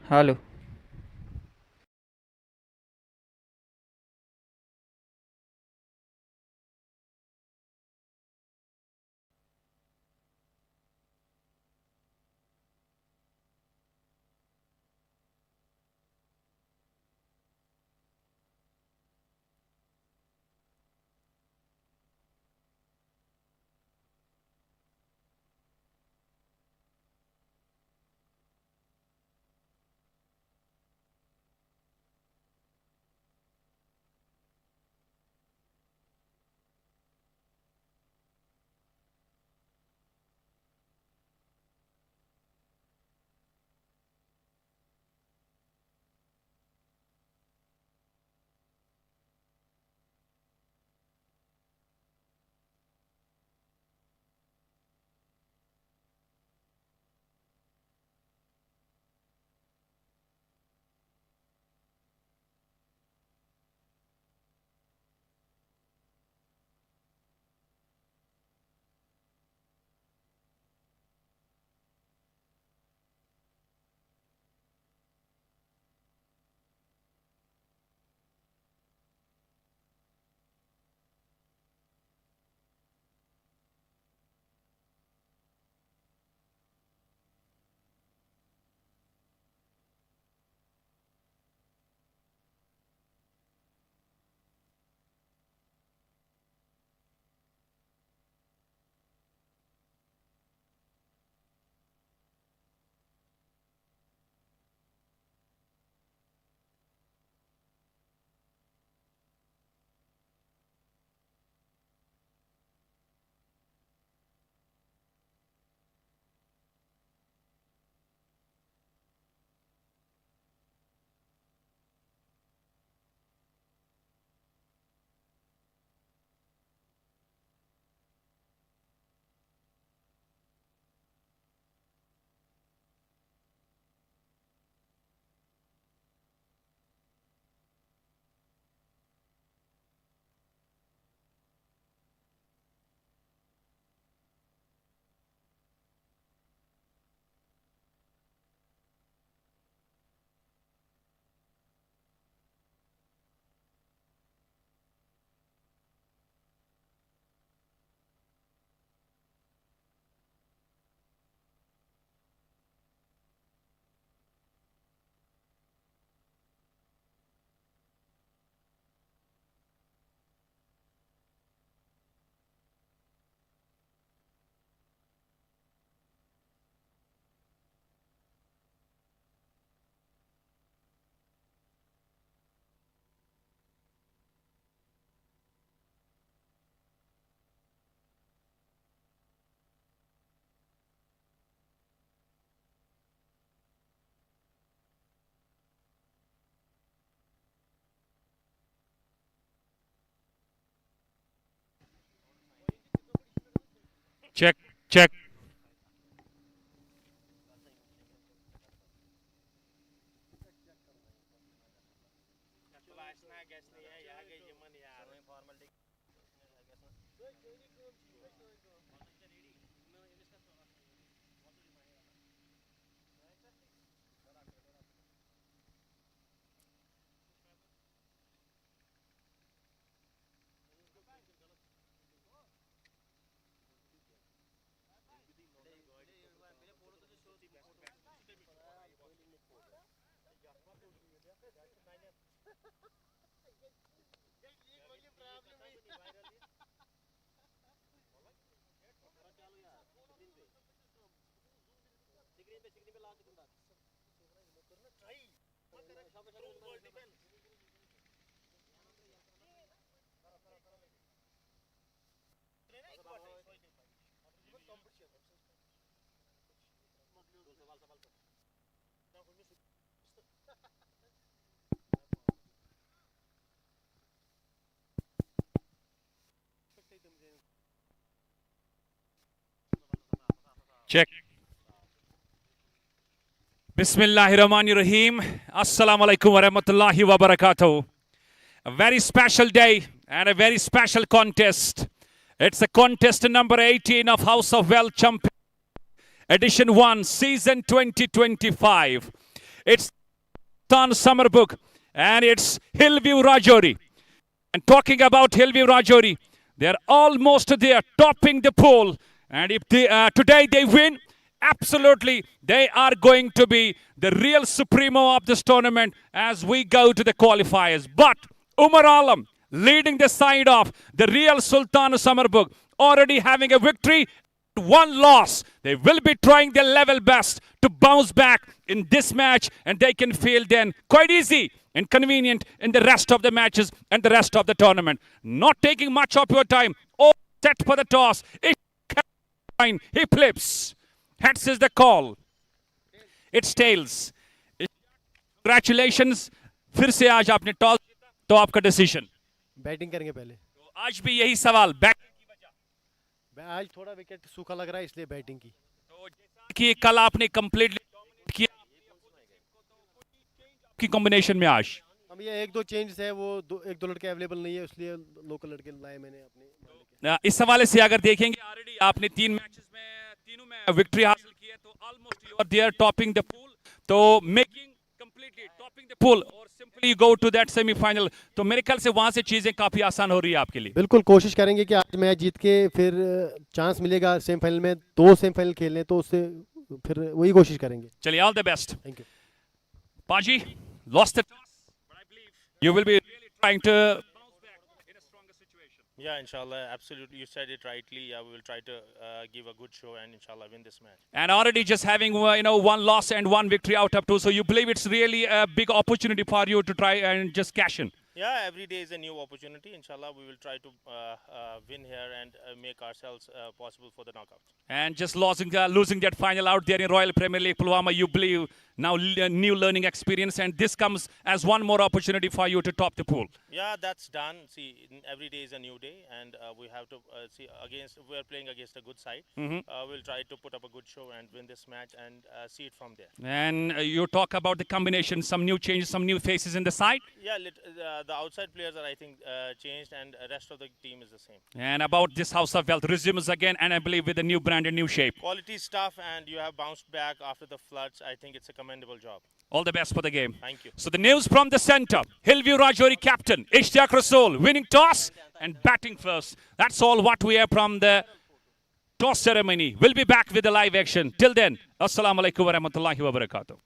Hello. Check, check. Check. Bismillahirrahmanirrahim. Assalamu alaikum wa rahmatullahi wa barakatuh. A very special day and a very special contest. It's a contest number 18 of House of Wealth Champion Edition 1, Season 2025. It's Sultan Summerbugh, and it's View Rajouri. And talking about View Rajouri, they're almost there, topping the poll. And if today they win, absolutely, they are going to be the real supremo of this tournament as we go to the qualifiers. But Umar Alam leading the side of the real Sultan Summerbugh, already having a victory, one loss. They will be trying their level best to bounce back in this match, and they can feel then quite easy and convenient in the rest of the matches and the rest of the tournament. Not taking much of your time. All set for the toss. He flips. Heads is the call. It's tails. Congratulations. फिर से आज आपने toss जीता तो आपका decision. Batting करेंगे पहले. तो आज भी यही सवाल बैटिंग की वजह. आज थोड़ा विकेट सूखा लग रहा है इसलिए बैटिंग की. तो जैसा कि कल आपने कंप्लीटली डोमिनेट किया की कॉम्बिनेशन में आज. हम ये एक दो चेंजेस है, वो एक दो लड़के अवेलेबल नहीं है, इसलिए लोकल लड़के लाए मैंने अपने. इस हवाले से अगर देखेंगे ऑलरेडी आपने 3 मैचेस में तीनों में विक्ट्री हासिल की है, तो almost you are there topping the pool. तो making completely topping the pool और simply go to that semifinal. तो मेरे ख्याल से वहां से चीजें काफी आसान हो रही है आपके लिए. बिल्कुल कोशिश करेंगे कि आज मैच जीत के फिर चांस मिलेगा सेमीफाइनल में, 2 सेमीफाइनल खेलने, तो उससे फिर वही कोशिश करेंगे. चलिए, all the best. Thank you. Paji, lost the toss, but I believe you will be really trying to bounce back in a stronger situation. Yeah, inshallah, absolutely. You said it rightly. Yeah, we will try to give a good show and inshallah win this match. And already just having one loss and one victory out of 2, so you believe it's really a big opportunity for you to try and just cash in. Yeah, every day is a new opportunity. Inshallah, we will try to win here and make ourselves possible for the knockouts. And just losing that final out there in Royal Premier League, Pulwama, you believe now new learning experience, and this comes as one more opportunity for you to top the pool. Yeah, that's done. See, every day is a new day, and we have to see we're playing against a good side. We'll try to put up a good show and win this match and see it from there. And you talk about the combination, some new changes, some new faces in the side. Yeah, the outside players are, I think, changed, and the rest of the team is the same. And about this House of Wealth resumes again, and I believe with a new brand and new shape. Quality stuff, and you have bounced back after the floods. I think it's a commendable job. All the best for the game. Thank you. So the news from the center. View Rajouri captain, Ishtiaq Rasool, winning toss and batting first. That's all what we have from the toss ceremony. We'll be back with the live action. Till then, Assalamu alaikum wa rahmatullahi wa barakatuh.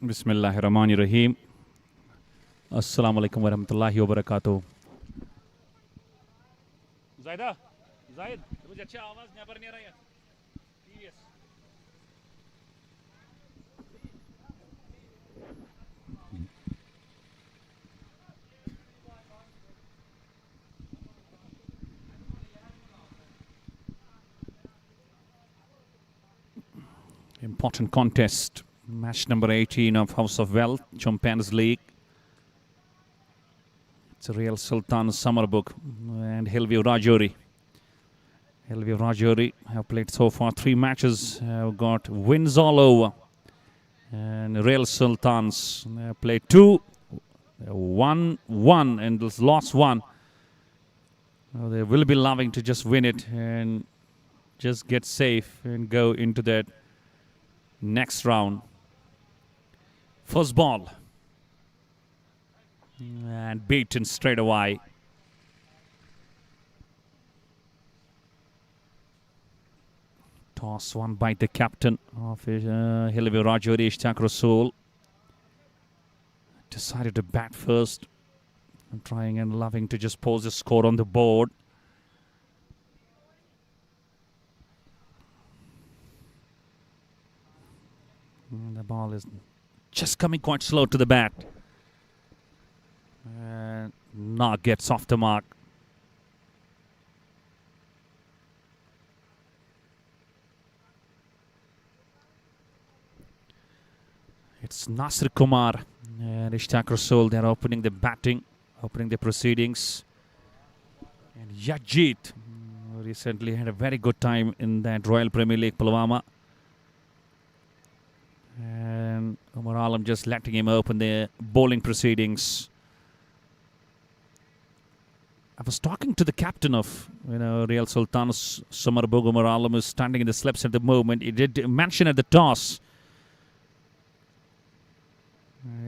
Bismillahirrahmanirrahim. Assalamu alaikum warahmatullahi wabarakatuh. Zaida, Zaid, मुझे अच्छा आवाज यहाँ पर नहीं आ रहा है. Yes. Important contest. Match number 18 of House of Wealth, Champions League. It's a real Sultan Summerbugh and View Rajouri. View Rajouri have played so far 3 matches, have got wins all over. And Real Sultans have played 2, 1, and lost 1. They will be loving to just win it and just get safe and go into that next round. First ball. And beaten straight away. Toss won by the captain of View Rajouri, Ishtiaq Rasool. Decided to bat first. And trying and loving to just pose a score on the board. And the ball is just coming quite slow to the bat. And not gets off the mark. It's Nasir Kumar and Ishtiaq Rasool. They're opening the batting, opening the proceedings. And Yajit recently had a very good time in that Royal Premier League, Pulwama. And Umar Alam just letting him open the bowling proceedings. I was talking to the captain of Real Sultan Summerbugh. Umar Alam is standing in the slips at the moment. He did mention at the toss.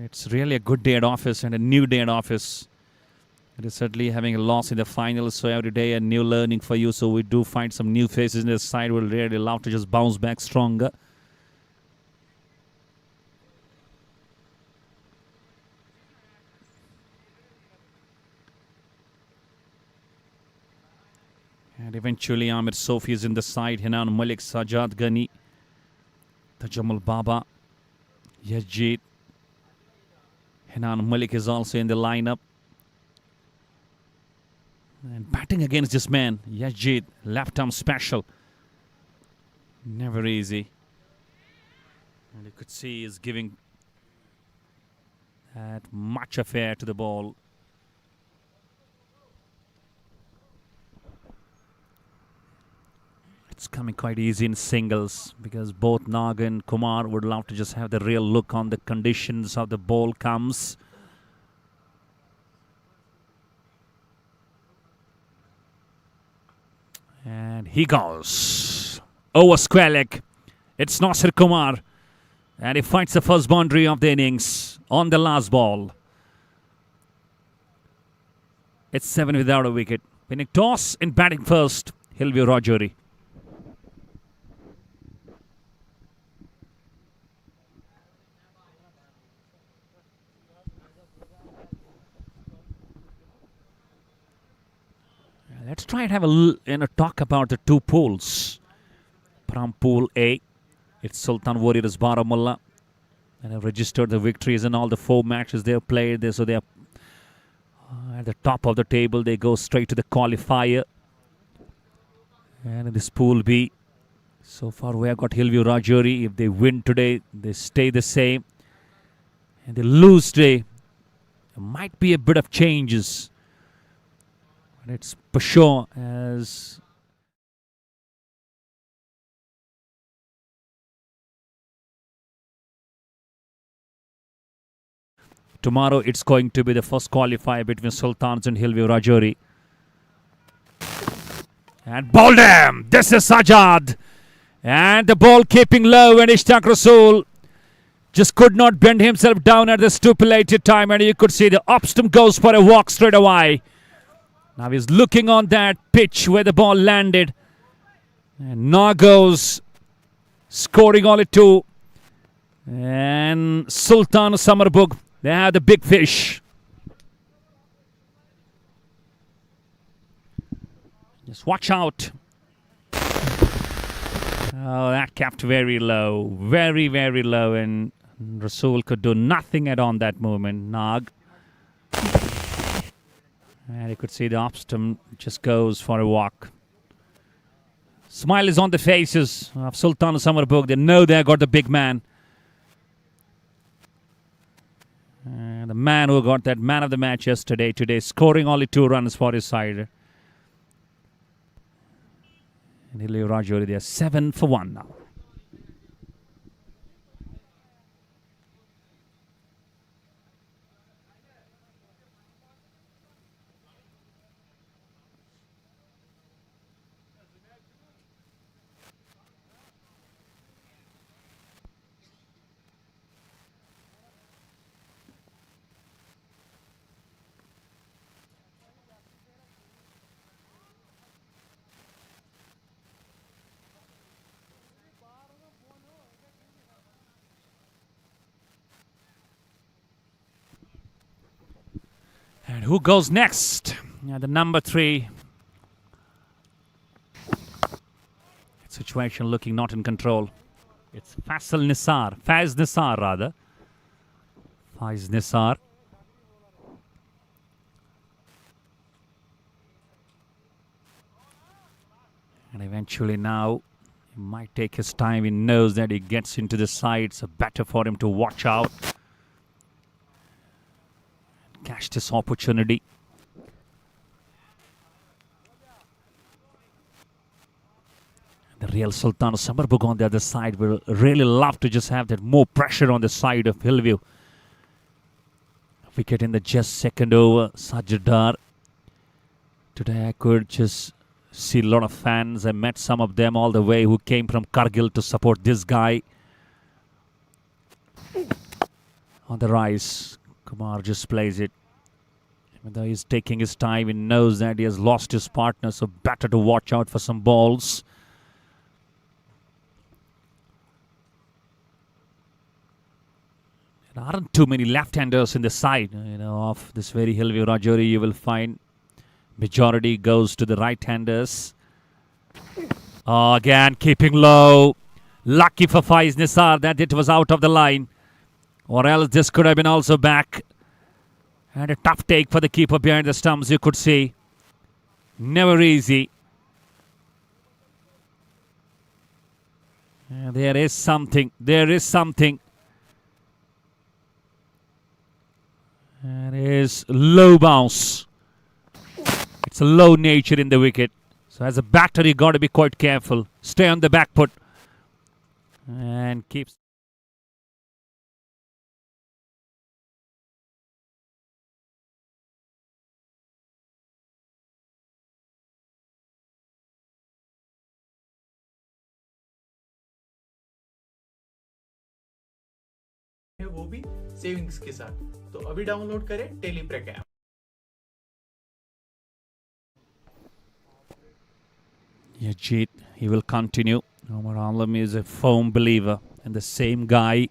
It's really a good day at office and a new day at office. It is certainly having a loss in the finals, so every day a new learning for you. So we do find some new faces in this side. We'll really love to just bounce back stronger. And eventually Amir Sofi is in the side. Hinan Malik, Sajad Ghani, Tajammul Baba, Yajid. Hinan Malik is also in the lineup. And batting against this man, Yajid, left arm special. Never easy. And you could see he's giving that much affair to the ball. It's coming quite easy in singles because both Nag and Kumar would love to just have the real look on the conditions how the ball comes. And he goes. Over square leg. It's Nasir Kumar. And he fights the first boundary of the innings on the last ball. It's 7 without a wicket. Winning toss in batting first, View Rajouri. Let's try and have a talk about the 2 pools. From Pool A, it's Sultan Warriors Baramulla. And have registered the victories in all the 4 matches they have played. So they are at the top of the table. They go straight to the qualifier. And in this Pool B, so far we have got View Rajouri. If they win today, they stay the same. And they lose today, there might be a bit of changes. And it's for sure as tomorrow it's going to be the first qualifier between Sultans and View Rajouri. And bowled him! This is Sajad. And the ball keeping low and Ishtiaq Rasool just could not bend himself down at the stipulated time. And you could see the off stump goes for a walk straight away. Now he's looking on that pitch where the ball landed. And Nagos scoring only 2. And Sultan Summerbugh, they have the big fish. Just watch out. Oh, that kept very low. Very, very low. And Rasool could do nothing at on that moment. Nag. And you could see the off stump just goes for a walk. Smile is on the faces of Sultan Summerbugh. They know they got the big man. And the man who got that man of the match yesterday, today scoring only 2 runs for his side. And View Rajouri, they are 7 for 1 now. And who goes next? Yeah, the number 3. Situation looking not in control. It's Faiz Nisar rather. Faiz Nisar. And eventually now, he might take his time. He knows that he gets into the side, so better for him to watch out. Catch this opportunity. The real Sultan Summerbugh on the other side will really love to just have that more pressure on the side of Hillview. Wicket in the just second over, Sajjadar. Today I could just see a lot of fans. I met some of them all the way who came from Kargil to support this guy. On the rise, Kumar just plays it. Even though he's taking his time, he knows that he has lost his partner, so better to watch out for some balls. There aren't too many left-handers in the side, of this very View Rajouri. You will find majority goes to the right-handers. Oh, again, keeping low. Lucky for Faiz Nisar that it was out of the line. Or else this could have been also back. And a tough take for the keeper behind the stumps, you could see. Never easy. There is something. There is something. There is low bounce. It's a low nature in the wicket. So as a batter, you got to be quite careful. Stay on the back foot. And keeps. है वो भी savings के साथ। तो अभी download करें टेलीप्रेक app. Yajit, he will continue. Omar Alam is a firm believer in the same guy.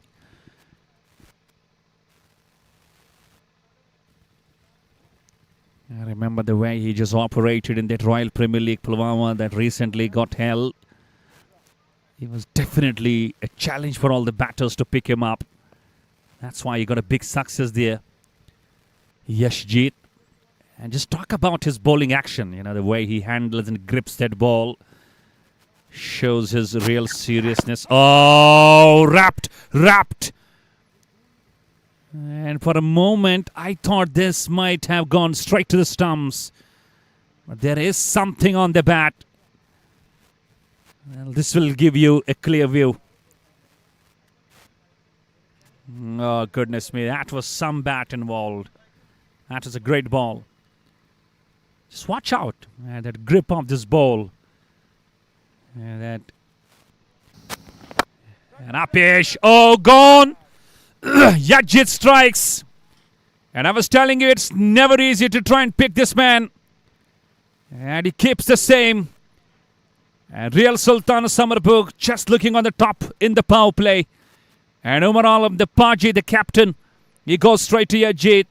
I remember the way he just operated in that Royal Premier League Pulwama that recently got held. He was definitely a challenge for all the batters to pick him up. That's why he got a big success there. Yashjeet. And just talk about his bowling action. The way he handles and grips that ball. Shows his real seriousness. Oh, wrapped. And for a moment, I thought this might have gone straight to the stumps. But there is something on the bat. Well, this will give you a clear view. Oh, goodness me. That was some bat involved. That was a great ball. Just watch out. That grip of this ball. And Upish. Oh, gone. Yajit strikes. And I was telling you, it's never easy to try and pick this man. And he keeps the same. And real Sultan Summerbugh just looking on the top in the power play. And Umar Alam, the Paji, the captain, he goes straight to Yajit.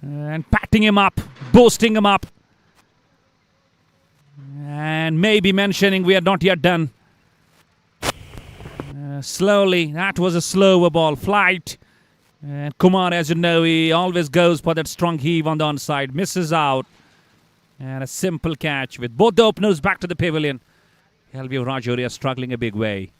And patting him up, boosting him up. And maybe mentioning we are not yet done. Slowly, that was a slower ball flight. And Kumar, as you know, he always goes for that strong heave on the onside. Misses out. And a simple catch with both the openers back to the pavilion. View Rajouri are struggling a big way.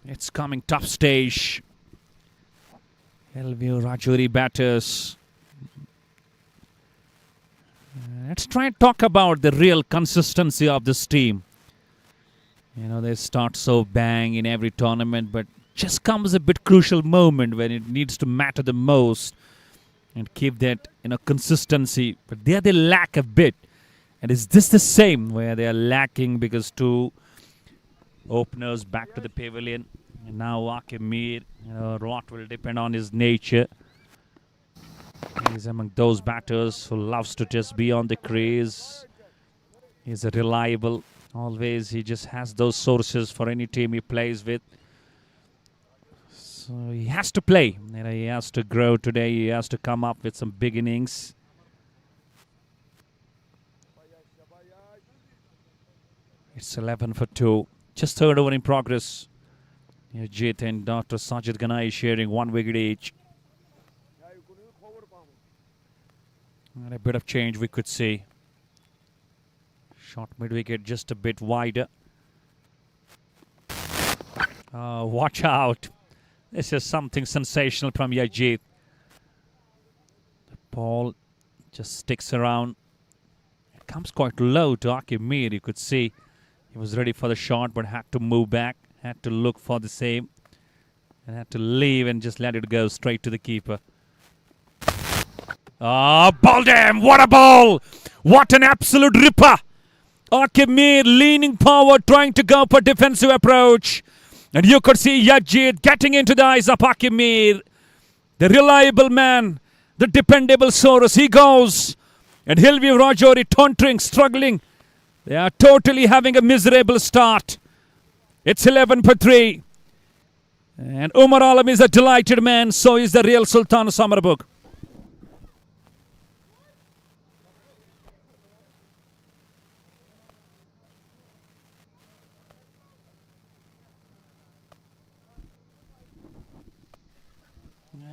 It's coming tough stage. View Rajouri batters. Let's try and talk about the real consistency of this team. You know, they start so bang in every tournament, but just comes a bit crucial moment when it needs to matter the most and keep that, consistency. But there they lack a bit. And is this the same where they are lacking because two openers back to the pavilion? And now Akimir, a lot will depend on his nature. He's among those batters who loves to just be on the crease. He's a reliable. Always he just has those sources for any team he plays with. So he has to play. He has to grow today. He has to come up with some big innings. It's 11 for 2. Just third over in progress. Jit and Dr. Sajid Ganai sharing 1 wicket each. And a bit of change we could see. Short mid-wicket just a bit wider. Watch out. This is something sensational from Yajit. The ball just sticks around. It comes quite low to Akimir. You could see he was ready for the shot but had to move back. Had to look for the same. And had to leave and just let it go straight to the keeper. Ball him! What a ball! What an absolute ripper! Akimir leaning forward, trying to go for defensive approach. And you could see Yajid getting into the eyes of Akimir. The reliable man, the dependable source. He goes. And View Rajouri tontering, struggling. They are totally having a miserable start. It's 11 for 3. And Umar Alam is a delighted man. So is the real Sultan Summerbugh.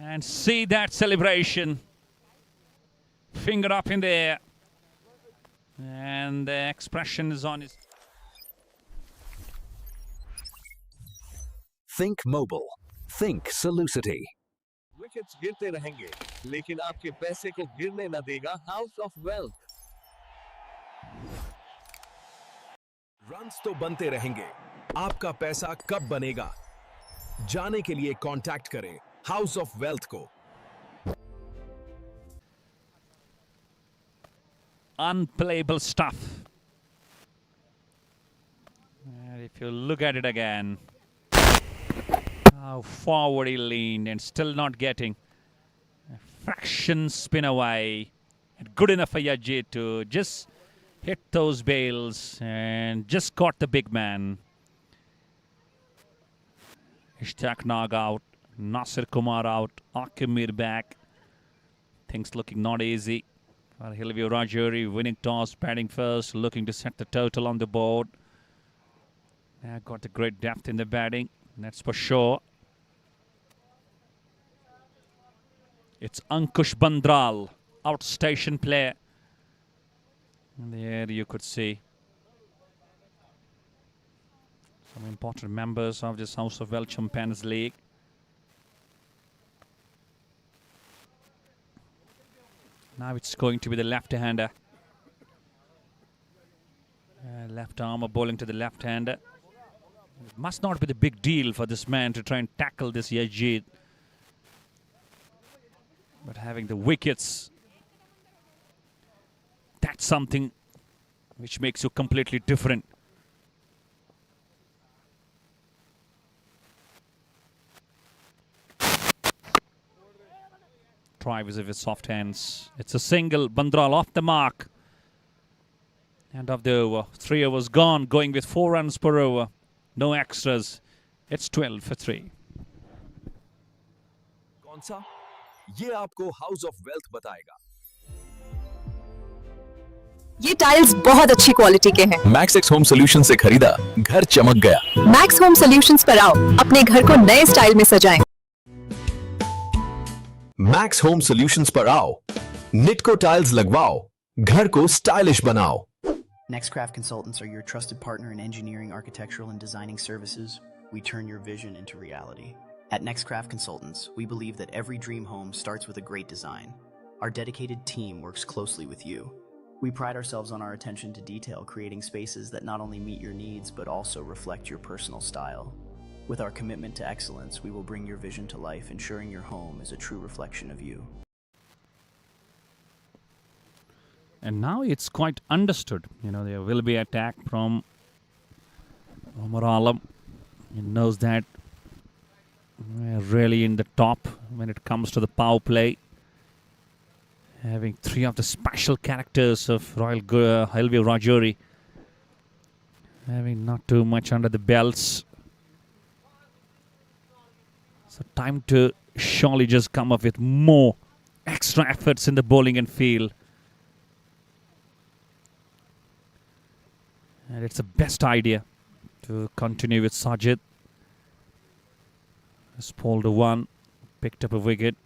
And see that celebration. Finger up in the air. And the expression is on his... Think mobile. Think Solucity. Wickets गिरते रहेंगे लेकिन आपके पैसे को गिरने न देगा house of wealth runs तो बनते रहेंगे आपका पैसा कब बनेगा जाने के लिए कांटेक्ट करें हाउस ऑफ वेल्थ को Unplayable stuff. And if you look at it again, how forward he leaned and still not getting a fraction spin away. And good enough for Yajid to just hit those bails and just caught the big man. Ishtaq Nag out, Nasir Kumar out, Akimir back. Things looking not easy. View Rajouri winning toss, batting first, looking to set the total on the board. Got the great depth in the batting, that's for sure. It's Ankush Bandral, outstation player. There you could see some important members of this House of Wealth Champions League. Now it's going to be the left-hander. Left armer bowling to the left-hander. It must not be the big deal for this man to try and tackle this Yajid. But having the wickets, that's something which makes you completely different. Try with soft hands. It's a single. Bandral off the mark. End of the over. 3 overs gone. Going with 4 runs per over. No extras. It's 12 for 3. कौन सा? ये आपको house of wealth बताएगा। ये tiles बहुत अच्छी quality के हैं। मैक्स होम सोल्यूशन से खरीदा, घर चमक गया। मैक्स होम सॉल्यूशंस पर आओ, अपने घर को नए स्टाइल में सजाएं। मैक्स होम सॉल्यूशंस पर आओ, निटको टाइल्स लगवाओ, घर को स्टाइलिश बनाओ। Nextcraft Consultants are your trusted partner in engineering, architectural, and designing services. We turn your vision into reality. At Nextcraft Consultants, we believe that every dream home starts with a great design. Our dedicated team works closely with you. We pride ourselves on our attention to detail, creating spaces that not only meet your needs, but also reflect your personal style. With our commitment to excellence, we will bring your vision to life, ensuring your home is a true reflection of you. And now it's quite understood. There will be attack from Omar Alam. He knows that we're really in the top when it comes to the power play. Having 3 of the special characters of View Rajouri. Having not too much under the belts. So time to surely just come up with more extra efforts in the bowling and field. And it's the best idea to continue with Sajid. Has pulled a 1, picked up a wicket.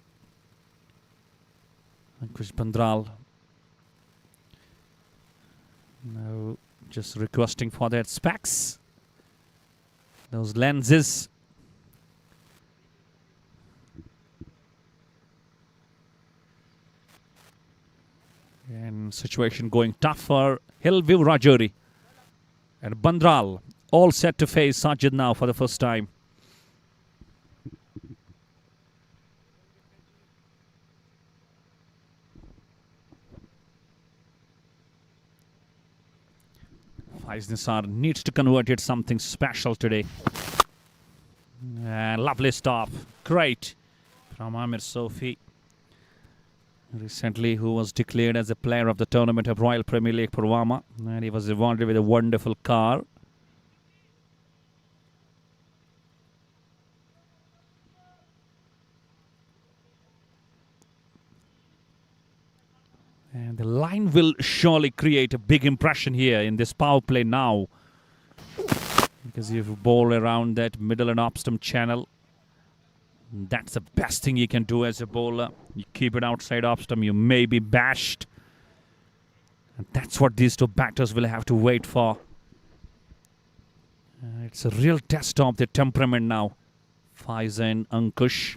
And Kush Bandral now just requesting for that specs. Those lenses. And situation going tough for View Rajouri. And Bandral all set to face Sajid now for the first time. Faiz Nisar needs to convert it something special today. And lovely stop. Great from Amir Sofi. Recently, who was declared as a player of the tournament of Royal Premier League Purwama. And he was rewarded with a wonderful car. And the line will surely create a big impression here in this power play now. Because if you bowl around that middle and off stump channel, that's the best thing you can do as a bowler. You keep it outside off stump, you may be bashed. And that's what these 2 batters will have to wait for. It's a real test of their temperament now. Faiz and Ankush.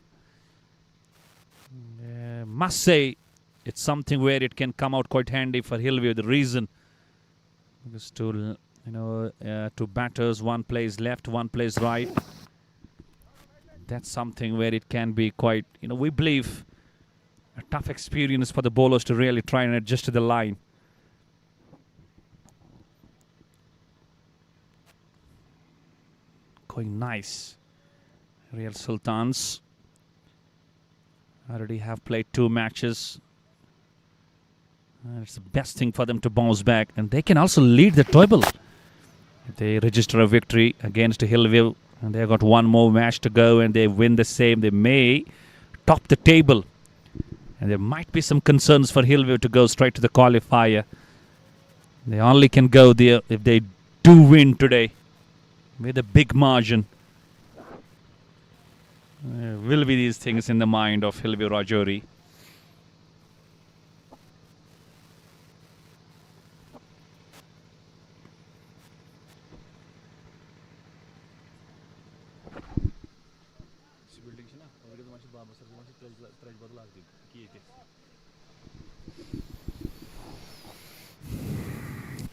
Must say, it's something where it can come out quite handy for Hillview. The reason, because 2 batters, 1 plays left, 1 plays right. That's something where it can be quite, we believe, a tough experience for the bowlers to really try and adjust to the line. Going nice. Real Sultans already have played 2 matches. And it's the best thing for them to bounce back. And they can also lead the table. If they register a victory against Hillview, and they've got 1 more match to go, and they win the same, they may top the table. And there might be some concerns for Hillview to go straight to the qualifier. They only can go there if they do win today with a big margin. Will be these things in the mind of View Rajouri.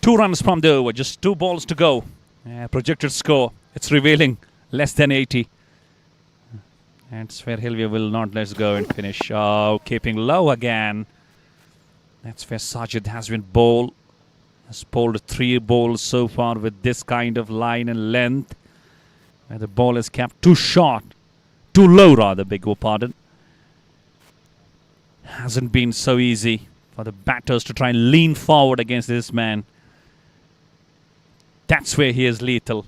Two runs from the over, just 2 balls to go. Projected score, it's revealing less than 80. And where Hillview will not let us go and finish. Oh, keeping low again. That's where Sajid has been bowled. Has bowled 3 balls so far with this kind of line and length. And the ball is kept too short. Too low rather, beg your pardon. Hasn't been so easy for the batters to try and lean forward against this man. That's where he is lethal.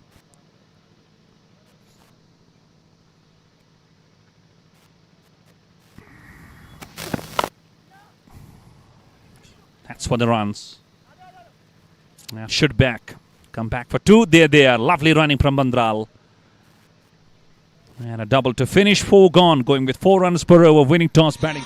That's for the runs. Now should back. Come back for 2. There they are. Lovely running from Bandral. And a double to finish. 4 gone. Going with 4 runs per over. Winning toss batting.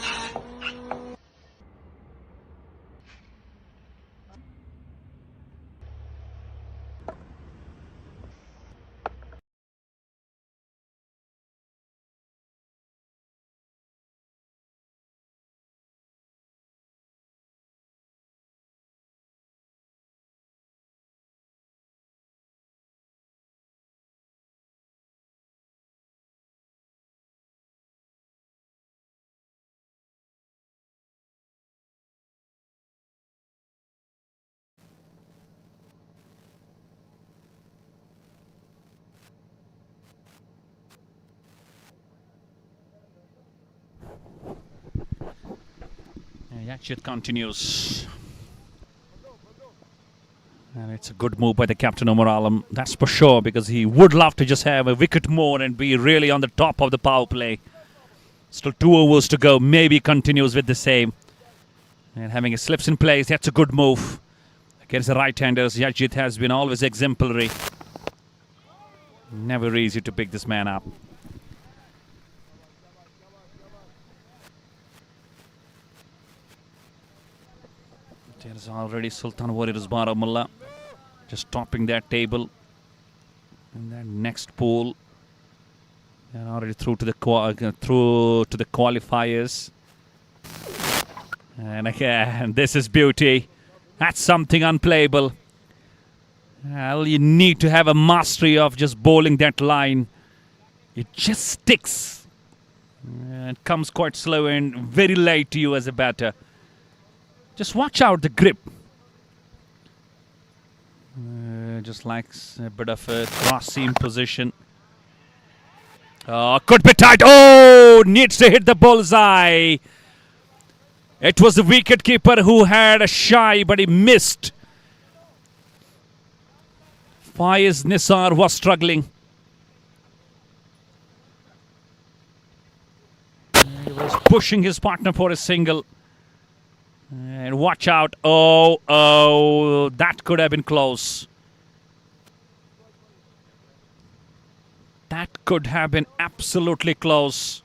It continues. And it's a good move by the captain Umar Alam. That's for sure, because he would love to just have a wicket more and be really on the top of the power play. Still 2 overs to go. Maybe continues with the same. And having his slips in place, that's a good move. Against the right-handers, Yajit has been always exemplary. Never easy to pick this man up. There's already Sultan Warriors Baramulla just topping that table. And that next pool, they're already through to the qualifiers. And again, this is beauty. That's something unplayable. Well, you need to have a mastery of just bowling that line. It just sticks. It comes quite slow and very light to you as a batter. Just watch out the grip. Just likes a bit of a cross seam position. Could be tight. Oh, needs to hit the bullseye. It was the wicket keeper who had a shy, but he missed. Faiz Nisar was struggling. He was pushing his partner for a single. And watch out. Oh, that could have been close. That could have been absolutely close.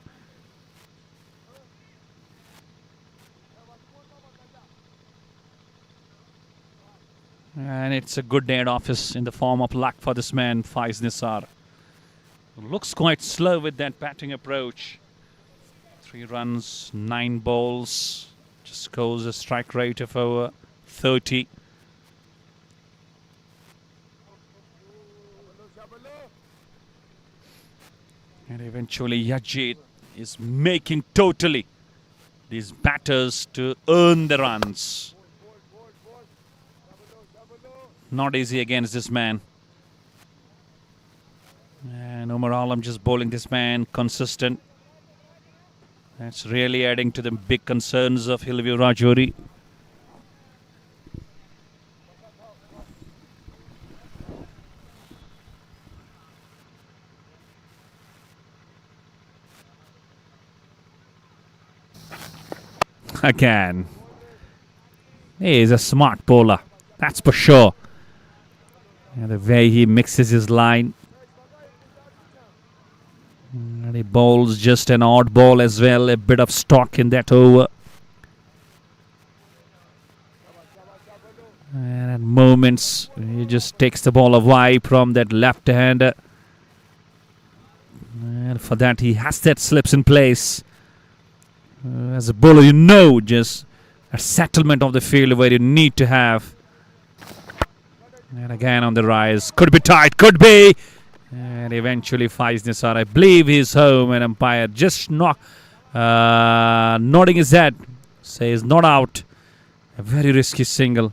And it's a good day at office in the form of luck for this man, Faiz Nisar. Looks quite slow with that batting approach. 3 runs, 9 balls. Just goes a strike rate of over 30. And eventually Yajit is making totally these batters to earn the runs. Not easy against this man. And Umar Alam just bowling this man consistent. That's really adding to the big concerns of View Rajouri. Again, he is a smart bowler, that's for sure. And the way he mixes his line. And he bowls just an odd ball as well, a bit of stock in that over. And at moments, he just takes the ball away from that left-hander. And for that, he has that slips in place. As a bowler, you know, just a settlement of the field where you need to have. And again on the rise. Could be tight, could be. And eventually Faiz Nisar, I believe he's home, and umpire just nodding his head, says not out. A very risky single.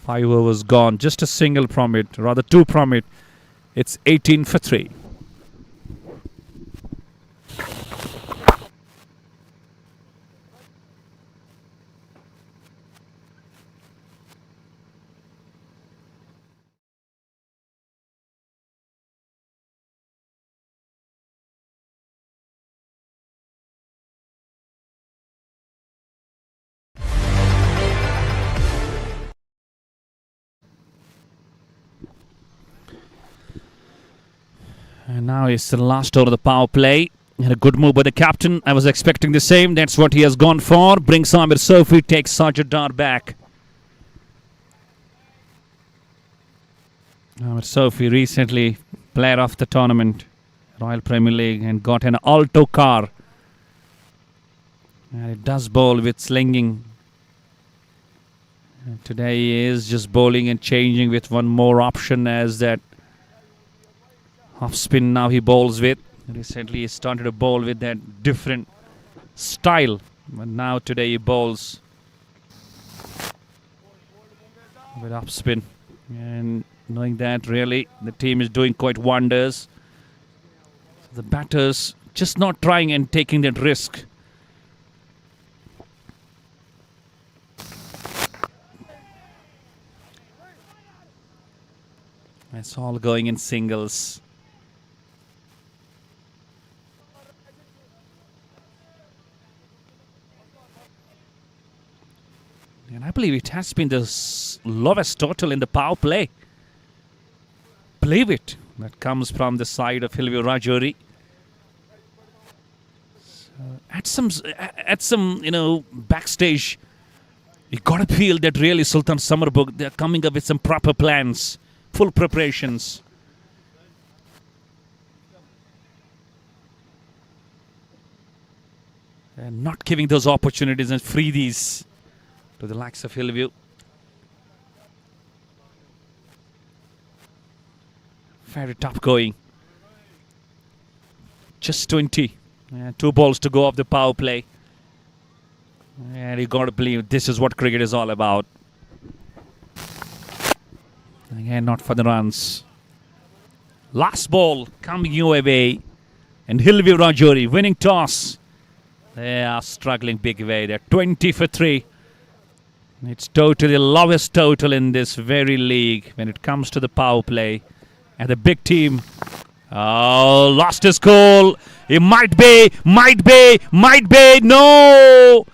5 overs gone. Just a single from it, rather 2 from it. It's 18 for 3. And now it's the last over of the power play. And a good move by the captain. I was expecting the same. That's what he has gone for. Brings Amir Sophie, takes Sajid Dar back. Amir Sophie recently player of the tournament, Royal Premier League, and got an Alto car. And it does bowl with slinging. And today he is just bowling and changing with one more option as that off spin now he bowls with. Recently he started to bowl with that different style. But now today he bowls with off spin. And knowing that really the team is doing quite wonders. The batters just not trying and taking that risk. It's all going in singles. And I believe it has been the lowest total in the power play. Believe it. That comes from the side of View Rajouri. So at some backstage, you got to feel that really Sultan Summerbugh, they're coming up with some proper plans, full preparations. And not giving those opportunities and freebies to the likes of Hillview. Very tough going. Just 20. 2 balls to go off the power play. And you got to believe this is what cricket is all about. Again, not for the runs. Last ball coming your way. And View Rajouri winning toss. They are struggling big way. They're 20 for 3. It's totally the lowest total in this very league when it comes to the power play. And the big team, lost his cool. He might be, no!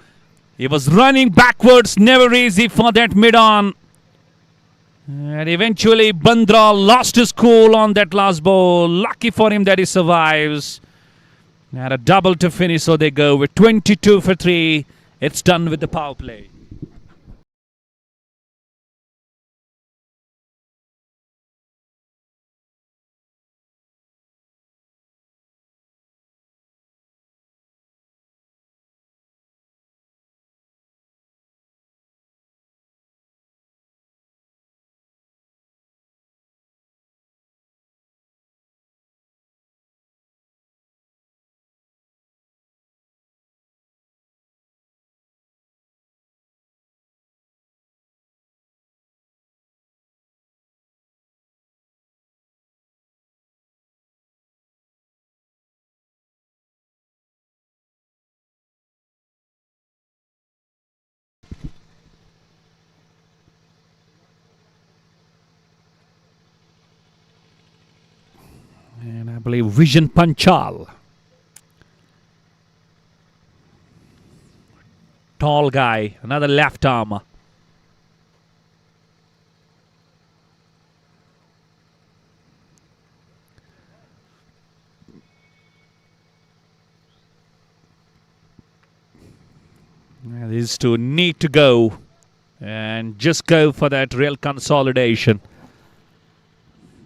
He was running backwards, never easy for that mid-on. And eventually Bandra lost his cool on that last ball. Lucky for him that he survives. And a double to finish, so they go with 22 for 3. It's done with the power play. And I believe Vision Panchal. Tall guy, another left arm. These two need to go and just go for that real consolidation.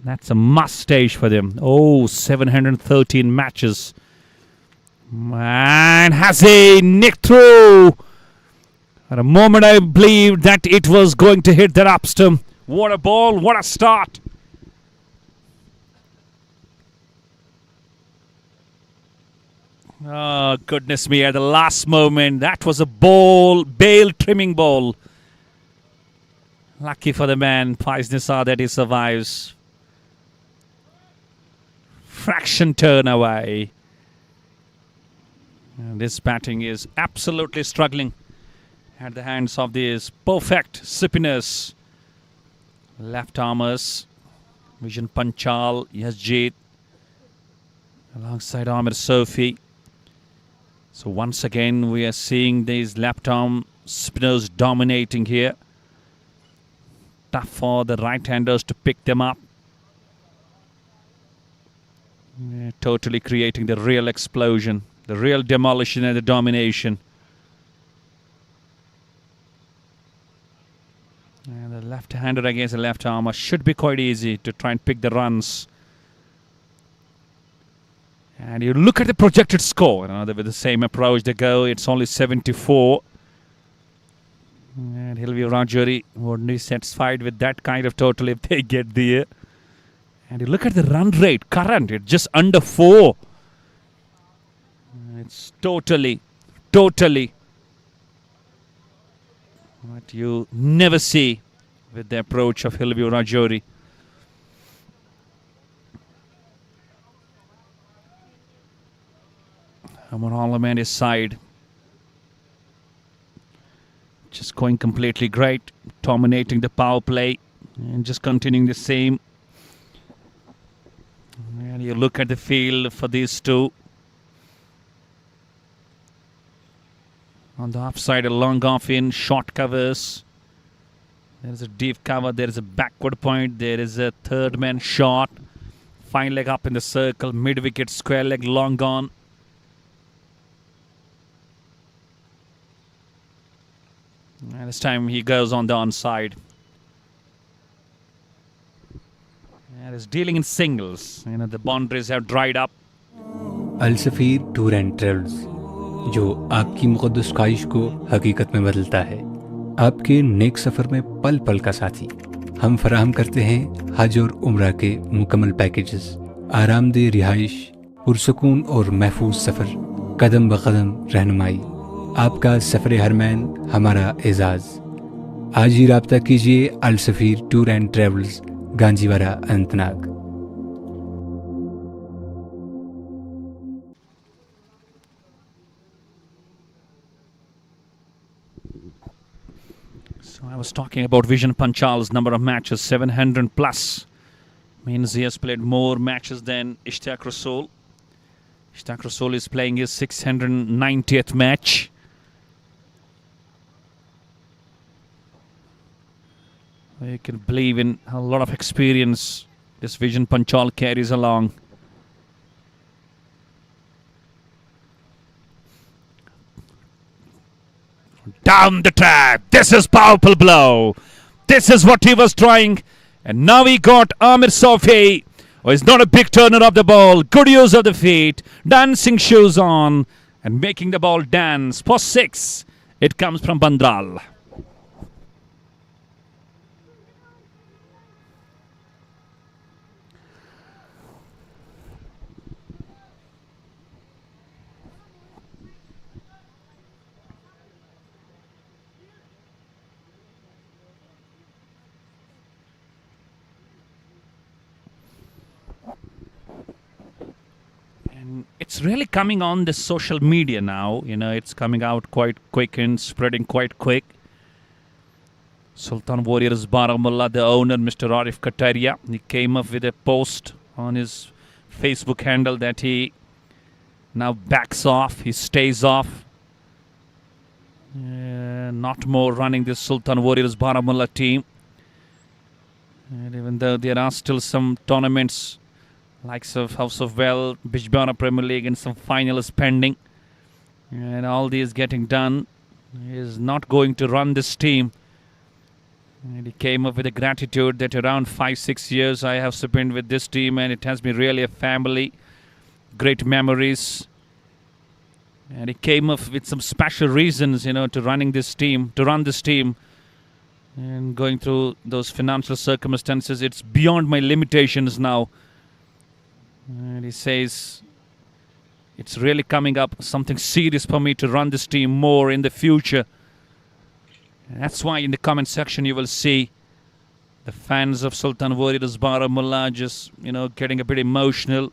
That's a must stage for them. Oh, 713 matches. And has he nicked through? At a moment I believed that it was going to hit that up stump. What a ball, what a start. Oh, goodness me, at the last moment, that was a ball, bail trimming ball. Lucky for the man, Paisnisa, that he survives. Fraction turn away. And this batting is absolutely struggling at the hands of these perfect spinners. Left armers. Vision Panchal, Yasjeet, alongside Amir Sofi. So once again we are seeing these left arm spinners dominating here. Tough for the right-handers to pick them up. Yeah, totally creating the real explosion, the real demolition and the domination. And the left-hander against the left armer should be quite easy to try and pick the runs. And you look at the projected score. With the same approach they go, it's only 74. And View Rajouri won't be satisfied with that kind of total if they get there. And you look at the run rate, current, it's just under 4. It's totally what you never see with the approach of View Rajouri. Amar Alam and his side just going completely great, dominating the power play and just continuing the same. And you look at the field for these two. On the offside, a long off in, short covers. There is a deep cover, there is a backward point, there is a third man shot. Fine leg up in the circle, mid wicket, square leg, long gone. And this time he goes on the onside. And is dealing in singles. The boundaries have dried up. Al Safeer tour and travels, जो आपकी मुक़द्दस ख्वाहिश को हकीकत में बदलता है, आपके नेक सफ़र में पल पल का साथी। हम फराहम करते हैं हज और उम्रा के मुकम्मल पैकेजेस, आरामदेह रिहाइश, पुरसकून और महफूज सफ़र, कदम ब कदम रहनुमाई। आपका सफ़र हरमैन हमारा एजाज़। आज ही रब्ता कीजिए Al Safeer tour and travels, Ganjiwara, Anantnag. So I was talking about Vision Panchal's number of matches, 700 plus. Means he has played more matches than Ishtaq Rasool. Ishtaq Rasool is playing his 690th match. You can believe in a lot of experience this Vision Panchal carries along. Down the track. This is powerful blow. This is what he was trying. And now he got Amir Sofi, who is not a big turner of the ball. Good use of the feet. Dancing shoes on. And making the ball dance. For 6. It comes from Bandral. It's really coming on the social media now. It's coming out quite quick and spreading quite quick. Sultan Warriors Baramulla, the owner, Mr. Arif Kataria, he came up with a post on his Facebook handle that he now backs off, he stays off. Not more running this Sultan Warriors Baramulla team. And even though there are still some tournaments likes of House of Well, Bijbiara Premier League, and some finalists pending, and all these getting done, he is not going to run this team. And he came up with a gratitude that around 5-6 years I have spent with this team, and it has been really a family, great memories. And he came up with some special reasons, to run this team, and going through those financial circumstances. It's beyond my limitations now. And he says, it's really coming up something serious for me to run this team more in the future. And that's why in the comment section you will see The fans of Sultan Warriors Baramulla just, getting a bit emotional.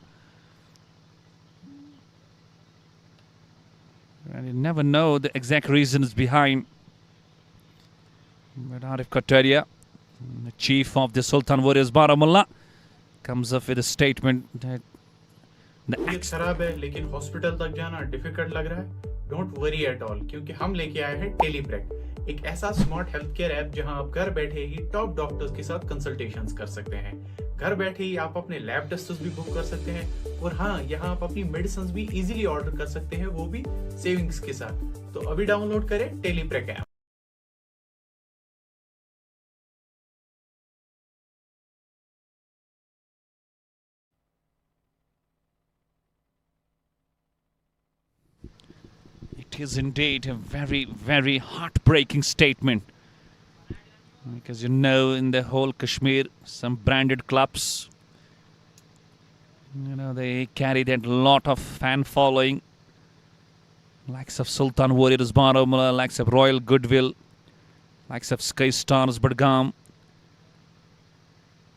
And you never know the exact reasons behind. But Arif Kataria, the chief of the Sultan Warriors Baramulla, comes up with a statement that तबीयत खराब है लेकिन hospital तक जाना difficult लग रहा है, don't worry at all, क्योंकि हम लेके आए हैं टेलीप्रेक, एक ऐसा स्मार्ट हेल्थ केयर ऐप जहां आप घर बैठे ही टॉप डॉक्टर्स के साथ कंसल्टेशंस कर सकते हैं। घर बैठे ही आप अपने लैब टेस्ट्स भी बुक कर सकते हैं और हाँ, यहाँ आप अपनी मेडिसिन भी इजीली ऑर्डर कर सकते हैं, वो भी सेविंग्स के साथ। तो अभी डाउनलोड करें टेलीप्रेक app. it is indeed a very, very heartbreaking statement. Because in the whole Kashmir, some branded clubs, they carry that lot of fan following. Likes of Sultan Warriors Baramulla, likes of Royal Goodwill, likes of Sky Stars Budgam.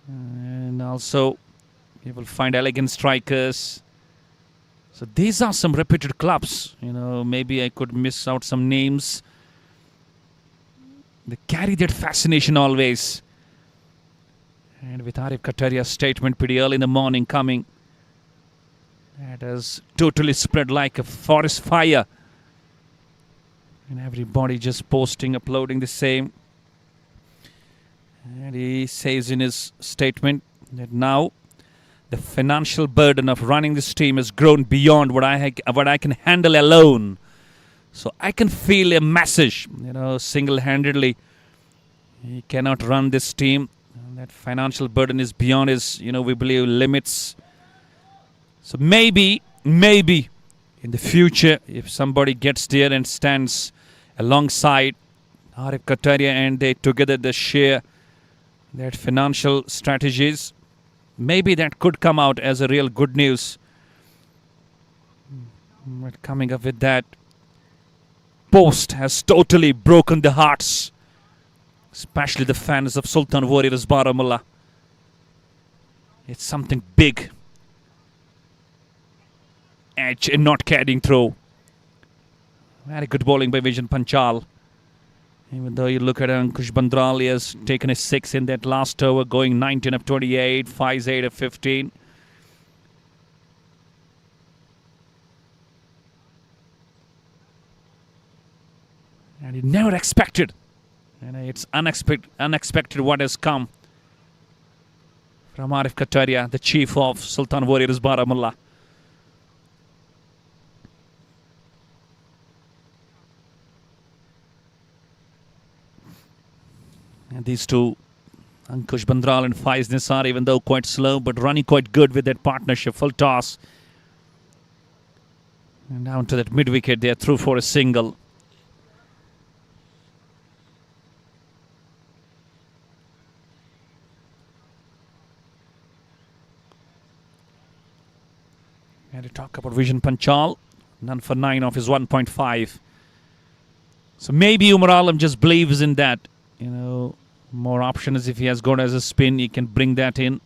And also, you will find Elegant Strikers. So these are some reputed clubs. Maybe I could miss out some names. They carry that fascination always. And with Arif Kataria's statement pretty early in the morning coming, that has totally spread like a forest fire. And everybody just posting, uploading the same. And he says in his statement that now the financial burden of running this team has grown beyond what I can handle alone. So I can feel a message, single-handedly. He cannot run this team. That financial burden is beyond his, we believe, limits. So maybe in the future, if somebody gets there and stands alongside Arif Kataria and they share that financial strategies, maybe that could come out as a real good news. But coming up with that post has totally broken the hearts, especially the fans of Sultan Warriors Baramulla. It's something big. Edge and not carrying through. Very good bowling by Vijan Panchal. Even though you look at Ankush Bandral, he has taken a 6 in that last over, going 19 of 28, 5-8 of 15. And he never expected. It's unexpected what has come from Arif Kataria, the chief of Sultan Warriors Baramulla. And these two, Ankush Bandral and Faiz Nisar, even though quite slow, but running quite good with that partnership. Full toss. And down to that mid-wicket, they are through for a single. And to talk about Vijan Panchal, none for 9 off his 1.5. So maybe Umar Alam just believes in that. More options. If he has got as a spin, he can bring that in.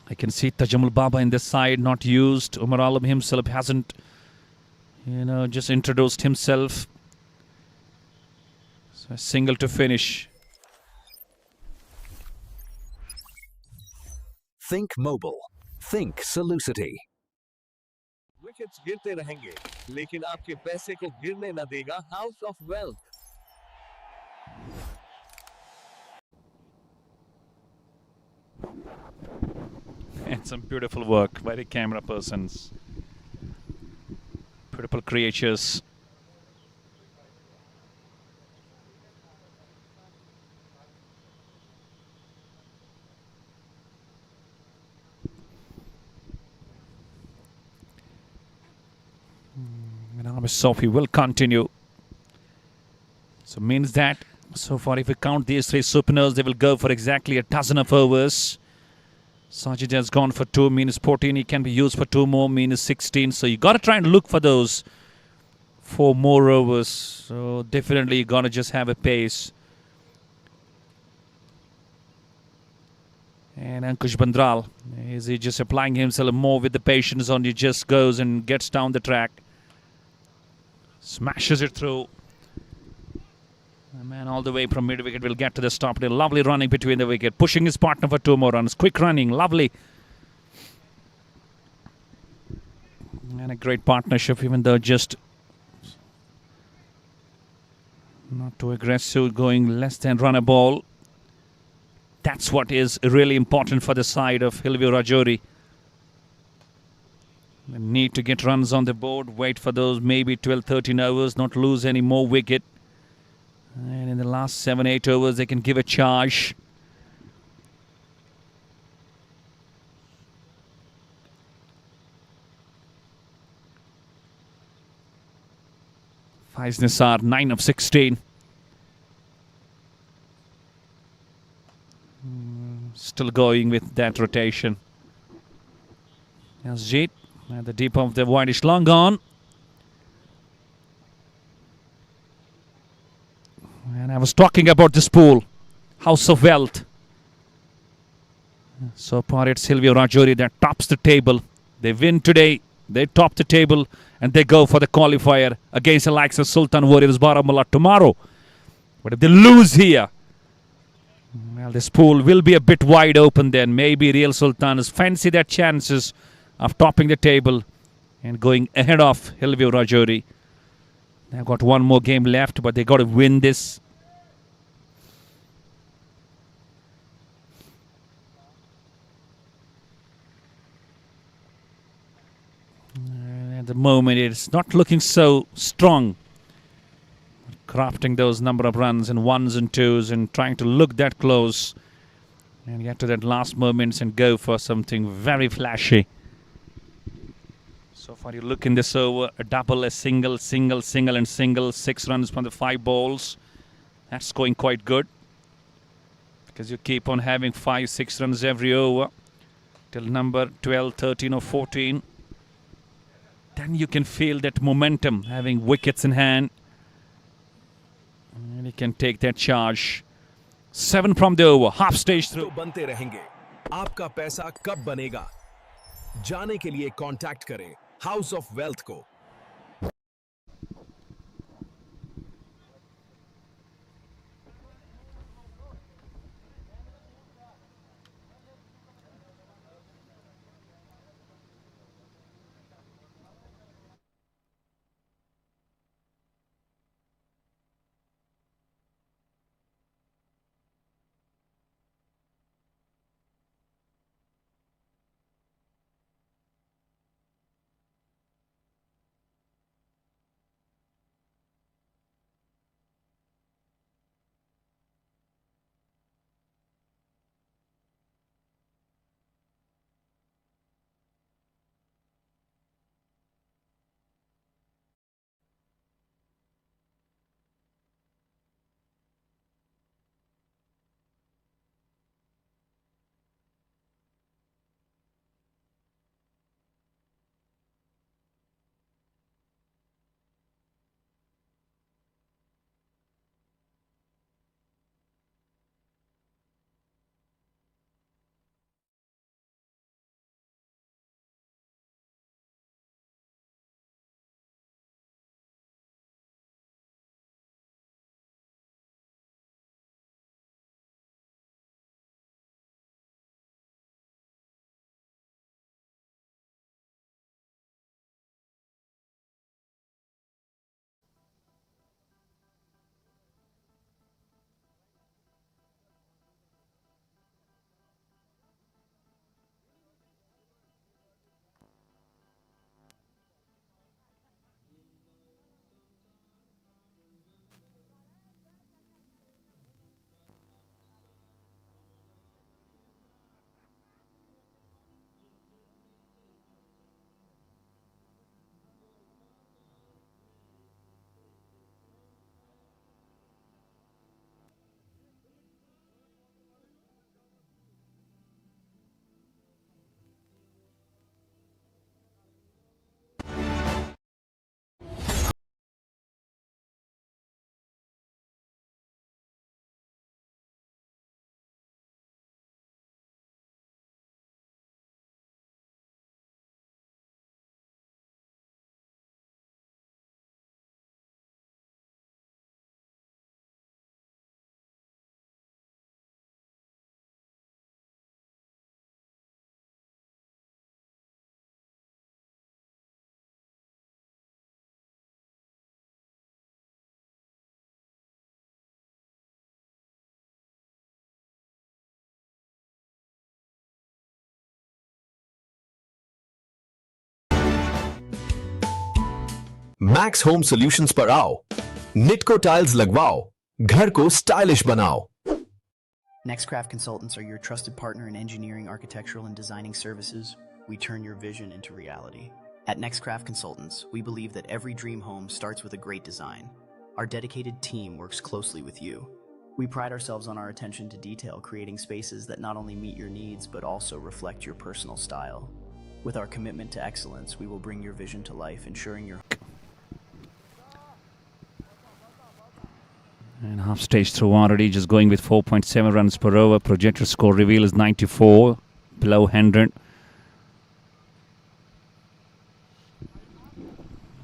I can see Tajamul Baba in this side, not used. Umar Alam himself hasn't, just introduced himself. So a single to finish. Think mobile. Think Solucity. Wickets गिरते रहेंगे लेकिन आपके पैसे को गिरने न देगा house of wealth. And some beautiful work by the camera persons. Beautiful creatures. And Ahmed Sofi will continue. So means that so far, if we count these 3 supernovas, they will go for exactly a dozen of overs. Sajid has gone for 2, means 14. He can be used for 2 more, means 16. So you got to try and look for those 4 more overs. So definitely you got to just have a pace. And Ankush Bandral, is he just applying himself more with the patience, or he just goes and gets down the track, smashes it through. The man all the way from mid-wicket will get to the stop. A lovely running between the wicket, pushing his partner for 2 more runs. Quick running, lovely. And a great partnership, even though just not too aggressive, going less than run a ball. That's what is really important for the side of View Rajouri. They need to get runs on the board, wait for those maybe 12-13 overs, not lose any more wicket. And in the last 7-8 overs, they can give a charge. Faiz Nisar, 9 of 16. Still going with that rotation. Asjit at the deep of the whitish long on. And I was talking about this pool, House of Wealth. So far it's View Rajouri that tops the table. They win today, they top the table, and they go for the qualifier against the likes of Sultan Warriors Baramulla tomorrow. But if they lose here, well, this pool will be a bit wide open then. Maybe Real Sultans fancy their chances of topping the table and going ahead of View Rajouri. They've got one more game left, but they got to win this. At the moment, it's not looking so strong. Crafting those number of runs in ones and twos and trying to look that close and get to that last moments and go for something very flashy. So far you look in this over, a double, a single, single, single and single, 6 runs from the 5 balls. That's going quite good because you keep on having 5-6 runs every over till number 12, 13 or 14. Then you can feel that momentum, having wickets in hand. And he can take that charge. 7 from the over, half stage through. बनते रहेंगे, आपका पैसा कब बनेगा? जाने के लिए contact करें हाउस ऑफ वेल्थ को। मैक्स होम सॉल्यूशंस पर आओ, निटको टाइल्स लगवाओ, घर को स्टाइलिश बनाओ। Nextcraft Consultants are your trusted partner in engineering, architectural, and designing services. We turn your vision into reality. At Nextcraft Consultants, we believe that every dream home starts with a great design. Our dedicated team works closely with you. We pride ourselves on our attention to detail, creating spaces that not only meet your needs but also reflect your personal style. With our commitment to excellence, we will bring your vision to life, ensuring your And half stage through already, just going with 4.7 runs per over. Projected score reveal is 94, below 100.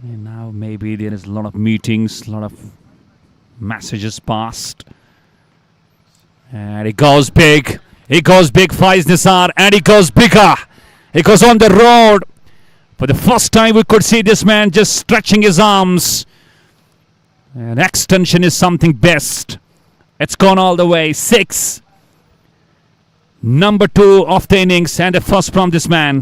And now maybe there is a lot of meetings, a lot of messages passed. And it goes big. It goes big, Faiz Nisar, and it goes bigger. It goes on the road. For the first time, we could see this man just stretching his arms. And extension is something best. It's gone all the way. 6. Number 2 of the innings and a first from this man.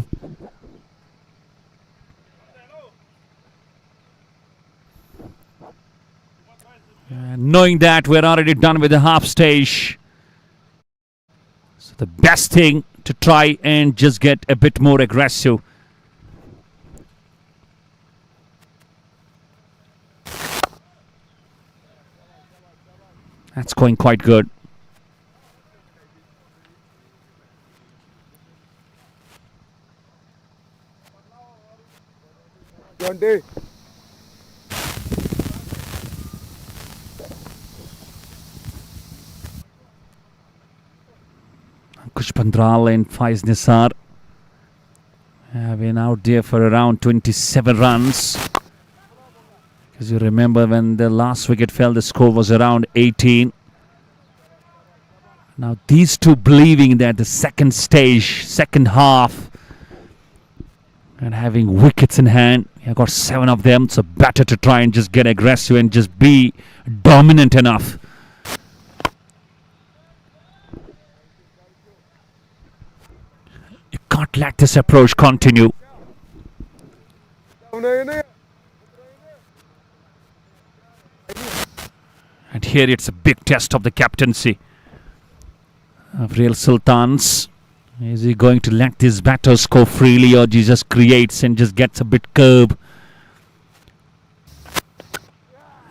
And knowing that we're already done with the half stage. So the best thing to try and just get a bit more aggressive. That's going quite good. Ankush Pandral and Faiz Nisar have been out there for around 27 runs. Because you remember when the last wicket fell, the score was around 18. Now these two believing that the second stage, second half, and having wickets in hand, I got 7 of them, so better to try and just get aggressive and just be dominant enough. You can't let this approach continue. And here it's a big test of the captaincy of Real Sultans. Is he going to let these batters go freely, or he just creates and just gets a bit curb?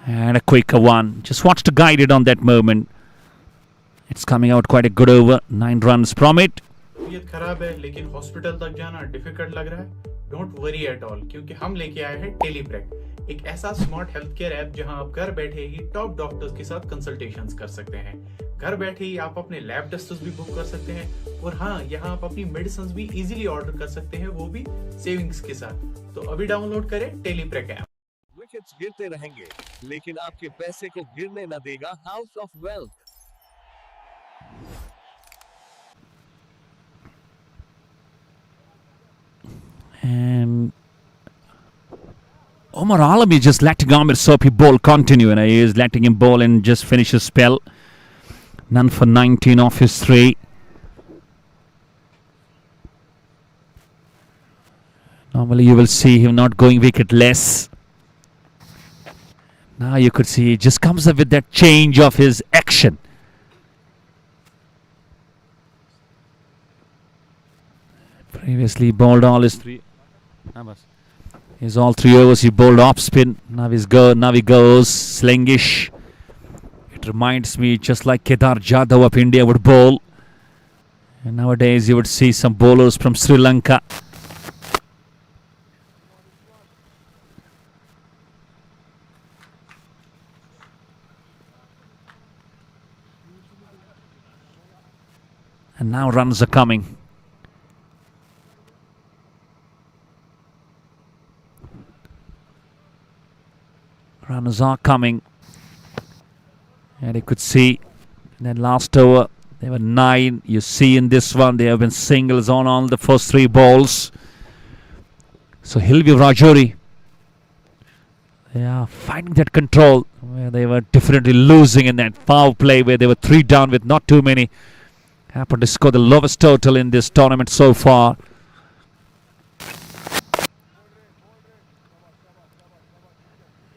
And a quicker one. Just watch to guide it on that moment. It's coming out quite a good over. 9 runs from it. तबीयत खराब है लेकिन hospital तक जाना difficult लग रहा है, don't worry at all, क्योंकि हम लेके आए हैं टेलीप्रेक, एक ऐसा स्मार्ट हेल्थ केयर ऐप जहां आप घर बैठे ही टॉप डॉक्टर्स के साथ कंसल्टेशंस कर सकते हैं। घर बैठे ही आप अपने लैब टेस्ट्स भी बुक कर सकते हैं, और हाँ, यहाँ आप अपनी मेडिसिन भी इजीली ऑर्डर कर सकते हैं, वो भी सेविंग्स के साथ। तो अभी डाउनलोड करें टेलीप्रेक ऐप। विकेट्स गिरते रहेंगे, लेकिन आपके पैसे को गिरने न देगा house of wealth. And Omar Alami just letting Amir Sopi bowl continue, and he is letting him bowl and just finish his spell. None for 19 off his 3. Normally you will see him not going wicketless. Now you could see he just comes up with that change of his action. Previously bowled all his 3. He's all 3 overs. He bowled off spin. Now he goes slingish. It reminds me just like Kedar Jadhav of India would bowl. And nowadays you would see some bowlers from Sri Lanka. And now runs are coming. Runners are coming. And you could see in that last over, there were 9. You see in this one, there have been singles on all the first 3 balls. So View Rajouri, they are finding that control, where they were definitely losing in that foul play, where they were 3 down with not too many. Happened to score the lowest total in this tournament so far.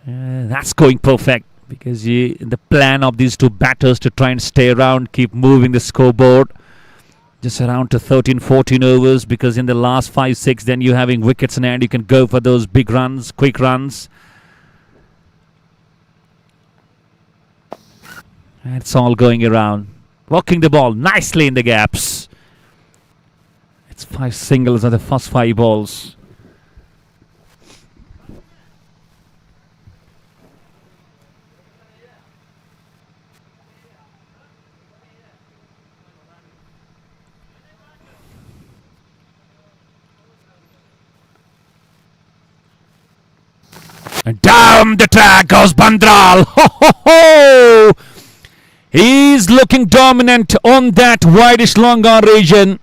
That's going perfect because the plan of these two batters to try and stay around, keep moving the scoreboard just around to 13-14 overs, because in the last 5-6 then you're having wickets in hand, you can go for those big runs, quick runs. And it's all going around, walking the ball nicely in the gaps. It's 5 singles on the first 5 balls. And down the track goes Bandral. Ho, ho, ho! He's looking dominant on that wideish long on region.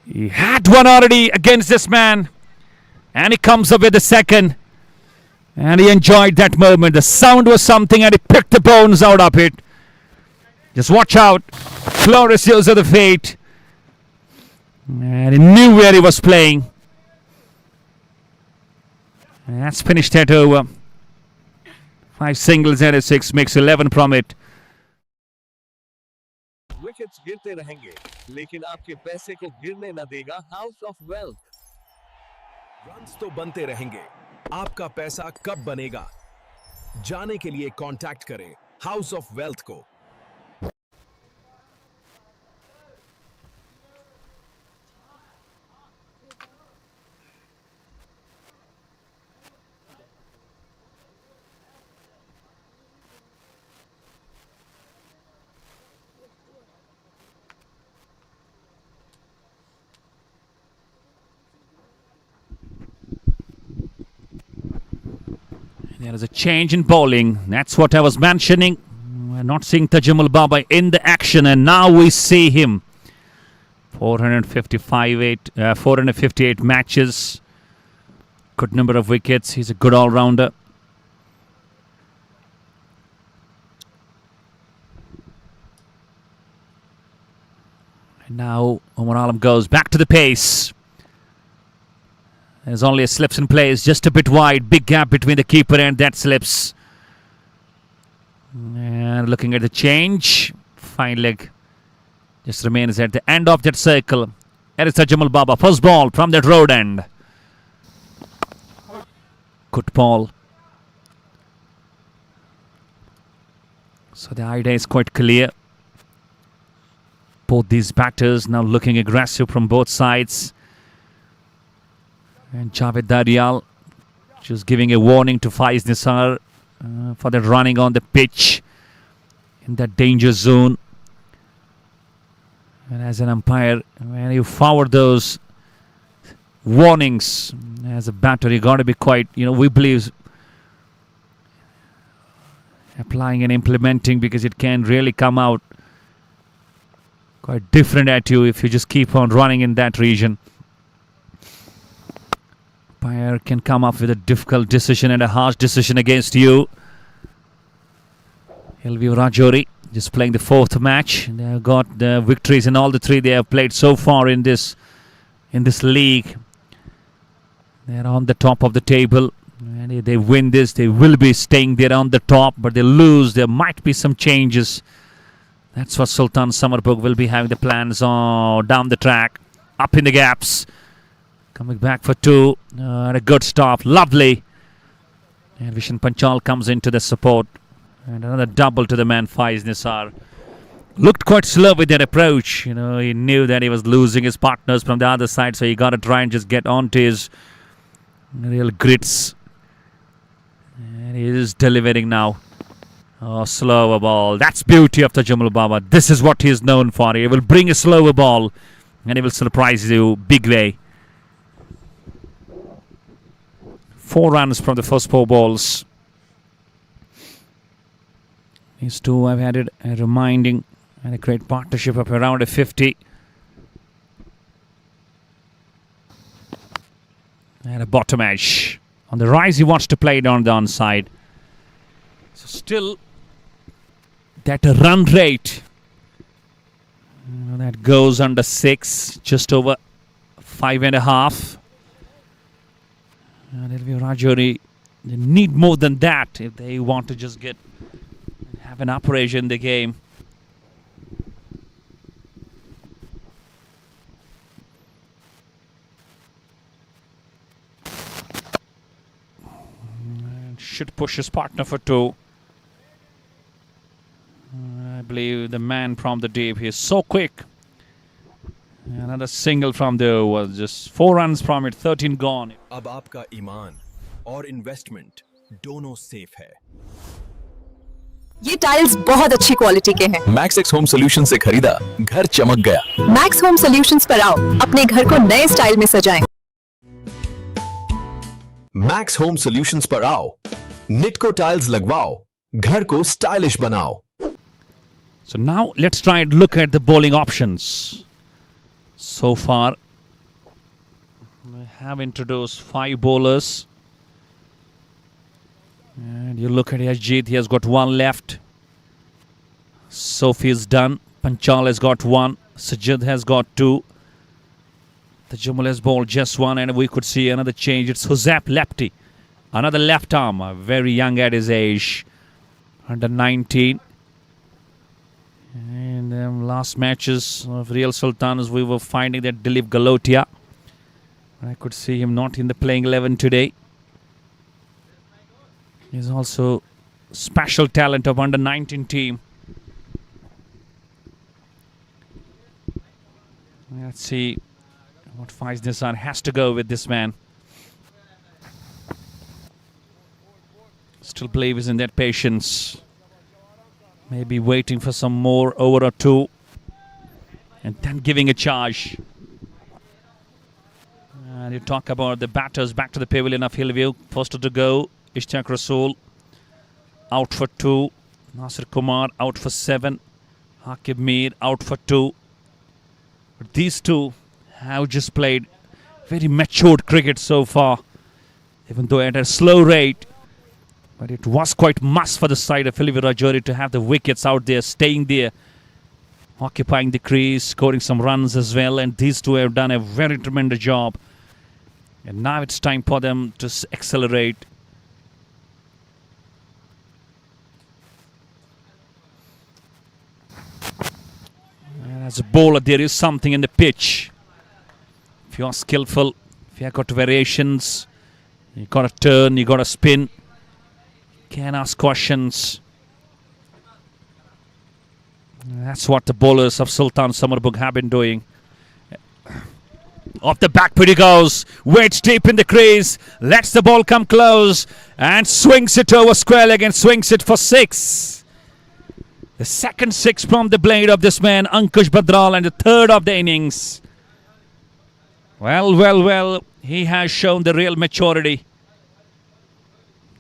He had one already against this man, and he comes up with the second, and he enjoyed that moment. The sound was something, and he picked the bones out of it. Just watch out. Glorious use of the fate. And he knew where he was playing. And that's finished that over. 5 singles and a 6 makes 11 from it. Wickets गिरते रहेंगे, लेकिन आपके पैसे को गिरने न देगा house of wealth. Runs तो बनते रहेंगे, आपका पैसा कब बनेगा? जाने के लिए कांटेक्ट करें हाउस ऑफ वेल्थ को। There is a change in bowling. That's what I was mentioning. We're not seeing Tajamul Baba in the action, and now we see him. 458 matches. Good number of wickets. He's a good all-rounder. And now Omar Alam goes back to the pace. There's only a slips in place, just a bit wide. Big gap between the keeper and that slips. And looking at the change. Fine leg just remains at the end of that circle. There is Tajamul Baba. First ball from that road end. Good ball. So the idea is quite clear. Both these batters now looking aggressive from both sides. And Javed Darial just giving a warning to Faiz Nisar for that running on the pitch in that danger zone. And as an umpire, when you forward those warnings as a batter, you got to be quite, we believe applying and implementing, because it can really come out quite different at you if you just keep on running in that region. Umpire can come up with a difficult decision and a harsh decision against you. View Rajouri just playing the 4th match. They have got the victories in all the 3 they have played so far in this league. They are on the top of the table, and if they win this, they will be staying there on the top. But they lose, there might be some changes. That's what Sultan Summerbugh will be having the plans on down the track, up in the gaps. Coming back for 2, and a good stop, lovely. And Vishen Panchal comes into the support. And another double to the man, Faiz Nisar. Looked quite slow with that approach. He knew that he was losing his partners from the other side, so he got to try and just get onto his real grits. And he is delivering now. Oh, slower ball. That's beauty of Tajamul Baba. This is what he is known for. He will bring a slower ball, and he will surprise you big way. 4 runs from the first 4 balls. These two have had a reminding and a great partnership of around a 50. And a bottom edge. On the rise, he wants to play it on the onside. So still, that run rate that goes under 6, just over 5.5. And View Rajouri They need more than that if they want to just have an upper edge in the game. Should push his partner for 2. I believe the man from the deep, he is so quick. Another single from there was just 4 runs from it, 13 gone. अब आपका ईमान और investment दोनों safe है। ये tiles बहुत अच्छी quality के हैं। मैक्स होम सोल्यूशन से खरीदा, घर चमक गया। मैक्स होम सॉल्यूशंस पर आओ, अपने घर को नए स्टाइल में सजाएं। मैक्स होम सॉल्यूशंस पर आओ, निटको टाइल्स लगवाओ, घर को स्टाइलिश बनाओ। So now let's try and look at the bowling options. So far, we have introduced 5 bowlers. And you look at Ajit, he has got 1 left. Sophie is done. Panchal has got 1. Sajid has got 2. The Jumal has bowled just 1, and we could see another change. It's Huzap Lepti, another left arm, very young at his age, under 19. In the last matches of Real Sultans, we were finding that Dilip Galotia, I could see him not in the playing 11 today. He's also special talent of under 19 team. Let's see what Faiz Nisar has to go with this man. Still believes in that patience. Maybe waiting for some more over or 2 and then giving a charge. And you talk about the batters back to the pavilion of Hillview. First to go, Ishtaq Rasool out for 2. Nasir Kumar out for 7. Haqib Mir out for 2. But these 2 have just played very matured cricket so far, even though at a slow rate. But it was quite must for the side of View Rajouri to have the wickets out there, staying there, occupying the crease, scoring some runs as well. And these 2 have done a very tremendous job. And now it's time for them to accelerate. And as a bowler, there is something in the pitch. If you are skillful, if you have got variations, you got a turn, you got a spin, can ask questions. That's what the bowlers of Sultan Summerbugh have been doing. Off the back foot he goes, waits deep in the crease, lets the ball come close and swings it over square leg and swings it for 6. The second 6 from the blade of this man, Ankush Badral, and the 3rd of the innings. Well, he has shown the real maturity,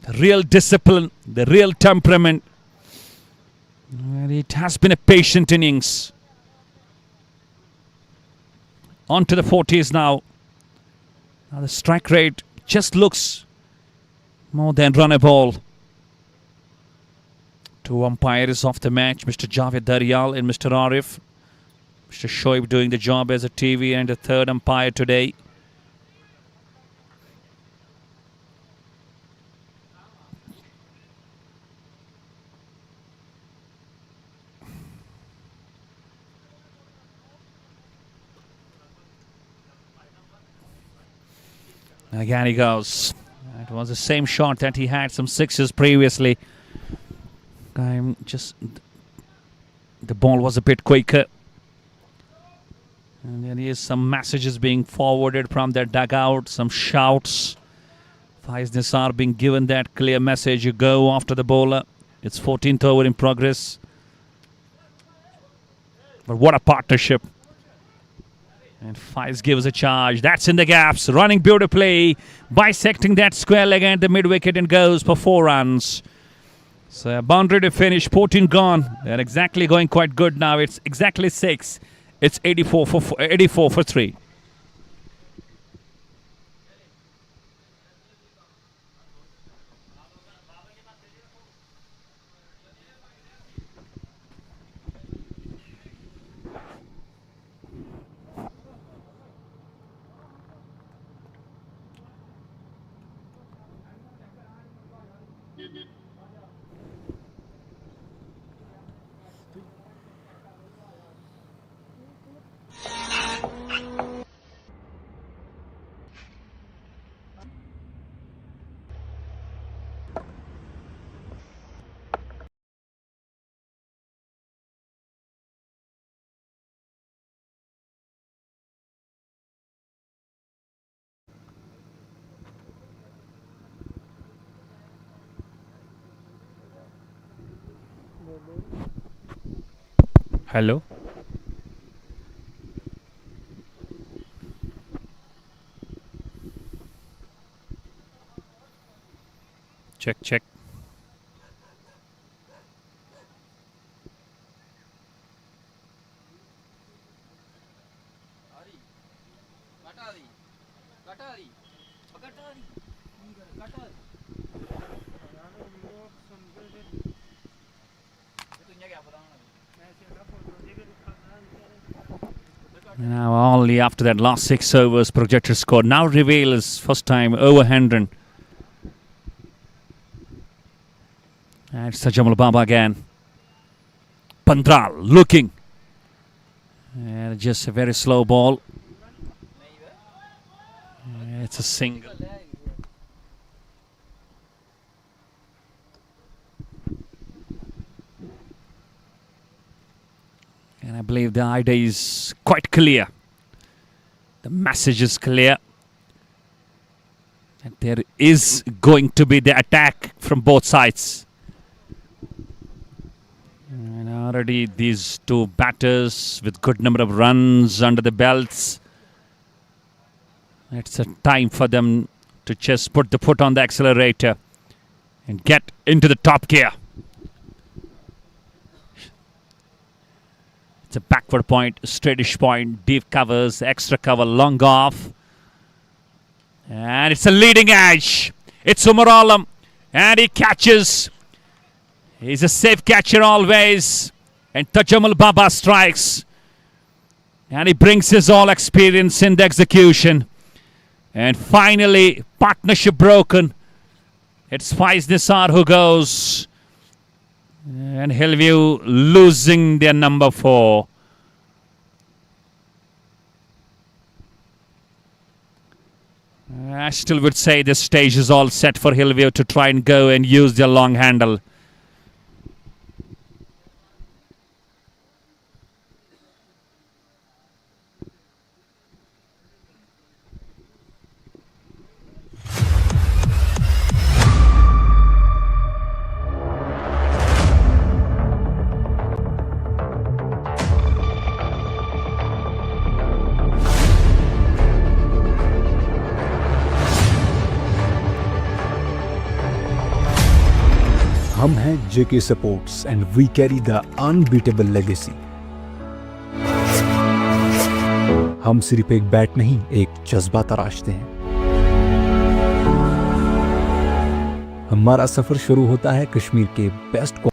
the real discipline, the real temperament. And it has been a patient innings. On to the 40s now. Now the strike rate just looks more than runnable. 2 umpires of the match, Mr. Javed Daryal and Mr. Arif. Mr. Shoaib doing the job as a TV and a 3rd umpire today. Again he goes. It was the same shot that he had some 6s previously. The ball was a bit quicker. And there is some messages being forwarded from their dugout, some shouts. Faiz Nisar being given that clear message, you go after the bowler. It's 14th over in progress. But what a partnership. And Faiz gives a charge. That's in the gaps. Running beautifully. Bisecting that square leg and the mid-wicket and goes for 4 runs. So a boundary to finish. 14 gone. They're exactly going quite good now. It's exactly 6. It's 84 for 3. Hello. Check, check. Now only after that last 6 overs projected score now reveals first time over 100. And it's Tajamul Baba again. Pandral looking. And just a very slow ball. It's a single. And I believe the idea is quite clear. The message is clear. That there is going to be the attack from both sides. And already these two batters with good number of runs under the belts. It's a time for them to just put the foot on the accelerator and get into the top gear. It's a backward point, straightish point, deep covers, extra cover, long off. And it's a leading edge. It's Umar Alam. And he catches. He's a safe catcher always. And Tajamul Baba strikes. And he brings his all experience in the execution. And finally, partnership broken. It's Faiz Nisar who goes. And Hillview losing their number 4. I still would say this stage is all set for Hillview to try and go and use their long handle. हम हैं JK sports and we carry the unbeatable legacy. हम सिर्फ एक bat नहीं, एक जज्बा तराशते हैं। हमारा सफर शुरू होता है कश्मीर के best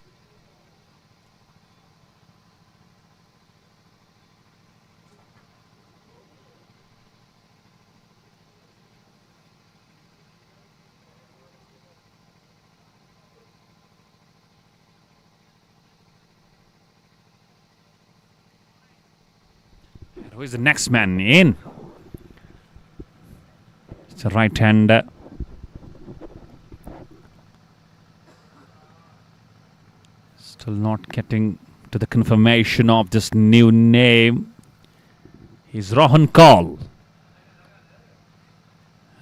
Who is the next man in? It's a right-hander. Still not getting to the confirmation of this new name. He's Rohan Kaul.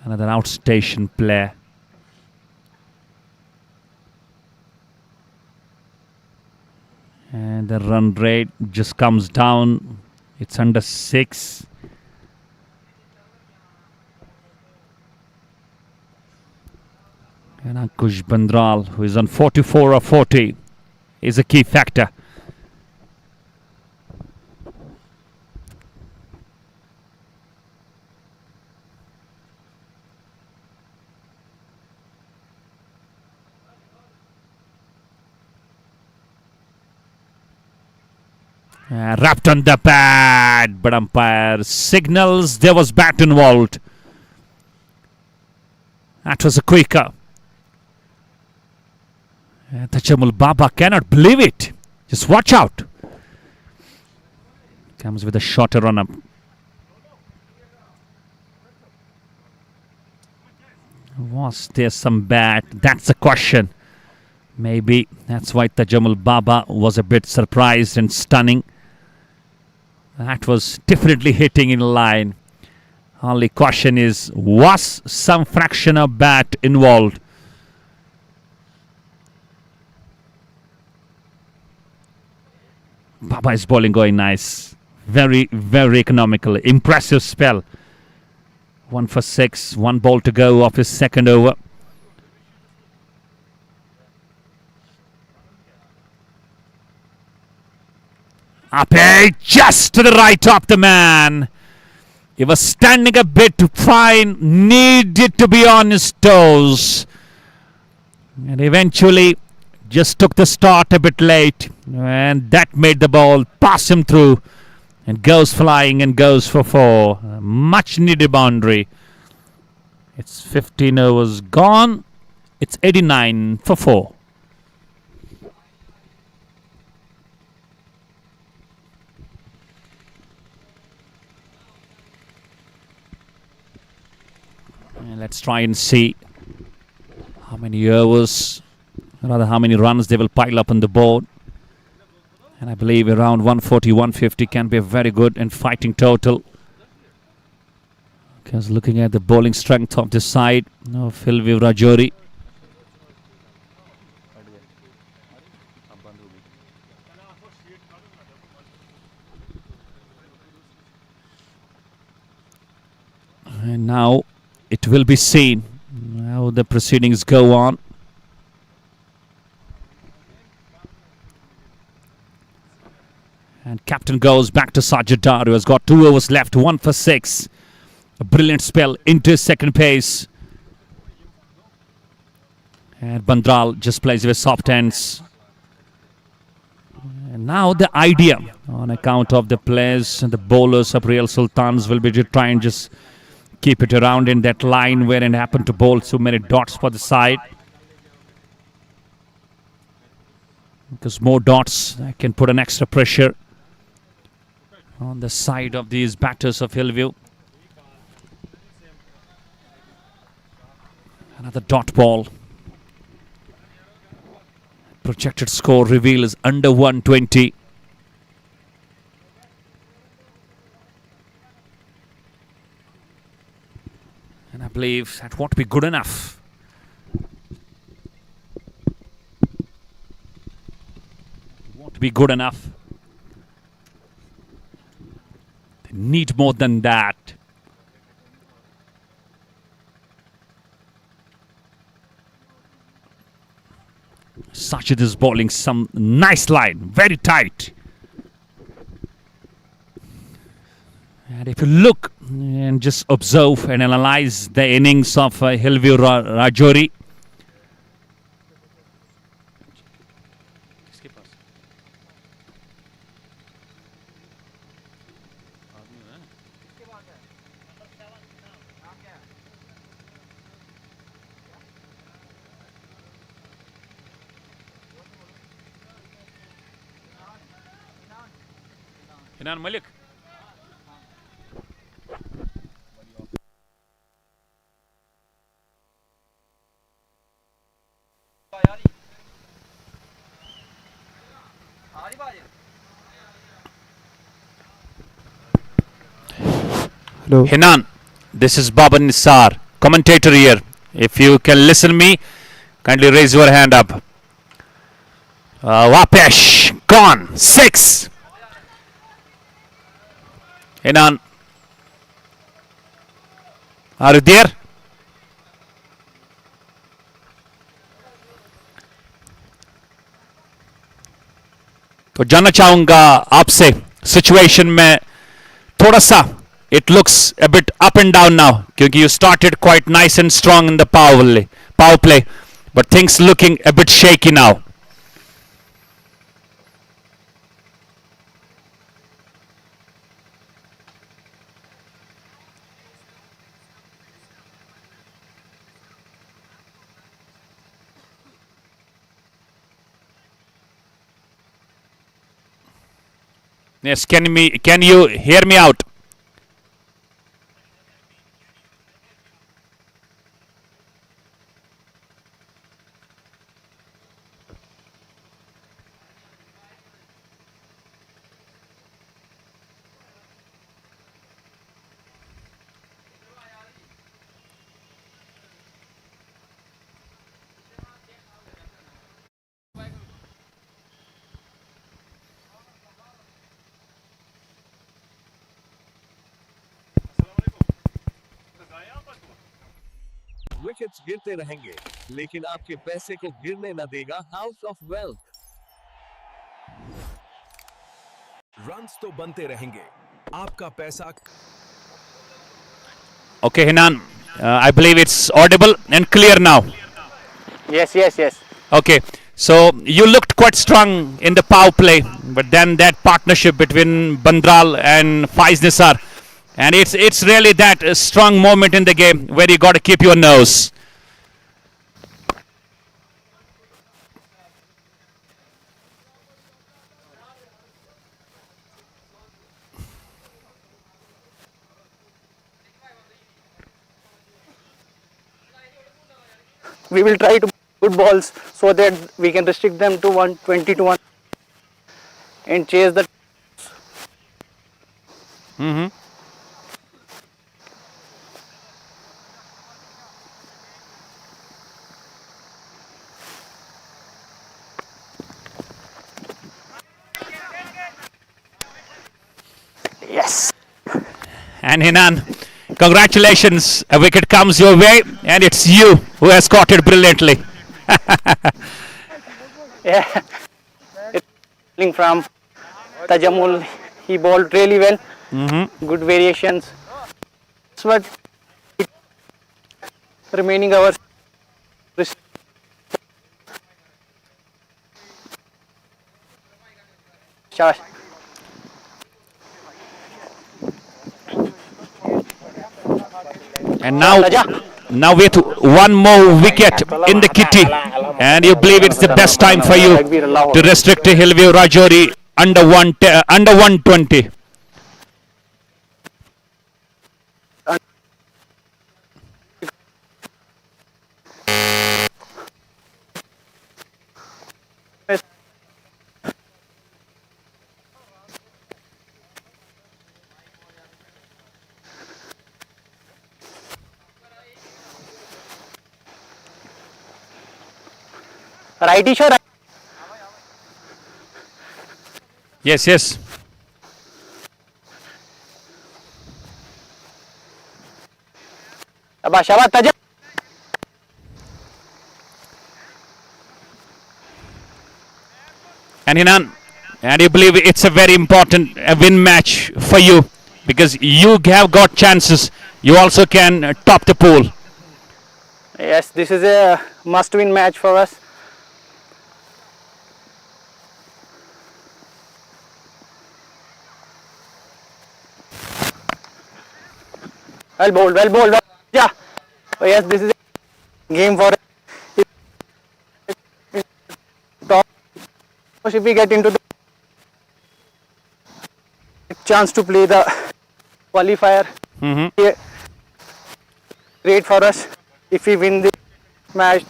Another outstation player. And the run rate just comes down. It's under 6. And Ankush Bandral, who is on 44 or 40, is a key factor. Wrapped on the pad, but umpire signals there was bat involved. That was a quicker. Tajamul Baba cannot believe it. Just watch out. Comes with a shorter run-up. Was there some bat? That's the question. Maybe that's why Tajamul Baba was a bit surprised and stunning. That was definitely hitting in line. Only question is, was some fraction of bat involved? Baba is bowling going nice. Very, very economical. Impressive spell. 1 for 6. 1 ball to go off his second over. Up just to the right of the man. He was standing a bit fine. Needed to be on his toes. And eventually just took the start a bit late. And that made the ball pass him through. And goes flying and goes for 4. Much needed boundary. It's 15 overs gone. It's 89 for 4. And let's try and see how many overs, rather how many runs they will pile up on the board. And I believe around 140, 150 can be a very good and fighting total. Because looking at the bowling strength of this side of View Rajouri. And now it will be seen how the proceedings go on. And captain goes back to Sajidar, who has got 2 overs left, 1 for 6. A brilliant spell into his second pace. And Bandral just plays with soft ends. And now the idea, on account of the players and the bowlers of Real Sultans, will be to try and just keep it around in that line where it happened to bowl so many dots for the side. Because more dots can put an extra pressure on the side of these batters of Hillview. Another dot ball. Projected score reveal is under 120. And I believe that won't be good enough. Won't be good enough. They need more than that. Sajid is bowling some nice line, very tight. And if you look and just observe and analyze the innings of View Rajouri, Hinan Malik. Hello. Hinan, this is Baba Nisar, commentator here. If you can listen me, kindly raise your hand up. Wapesh, gone, 6. Hinan, are you there? तो जानना चाहूंगा आपसे situation में थोड़ा सा it looks a bit up and down now क्योंकि you started quite nice and strong in the power play but things looking a bit shaky now. Yes, can you hear me out? Wickets गिरते रहेंगे, लेकिन आपके पैसे को गिरने न देगा हाउस ऑफ वेल्थ। रन्स तो बनते रहेंगे, आपका पैसा। Okay, Hinan, I believe it's audible and clear now. Yes. Okay, so you looked quite strong in the power play, but then that partnership between Bandral and Faiz Nisar, and it's really that strong moment in the game where you got to keep your nose. We will try to good balls so that we can restrict them to 120 to 1 and chase the. Yes. And Hinan, congratulations, a wicket comes your way, and it's you who has caught it brilliantly. Yeah. It's from Tajamul, he bowled really well. Good variations. That's what remaining hours. Shabash. And now with one more wicket in the kitty, and you believe it's the best time for you to restrict to View Rajouri under 120. Righty shot. Yes. Shabash, Taja. And Hinan, and you believe it's a very important win match for you because you have got chances. You also can top the pool. Yes, this is a must-win match for us. Well bowled. Yeah. Oh yes, this is a game for top. If we get into the chance to play the qualifier, great for us. If we win this match,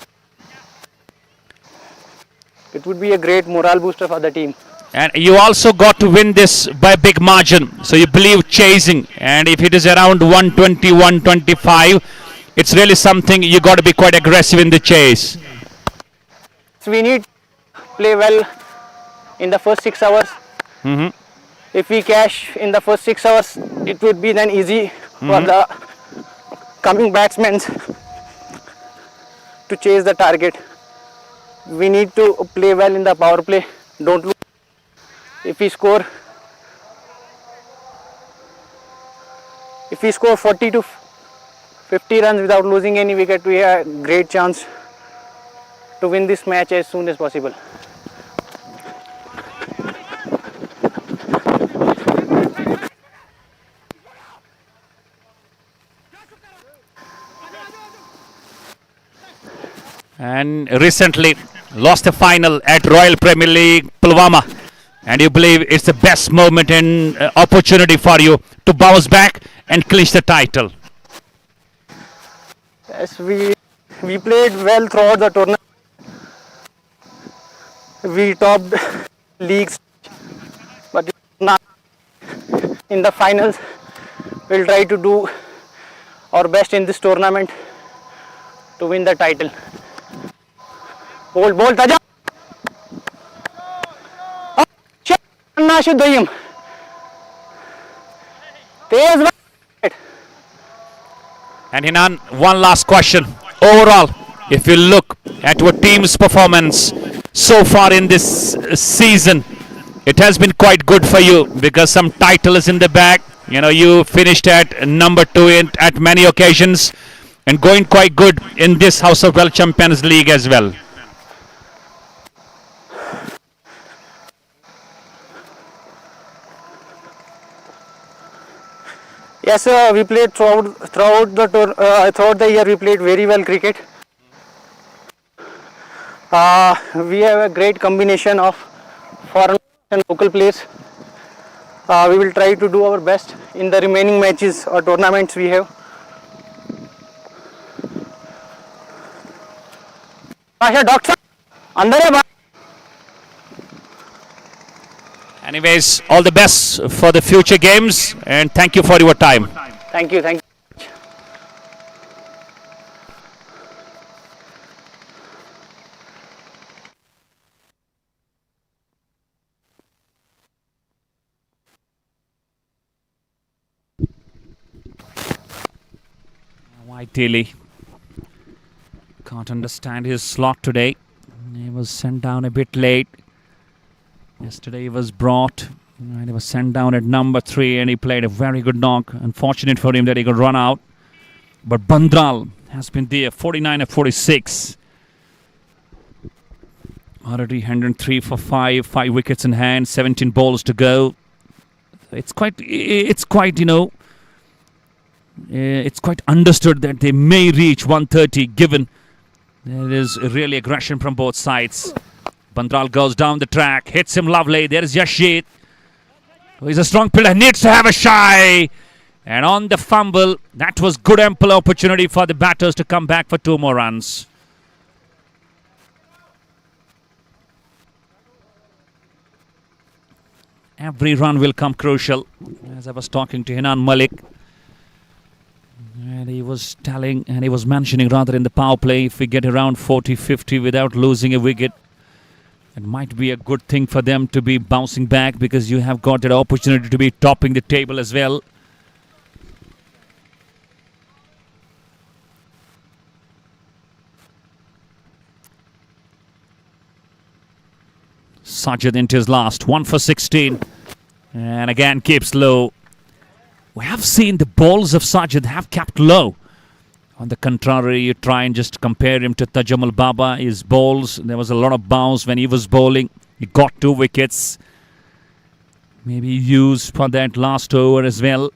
it would be a great morale booster for the team. And you also got to win this by a big margin. So you believe chasing. And if it is around 120, 125, it's really something you got to be quite aggressive in the chase. So we need to play well in the first 6 hours. If we cash in the first 6 hours, it would be then easy for the coming batsmen to chase the target. We need to play well in the power play. Don't lose. If we score 40 to 50 runs without losing any wicket, we have a great chance to win this match as soon as possible. And recently lost the final at Royal Premier League Pulwama. And you believe it's the best moment and opportunity for you to bounce back and clinch the title. Yes, we played well throughout the tournament. We topped leagues, but now in the finals, we'll try to do our best in this tournament to win the title. Ball, Taja. And Hinan, one last question. overall, if you look at your team's performance so far in this season, it has been quite good for you because some title is in the bag. You know, you finished at number 2 at many occasions and going quite good in this House of Well Champions League as well. Yes, we played throughout the year. We played very well cricket. We have a great combination of foreign and local players. We will try to do our best in the remaining matches or tournaments we have. Doctor, अंदर है बाहर? Anyways, all the best for the future games and thank you for your time. Thank you, thank you. White Daly can't understand his slot today. He was sent down a bit late. Yesterday he was brought and he was sent down at number 3 and he played a very good knock. Unfortunate for him that he could run out. But Bandral has been there, 49 of 46. Already 103 for 5 wickets in hand, 17 balls to go. It's quite you know, it's quite understood that they may reach 130 given there is really aggression from both sides. Bandral goes down the track, hits him lovely. There is Yashid. He's a strong player, needs to have a shy. And on the fumble, that was good ample opportunity for the batters to come back for 2 more runs. Every run will come crucial. As I was talking to Hinan Malik, and he was telling, and he was mentioning rather in the power play, if we get around 40-50 without losing a wicket, it might be a good thing for them to be bouncing back because you have got that opportunity to be topping the table as well. Sajid into his last, 1 for 16. And again keeps low. We have seen the balls of Sajid have kept low. On the contrary, you try and just compare him to Tajammul Baba. His balls, there was a lot of bounce when he was bowling. He got 2 wickets. Maybe used for that last over as well.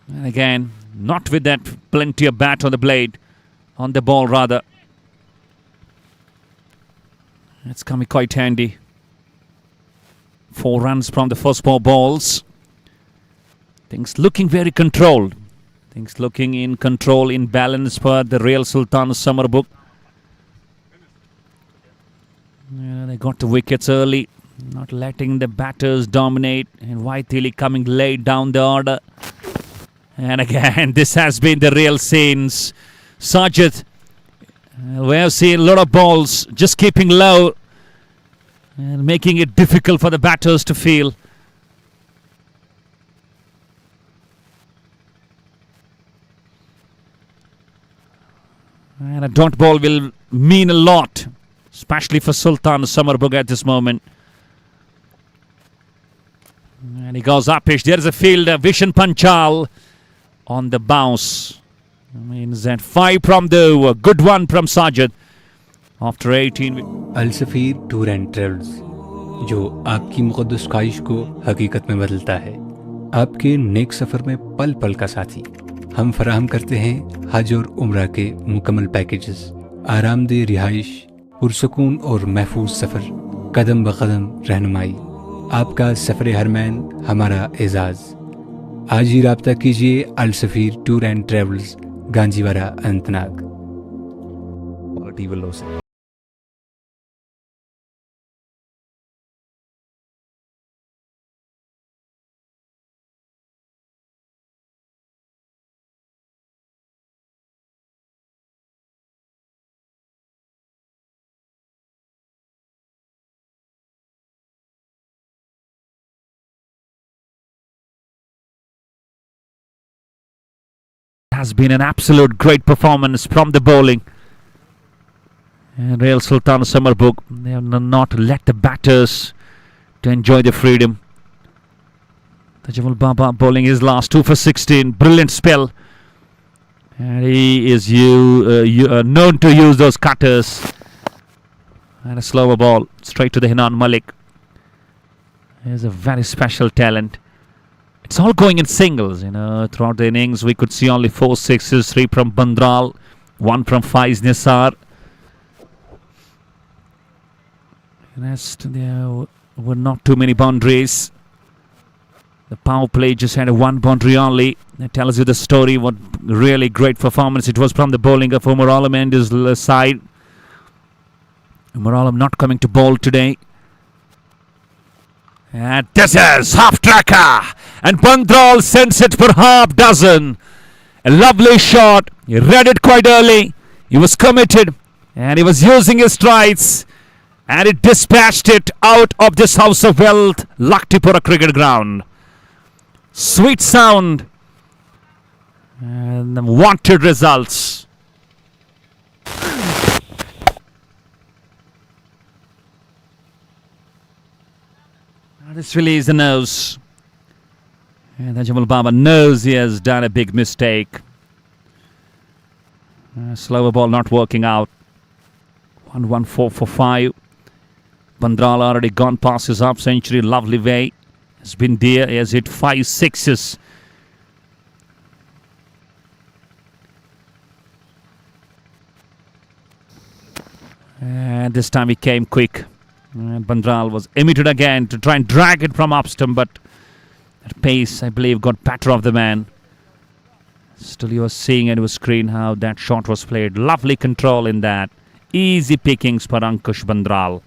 And again, not with that plenty of bat on the blade, on the ball rather. It's coming quite handy. 4 runs from the first 4 balls. Things looking very controlled. Things looking in control, in balance for the real Sultan Summerbugh. Yeah, they got the wickets early, not letting the batters dominate. And Waitili coming late down the order. And again, this has been the real scenes. Sajid, we have seen a lot of balls just keeping low and making it difficult for the batters to feel. And a dot ball will mean a lot, especially for Sultan Summerbugh at this moment. And he goes upish. There is a fielder, Vishen Panchal, on the bounce. Means that 5 from the over. Good one from Sajid after 18. Al Safeer tour and travels, जो आपकी मुक़द्दस ख्वाहिश को हकीकत में बदलता है, आपके नेक सफ़र में पल पल का साथी। हम फराहम करते हैं हज और उम्रा के मुकम्मल पैकेजेस, आरामदेह रिहाइश, पुरसकून और महफूज सफ़र, कदम ब कदम रहनुमाई। आपका सफ़र हरमैन हमारा एजाज़। आज ही राब्ता कीजिए Al Safeer tour and travels, Ganjiwara, Anantnag. has been an absolute great performance from the bowling. And Real Sultan Summerbugh, they have not let the batters to enjoy the freedom. Tajumal Baba bowling his last 2 for 16. Brilliant spell. And he is known to use those cutters. And a slower ball straight to the Hinan Malik. He's a very special talent. It's all going in singles, throughout the innings. We could see only 4 sixes, 3 from Bandral, 1 from Faiz Nisar. Rest, there were not too many boundaries. The power play just had a 1 boundary only. That tells you the story. What really great performance it was from the bowling of Umar Alam and his side. Umar Alam not coming to bowl today. And this is half tracker. And Bandral sends it for half dozen. A lovely shot. He read it quite early. He was committed. And he was using his strides. And it dispatched it out of this House of Wealth, Luktipora Cricket Ground. Sweet sound. And wanted results. This really is the nose. And Tajumal Baba knows he has done a big mistake. Slower ball not working out. 1-1-4 for 5. Bandral already gone past his half century. Lovely way. Has been there. He has hit 5 sixes. And this time he came quick. And Bandral was emitted again to try and drag it from up stump, but at pace, I believe, got better of the man. Still, you were seeing on your screen how that shot was played. Lovely control in that. Easy pickings for Ankush Bandral.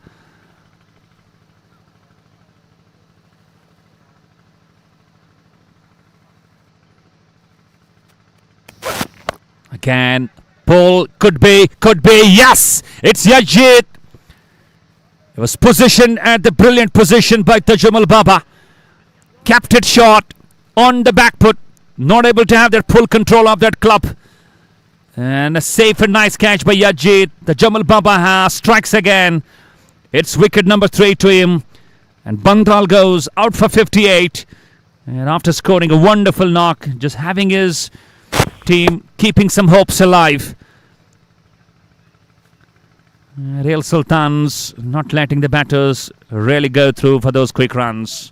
Again, pull, could be, yes! It's Yajid! It was positioned at the brilliant position by Tajumal Baba. Kept it short on the back foot. Not able to have that full control of that club. And a safe and nice catch by Yajid. Tajumal Baba strikes again. It's wicket number 3 to him. And Bandral goes out for 58. And after scoring a wonderful knock, just having his team keeping some hopes alive. Real Sultans not letting the batters really go through for those quick runs.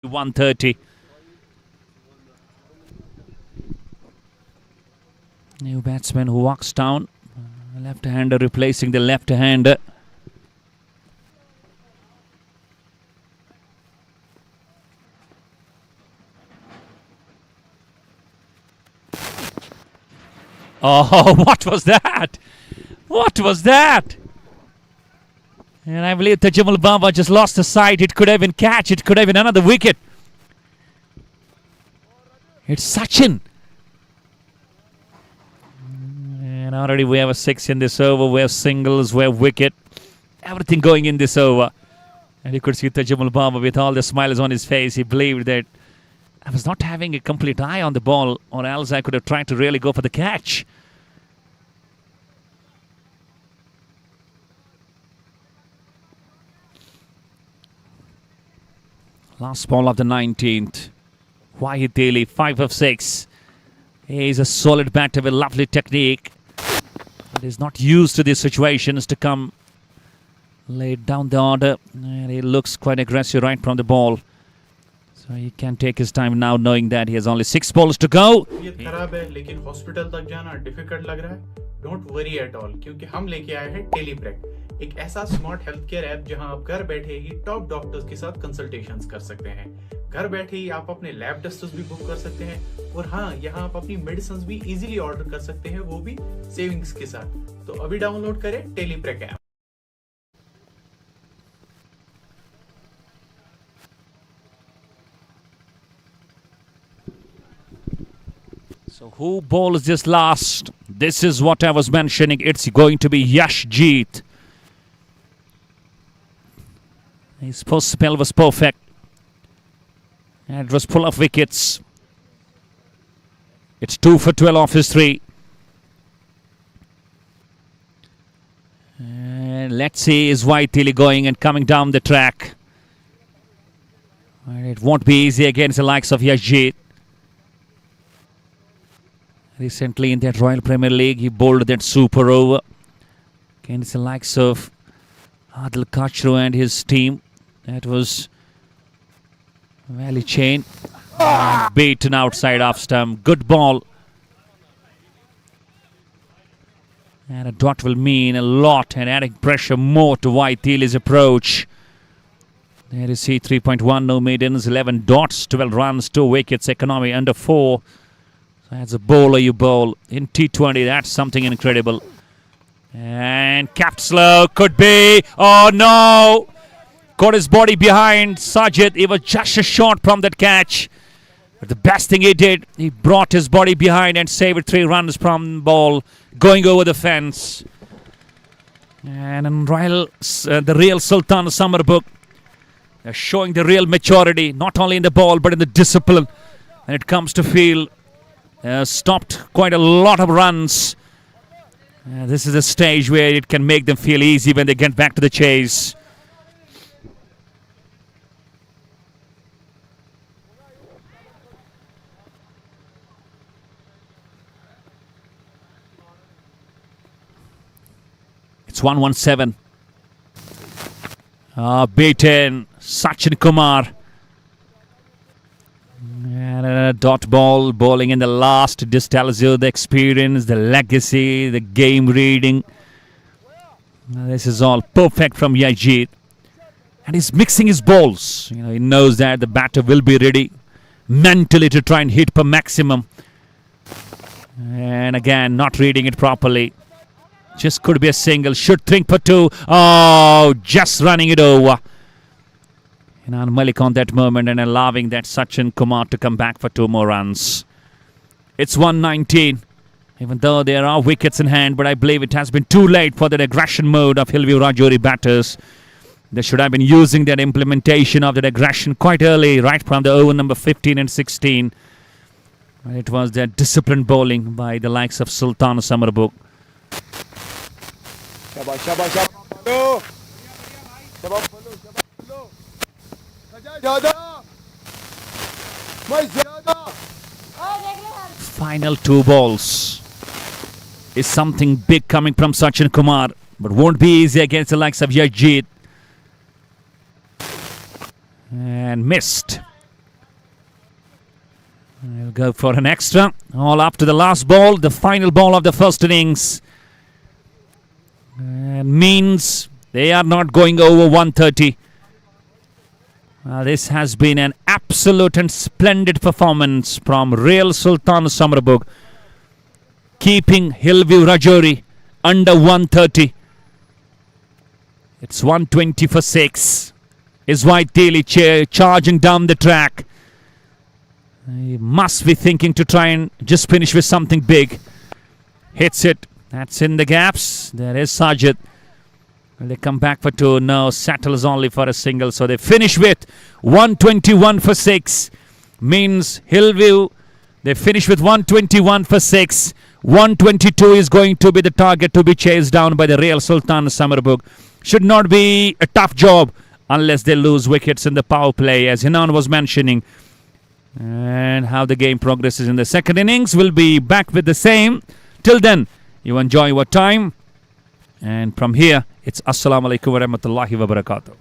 .130. New batsman who walks down. Left-hander replacing the left-hander. Oh, what was that? What was that? And I believe Tajumal Baba just lost the sight. It could have been catch. It could have been another wicket. It's Sachin. And already we have a 6 in this over. We have singles. We have wicket. Everything going in this over. And you could see Tajumal Baba with all the smiles on his face. He believed that I was not having a complete eye on the ball, or else I could have tried to really go for the catch. Last ball of the 19th. Wahid Daly, 5 of 6. He's a solid batter with lovely technique. But he's not used to these situations to come laid down the order. And he looks quite aggressive right from the ball. So he can take his time now, knowing that he has only 6 balls to go. तबीयत खराब है लेकिन hospital तक जाना difficult लग रहा है. Don't worry at all, क्योंकि हम लेके आए हैं टेलीप्रेक, एक ऐसा स्मार्ट हेल्थ केयर ऐप जहां आप घर बैठे ही टॉप डॉक्टर्स के साथ कंसल्टेशंस कर सकते हैं। घर बैठे ही आप अपने लैब टेस्ट्स भी बुक कर सकते हैं, और हाँ, यहाँ आप अपनी मेडिसिन भी इजीली ऑर्डर कर सकते हैं, वो भी सेविंग्स के साथ। तो अभी डाउनलोड करें टेलीप्रेक app. So who bowls this last? This is what I was mentioning. It's going to be Yashjeet. His first spell was perfect. And it was full of wickets. It's 2 for 12 off his 3. And let's see, is White Tilly going and coming down the track? And it won't be easy against the likes of Yashjeet. Recently in that Royal Premier League, he bowled that super over against the likes of Adil Kachru and his team. That was Valley Chain. Beaten outside off stump. Good ball. And a dot will mean a lot and adding pressure more to White Teal's approach. There you see 3.1, no maidens, 11 dots, 12 runs, 2 wickets, economy under 4. So as a bowler you bowl in T20, that's something incredible. And capped slow, could be, oh no! Got his body behind Sajid, he was just a shot from that catch. But the best thing he did, he brought his body behind and saved 3 runs from ball, going over the fence. And in the real Sultan Summerbugh, they're showing the real maturity, not only in the ball, but in the discipline when it comes to field. Stopped quite a lot of runs. This is a stage where it can make them feel easy when they get back to the chase. It's 117. Beaten Sachin Kumar. And a dot ball, bowling in the last. This tells you the experience, the legacy, the game reading. This is all perfect from Yashjeet. And he's mixing his balls. He knows that the batter will be ready mentally to try and hit per maximum. And again, not reading it properly. Just could be a single. Should think for 2. Oh, just running it over. And Malik on that moment and allowing that Sachin Kumar to come back for 2 more runs. It's 119. Even though there are wickets in hand, but I believe it has been too late for that aggression mode of View Rajouri batters. They should have been using that implementation of that aggression quite early, right from the over number 15 and 16. It was that disciplined bowling by the likes of Sultan Summerbugh. Final 2 balls is something big coming from Sachin Kumar, but won't be easy against the likes of Yashjeet. And missed. He'll go for an extra. All up to the last ball, the final ball of the first innings. Means they are not going over 130. This has been an absolute and splendid performance from real Sultan Summerbugh, keeping View Rajouri under 130. It's 120 for 6. Is White Daily charging down the track. He must be thinking to try and just finish with something big. Hits it. That's in the gaps. There is Sajid. Will they come back for 2? No, settles only for a single. So they finish with 121 for 6. Means Hillview, they finish with 121 for 6. 122 is going to be the target to be chased down by the real Sultan Summerbugh. Should not be a tough job unless they lose wickets in the power play, as Hinan was mentioning. And how the game progresses in the second innings, we'll be back with the same. Till then, you enjoy your time. And from here, it's Assalamu alaikum wa rahmatullahi wa barakatuh.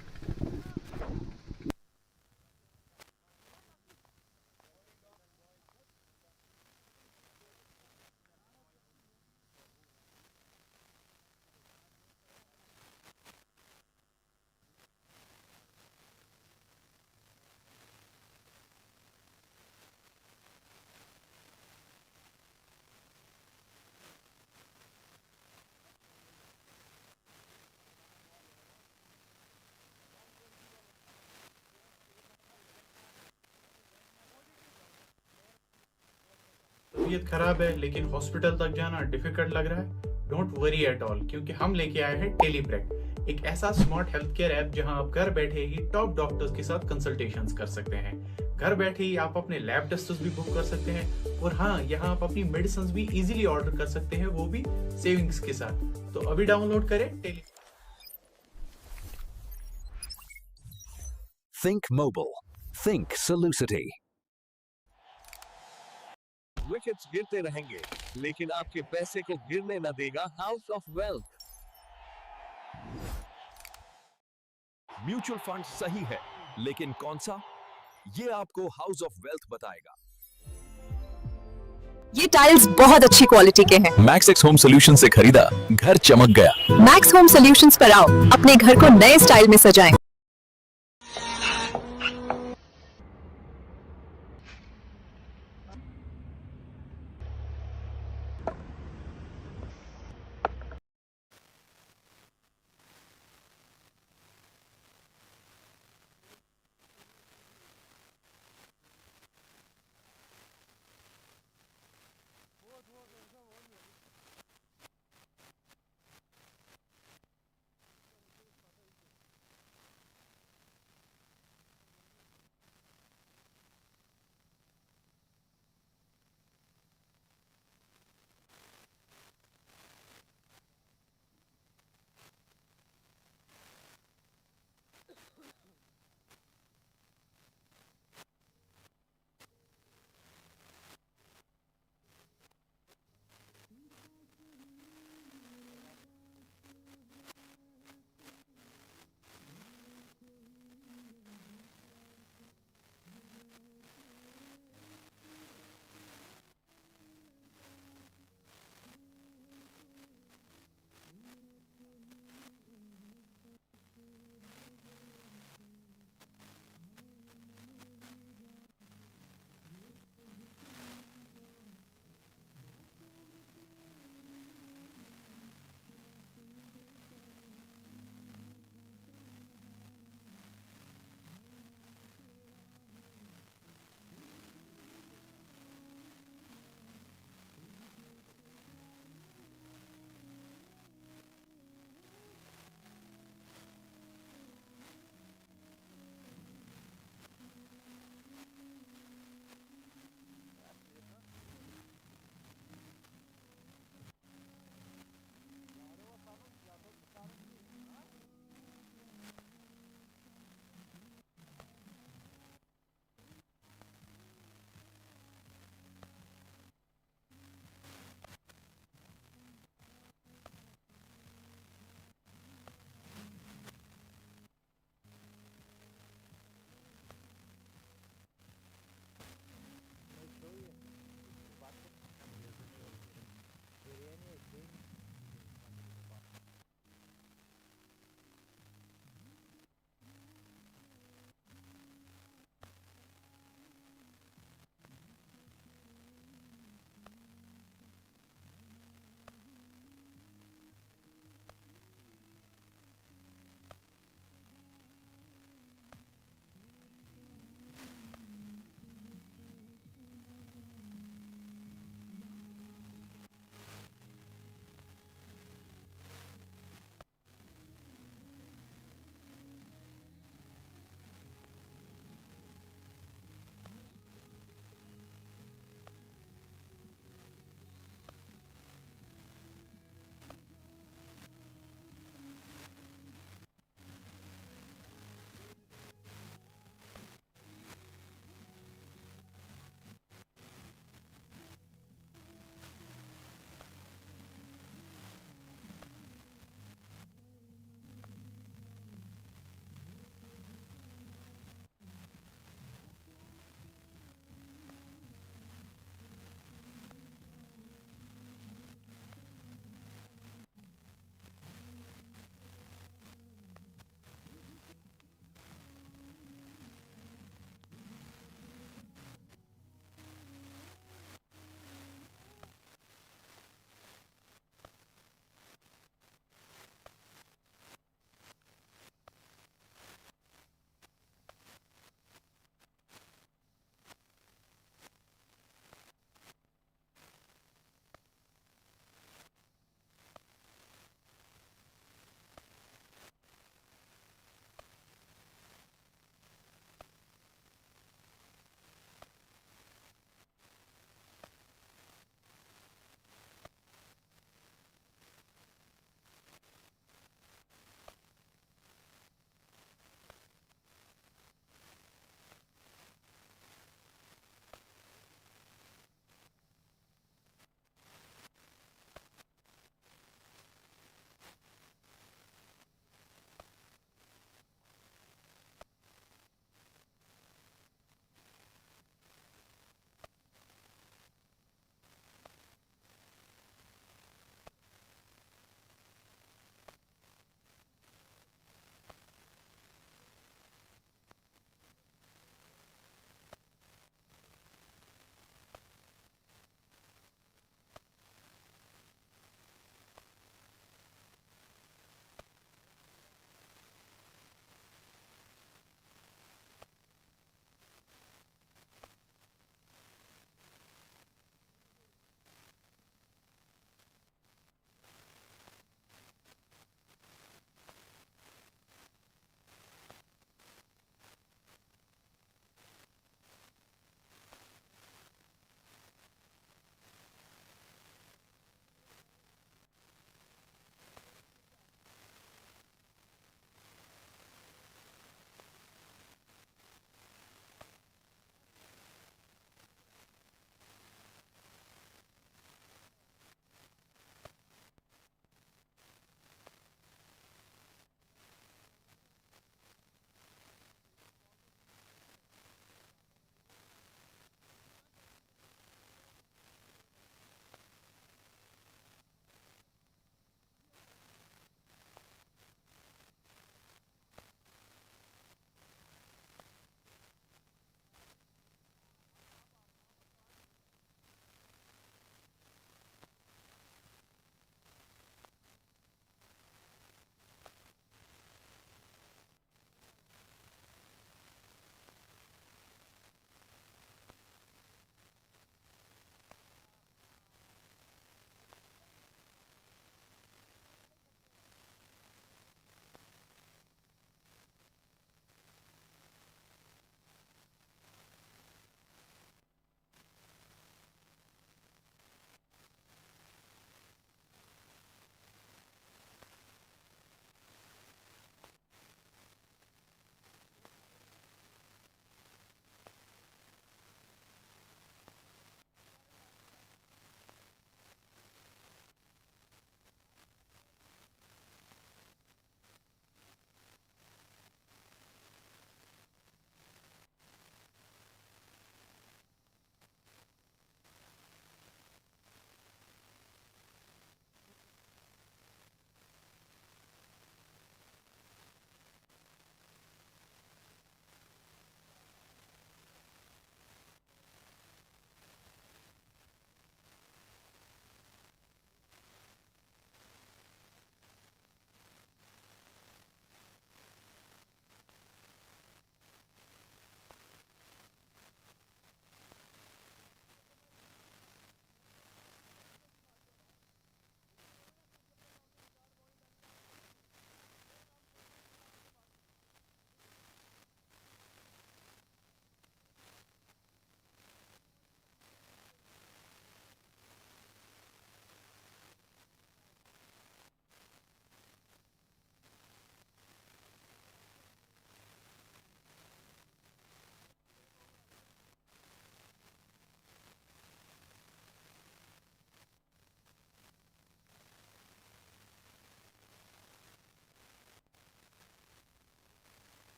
तबीयत खराब है लेकिन hospital तक जाना difficult लग रहा है, don't worry at all, क्योंकि हम लेके आए हैं टेलीप्रेक, एक ऐसा स्मार्ट हेल्थ केयर ऐप जहां आप घर बैठे ही टॉप डॉक्टर्स के साथ कंसल्टेशंस कर सकते हैं। घर बैठे ही आप अपने लैब टेस्ट्स भी बुक कर सकते हैं और हाँ, यहाँ आप अपनी मेडिसिन भी इजीली ऑर्डर कर सकते हैं, वो भी सेविंग्स के साथ। तो अभी डाउनलोड करें टेली। Think mobile. Think Solucity. Wickets गिरते रहेंगे लेकिन आपके पैसे को गिरने न देगा house of wealth. Mutual fund सही है, लेकिन कौन सा? ये आपको हाउस ऑफ वेल्थ बताएगा। ये टाइल्स बहुत अच्छी क्वालिटी के हैं। मैक्स होम सॉल्यूशन से खरीदा, घर चमक गया। मैक्स होम सॉल्यूशंस पर आओ, अपने घर को नए स्टाइल में सजाएं।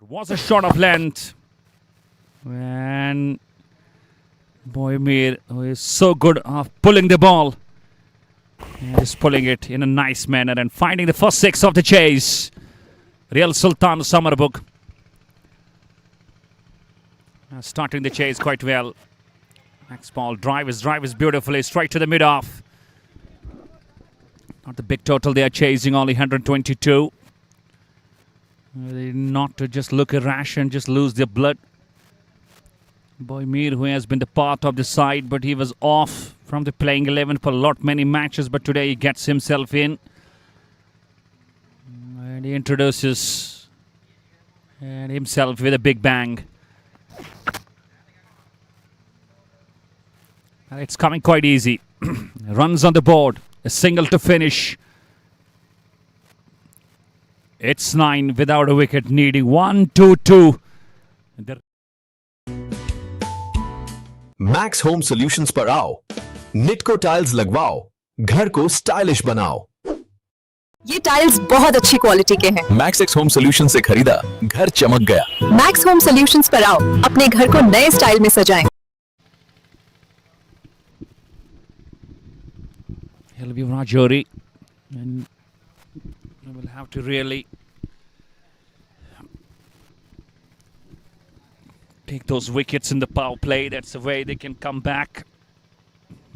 Was a shot of length. And Boymir, who is so good of pulling the ball, and is pulling it in a nice manner and finding the first six of the chase. Real Sultan Summerbugh starting the chase quite well. Next ball, drives beautifully straight to the mid-off. Not the big total they are chasing, only 122. Not to just look rash and just lose their blood. Boymir, who has been the part of the side, but he was off from the playing 11 for many matches, but today he gets himself in. And he introduces himself with a big bang. And it's coming quite easy. Runs on the board. A single to finish. It's 9 without a wicket, needing 1-2-2. Max home solutions पर आओ, Nitco tiles लगवाओ, घर को stylish बनाओ। ये tiles बहुत अच्छी quality के हैं। मैक्स होम सॉल्यूशन से खरीदा, घर चमक गया। मैक्स होम सॉल्यूशंस पर आओ, अपने घर को नए स्टाइल में सजाएं। View Rajouri, and we will have to really take those wickets in the power play. That's the way they can come back.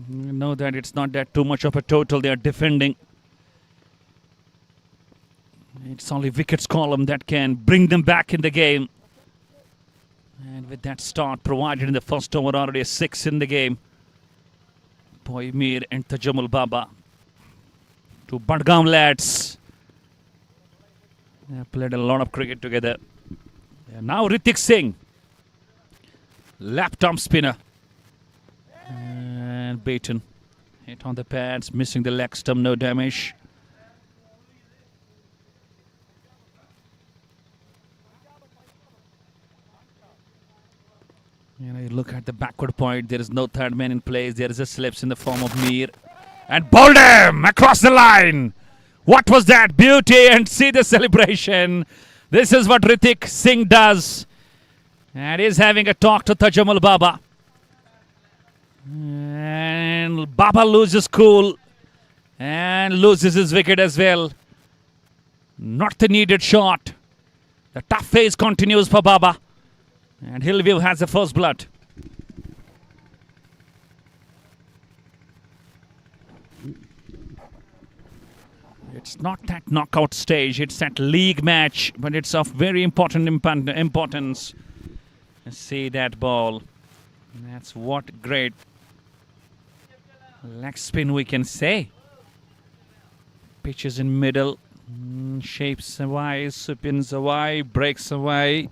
You know that it's not that too much of a total they are defending. It's only wickets column that can bring them back in the game. And with that start provided in the first over, already a 6 in the game. Boymir and Tajamul Baba, two Badgaon lads. They have played a lot of cricket together. And now Hrithik Singh, lap stump spinner, and beaten. Hit on the pads, missing the leg stump, no damage. You look at the backward point, there is no third man in place, there is a slips in the form of Mir. And bowled him across the line. What was that? Beauty, and see the celebration. This is what Hrithik Singh does. And he's having a talk to Tajamul Baba. And Baba loses cool and loses his wicket as well. Not the needed shot. The tough phase continues for Baba. And Hillview has the first blood. It's not that knockout stage, it's that league match, but it's of very important importance. See that ball. That's what great leg spin we can say. Pitches in middle, shapes away, spins away, breaks away.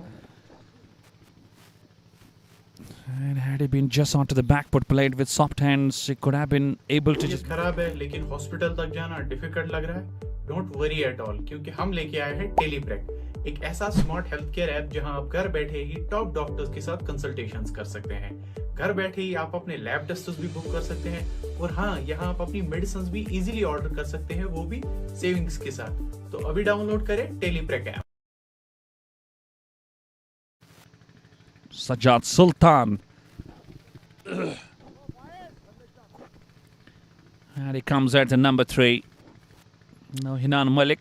And had he been just onto the backfoot, played with soft hands, he could have been able to just. खराब है लेकिन hospital तक जाना difficult लग रहा है। Don't worry at all, क्योंकि हम लेके आए हैं टेलीप्रेक, एक ऐसा स्मार्ट हेल्थ केयर ऐप जहां आप घर बैठे ही टॉप डॉक्टर्स के साथ कंसल्टेशंस कर सकते हैं। घर बैठे ही आप अपने लैब टेस्ट्स भी बुक कर सकते हैं, और हाँ, यहाँ आप अपनी मेडिसिन भी इजीली ऑर्डर कर सकते हैं, वो भी सेविंग्स के साथ। तो अभी डाउनलोड करें टेलीप्रेक app. Sajjad Sultan. And he comes at the number 3. Now Hinan Malik.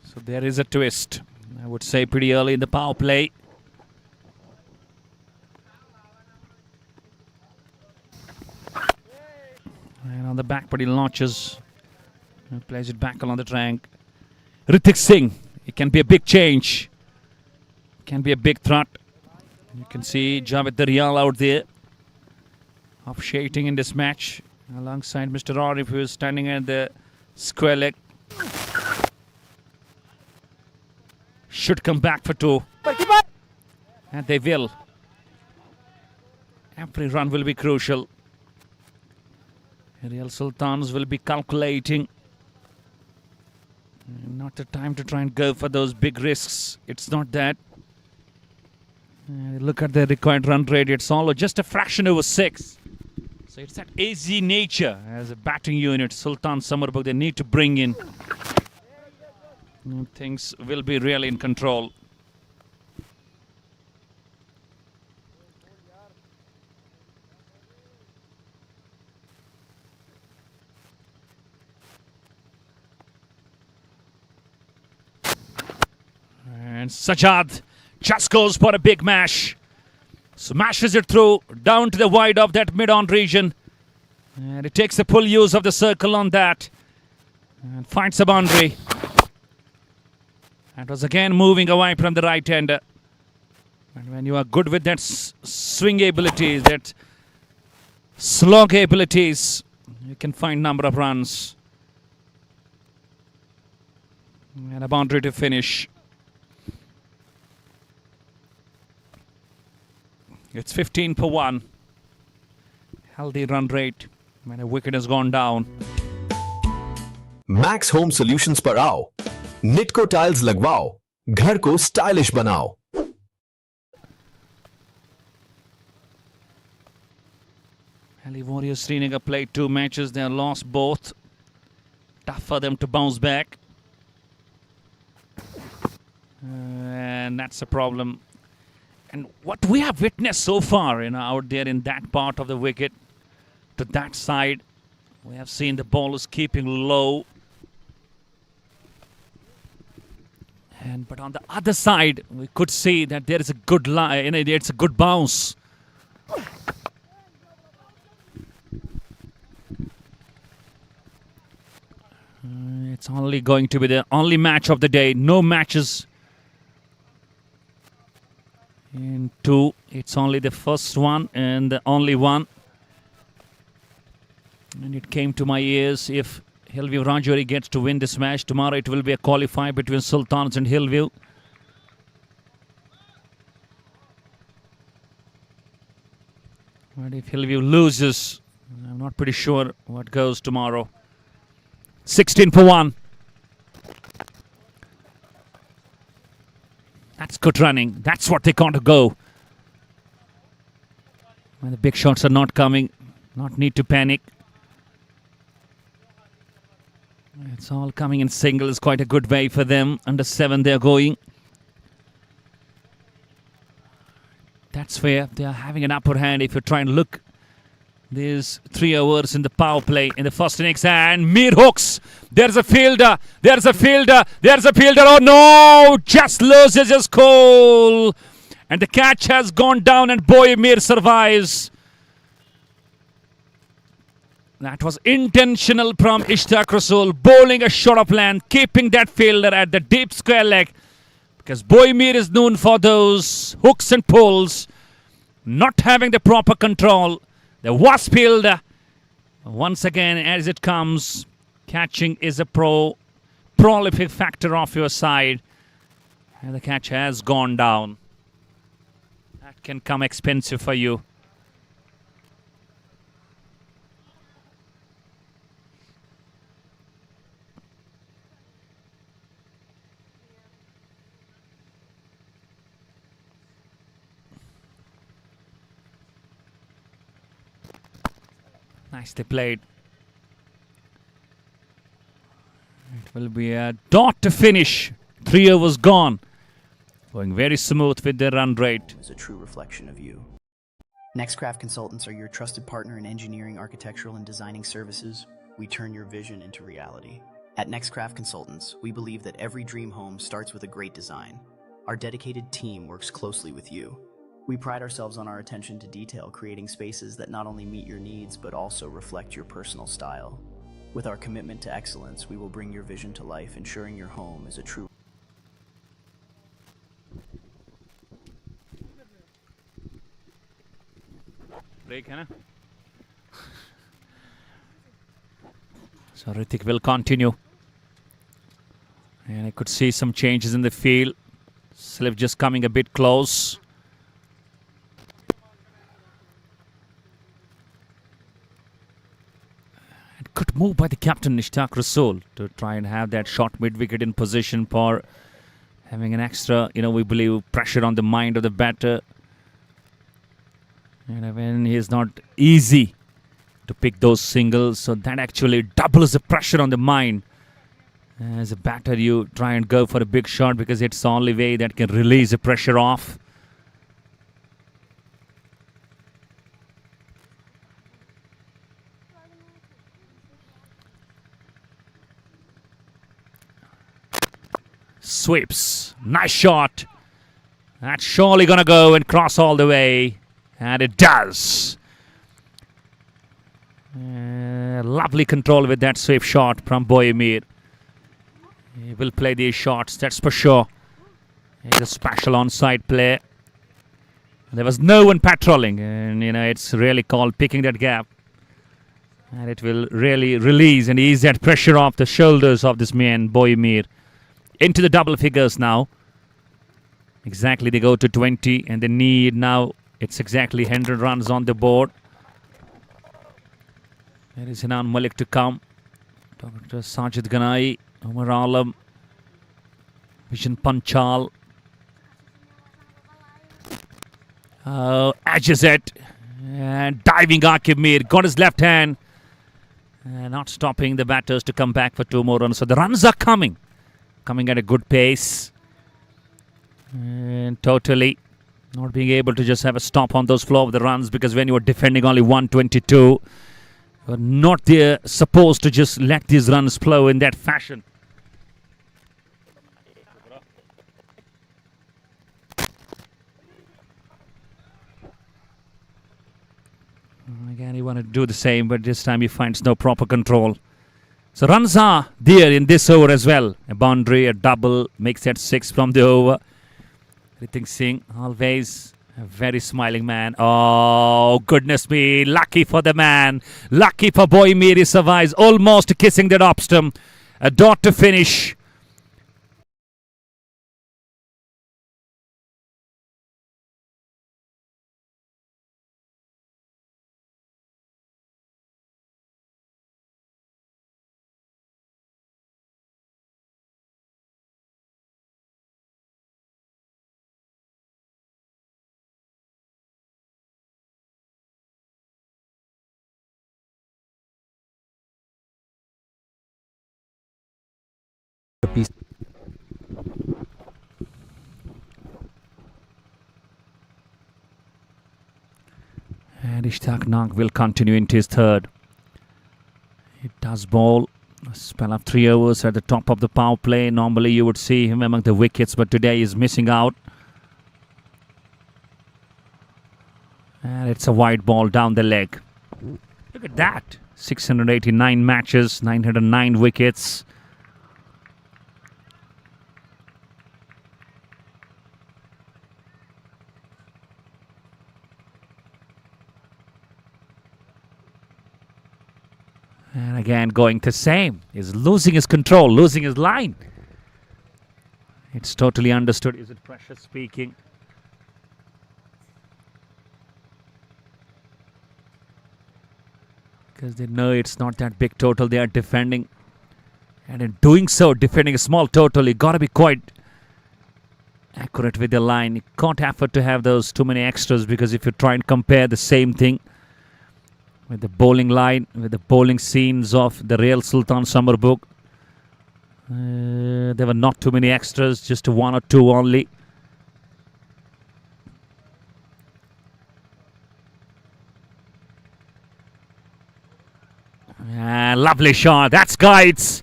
So there is a twist. I would say pretty early in the power play. And on the back, but he launches and plays it back along the track. Hrithik Singh, it can be a big change. Can be a big threat. You can see Javed Daryal out there, off shading in this match, alongside Mr. Arif, who is standing at the square leg. Should come back for 2. And they will. Every run will be crucial. Real Sultans will be calculating. Not the time to try and go for those big risks. It's not that. Look at the required run rate. It's all just a fraction over 6. So it's that easy nature as a batting unit. Sultan Summerbugh, they need to bring in. Things will be really in control. And Sajad just goes for a big mash. Smashes it through, down to the wide of that mid-on region. And it takes the full use of the circle on that. And finds a boundary. And was again moving away from the right-hander. And when you are good with that swing abilities, that slog abilities, you can find number of runs. And a boundary to finish. It's 15 for 1. Healthy run rate when a wicket has gone down. Max home solutions पर आओ, Nitco tiles लगवाओ, घर को stylish बनाओ. Valley Warriors Srinagar played 2 matches. They have lost both. Tough for them to bounce back. And that's a problem. And what we have witnessed so far, out there in that part of the wicket, to that side, we have seen the bowlers keeping low. But on the other side, we could see that there is a good line, it's a good bounce. It's only going to be the only match of the day. No matches in 2. It's only the first one and the only one. And it came to my ears, if Hillview Rajouri gets to win this match, tomorrow it will be a qualifier between Sultans and Hillview. But if Hillview loses, I'm not pretty sure what goes tomorrow. 16 for 1. That's good running. That's what they got to go. When the big shots are not coming, not need to panic. It's all coming in singles. Quite a good way for them. Under 7 they're going. That's where they are having an upper hand. If you try and look, there's 3 overs in the power play in the first innings, and Mir hooks. There's a fielder. There's a fielder. There's a fielder. Oh no! Just loses his goal. And the catch has gone down, and boy, Mir survives. That was intentional from Ishtaq Rasool, bowling a shot of land, keeping that fielder at the deep square leg. Because Boy Mir is known for those hooks and pulls, not having the proper control. The wasp fielder, once again, as it comes, catching is a prolific factor of your side. And the catch has gone down. That can come expensive for you. Nicely played. It will be a dot to finish. 3 overs gone. Going very smooth with the run rate. Is a true reflection of you. Nextcraft Consultants are your trusted partner in engineering, architectural, and designing services. We turn your vision into reality. At Nextcraft Consultants, we believe that every dream home starts with a great design. Our dedicated team works closely with you. We pride ourselves on our attention to detail, creating spaces that not only meet your needs, but also reflect your personal style. With our commitment to excellence, we will bring your vision to life, ensuring your home is a true... Break, hai na? So Ritik will continue. And I could see some changes in the field. Slip just coming a bit close. Good move by the captain, Ishtaq Rasool, to try and have that shot mid-wicket in position for having an extra, we believe, pressure on the mind of the batter. And when he is not easy to pick those singles. So that actually doubles the pressure on the mind. As a batter, you try and go for a big shot because it's the only way that can release the pressure off. Sweeps. Nice shot. That's surely going to go and cross all the way. And it does. Lovely control with that sweep shot from Boyemir. He will play these shots, that's for sure. He's a special onside play. There was no one patrolling. And, it's really called picking that gap. And it will really release and ease that pressure off the shoulders of this man, Boyemir. Into the double figures now. Exactly, they go to 20 and they need now, it's exactly 100 runs on the board. There is Hanan Malik to come. Dr. Sajid Ganai, Umar Alam, Vision Panchal. Edges it. And diving Aqib Mir, got his left hand. Not stopping the batters to come back for 2 more runs. So the runs are coming. Coming at a good pace. And totally not being able to just have a stop on those flow of the runs, because when you are defending only 122, you're not there supposed to just let these runs flow in that fashion. Again, he wanted to do the same, but this time he finds no proper control. So runs are there in this over as well. A boundary, a double, makes that 6 from the over. Ritik Singh, always a very smiling man. Oh, goodness me. Lucky for the man. Lucky for Boyemir. He survives, almost kissing that off stump. A dot to finish. And Ishtaq Nag will continue into his third. He does bowl a spell of 3 overs at the top of the power play. Normally you would see him among the wickets, but today he's missing out. And it's a wide ball down the leg. Look at that. 689 matches, 909 wickets. And again, going the same. He's losing his control, losing his line. It's totally understood. Is it pressure speaking? Because they know it's not that big total they are defending. And in doing so, defending a small total, you got to be quite accurate with the line. You can't afford to have those too many extras, because if you try and compare the same thing with the bowling line, with the bowling scenes of the real Sultan Summerbugh, there were not too many extras, just 1 or 2 only. Lovely shot. That's guides.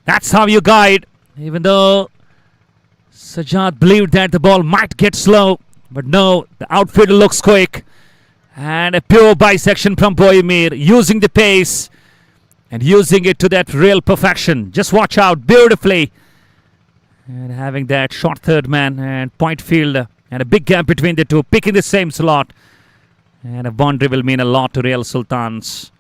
That's how you guide. Even though Sajjad believed that the ball might get slow, but no, the outfielder looks quick. And a pure bisection from Boyemir, using the pace and using it to that real perfection. Just watch out beautifully. And having that short third man and point fielder and a big gap between the two, picking the same slot. And a boundary will mean a lot to Real Sultans.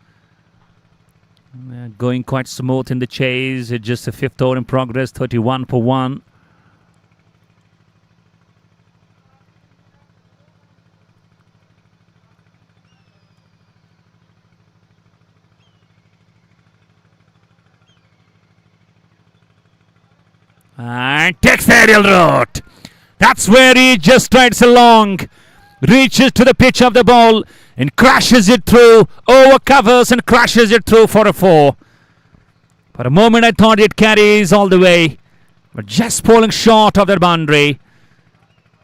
Going quite smooth in the chase. It's just a 5th over in progress, 31 for 1. And takes the aerial route. That's where he just strides along. Reaches to the pitch of the ball. and crashes it through, over covers and crashes it through for a 4. For a moment I thought it carries all the way, but just falling short of that boundary.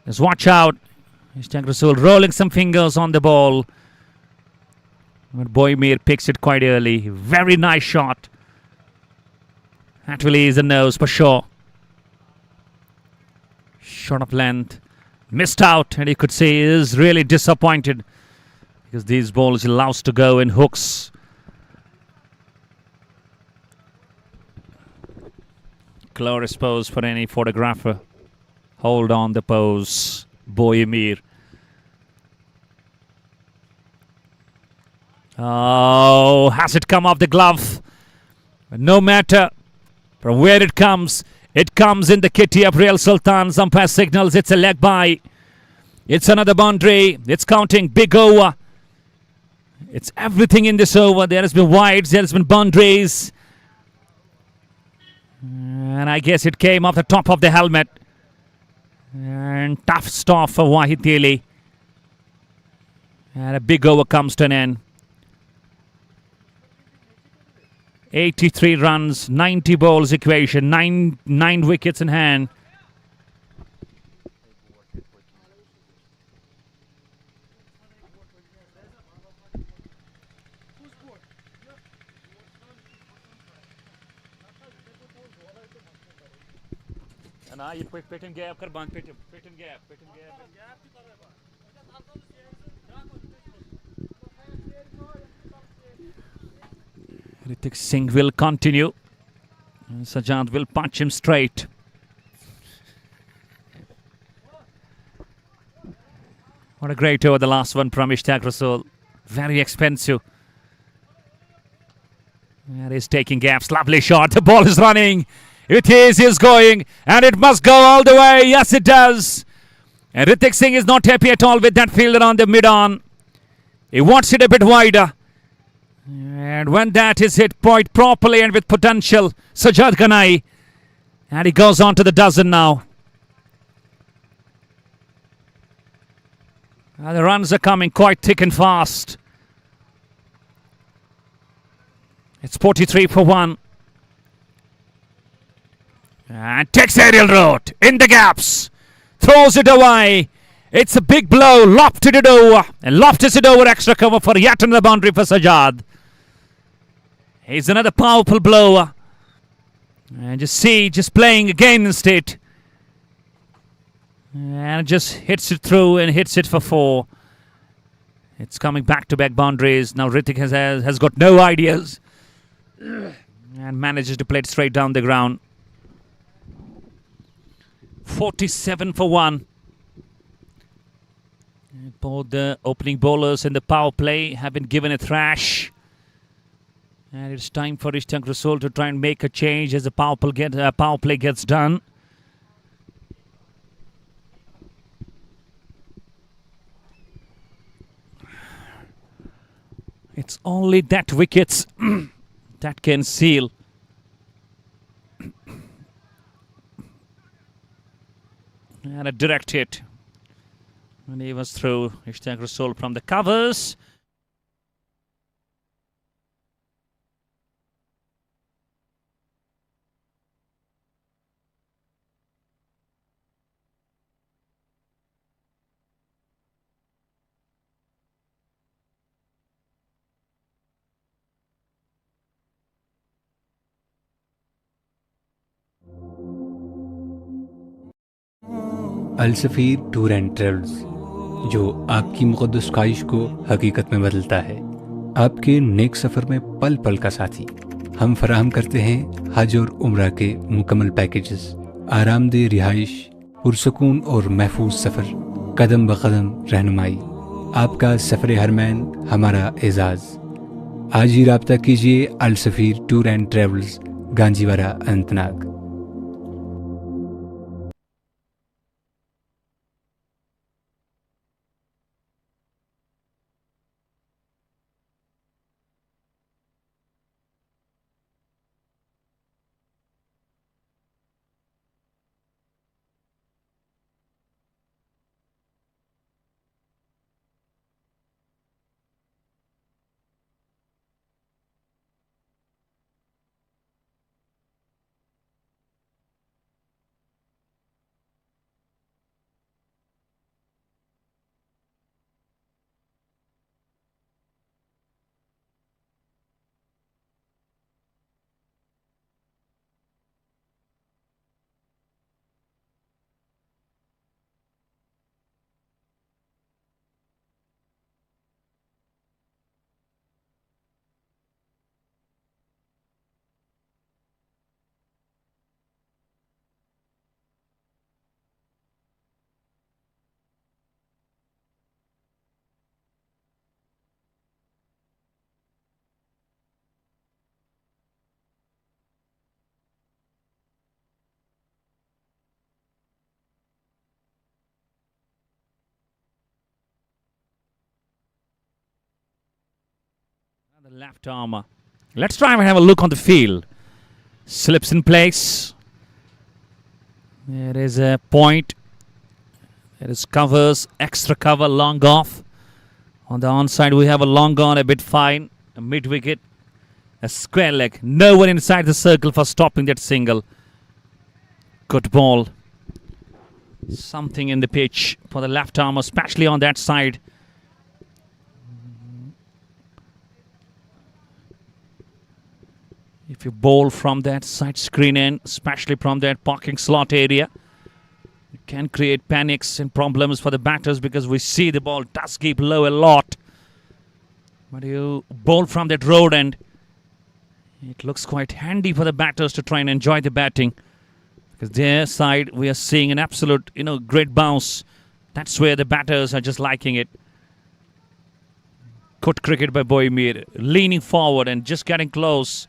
Just watch out. Ishtiaq Rasool rolling some fingers on the ball. But Boymir picks it quite early. Very nice shot. That will ease the nose for sure. Shot of length. Missed out, and you could see he is really disappointed because these balls he loves to go in hooks. Glorious pose for any photographer. Hold on the pose, Boymir. Oh, has it come off the glove? But no matter from where it comes in the kitty of Real Sultans. Umpire signals it's a leg by. It's another boundary. It's counting. Big over. It's everything in this over. There has been wides. There has been boundaries. And I guess it came off the top of the helmet. And tough stuff for Wahid Dili. And a big over comes to an end. 83 runs, 90 balls equation, 9 wickets in hand. Ritik Singh will continue. And Sajjad will punch him straight. What a great over the last one from Ishtiaq Rasool. Very expensive. And he's taking gaps. Lovely shot. The ball is running. It is going. And it must go all the way. Yes, it does. And Ritik Singh is not happy at all with that fielder on the mid-on. He wants it a bit wider. And when that is hit quite properly and with potential, Sajjad Ganai. And he goes on to the dozen now. And the runs are coming quite thick and fast. It's 43 for 1. And takes aerial route in the gaps. Throws it away. It's a big blow. Lofted it over. And lofted it over extra cover for yet another boundary for Sajjad. He's another powerful blower. And just playing against it. And just hits it through and hits it for 4. It's coming back-to-back boundaries. Now Ritik has got no ideas. And manages to play it straight down the ground. 47 for 1. Both the opening bowlers and the power play have been given a thrash. And it's time for Ishtiaq Rasool to try and make a change as the power play gets done. It's only that wickets that can seal. And a direct hit. And he was through. Ishtiaq Rasool from the covers. Al Safeer tour and travels, जो आपकी मुक़द्दस ख्वाहिश को हकीकत में बदलता है, आपके नेक सफ़र में पल पल का साथी। हम फराहम करते हैं हज और उम्रा के मुकम्मल पैकेजेस, आरामदेह रिहाइश, पुरसकून और महफूज सफ़र, कदम ब कदम रहनुमाई। आपका सफ़र हरमैन हमारा एजाज़। आज ही रब्ता कीजिए Alsafeer tour and travels, Ganjiwara, Anantnag. The left arm. Let's try and have a look on the field. Slips in place. There is a point. There is covers, extra cover, long off. On the onside, we have a long on, a bit fine, a mid wicket, a square leg. No one inside the circle for stopping that single. Good ball. Something in the pitch for the left arm, especially on that side. If you bowl from that side screen end, especially from that parking slot area, it can create panics and problems for the batters because we see the ball does keep low a lot. But you bowl from that road end, it looks quite handy for the batters to try and enjoy the batting. Because their side, we are seeing an absolute, great bounce. That's where the batters are just liking it. Good cricket by Bijbiara, leaning forward and just getting close.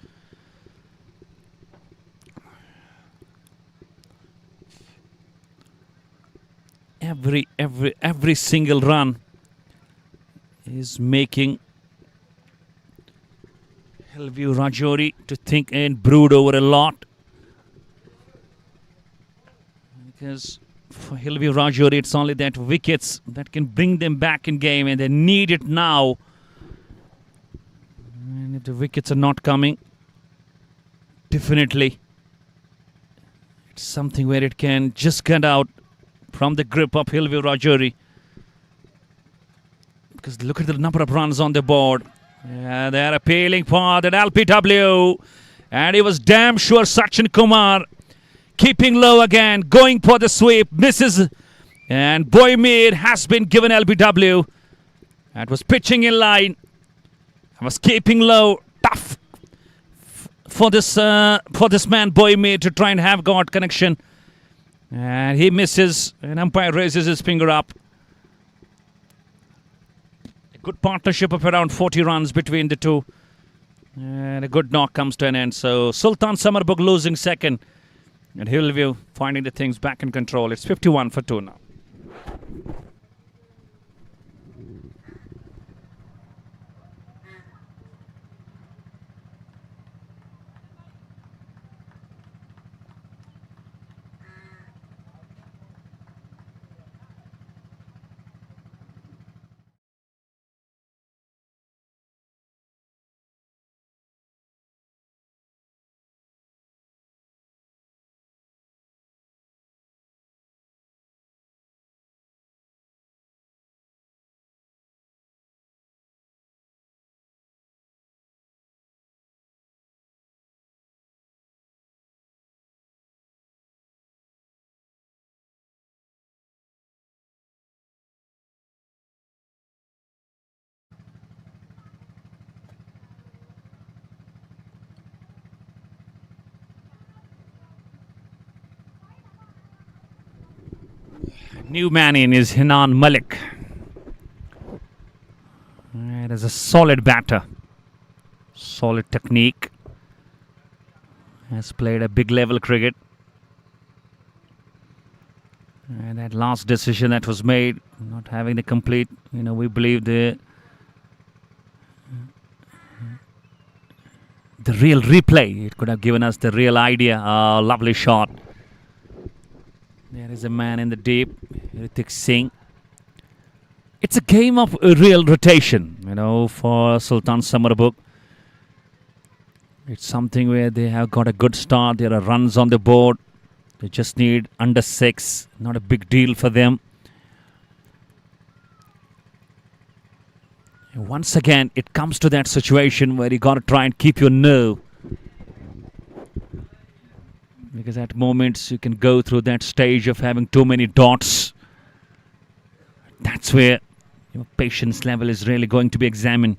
Every single run is making View Rajouri to think and brood over a lot. Because for View Rajouri, it's only that wickets that can bring them back in game, and they need it now. And if the wickets are not coming, definitely it's something where it can just get out from the grip of View Rajouri. Because look at the number of runs on the board. Yeah, they're appealing for that LPW. And it was damn sure Sachin Kumar keeping low again, going for the sweep, misses. And Bijbiara has been given LBW. That was pitching in line. Was keeping low. Tough for this man Bijbiara to try and have got connection. And he misses, and umpire raises his finger up. A good partnership of around 40 runs between the two. And a good knock comes to an end. So Sultan Summerbugh losing second. And Hillview finding the things back in control. It's 51 for 2 now. New man in is Hinan Malik. It is a solid batter. Solid technique. Has played a big level cricket. And that last decision that was made, not having the complete, we believe the real replay. It could have given us the real idea. Lovely shot. There is a man in the deep, Ritik Singh. It's a game of real rotation, for Sultan Summerbugh. It's something where they have got a good start. There are runs on the board. They just need under 6. Not a big deal for them. And once again, it comes to that situation where you got to try and keep your nerve. Because at moments you can go through that stage of having too many dots. That's where your patience level is really going to be examined.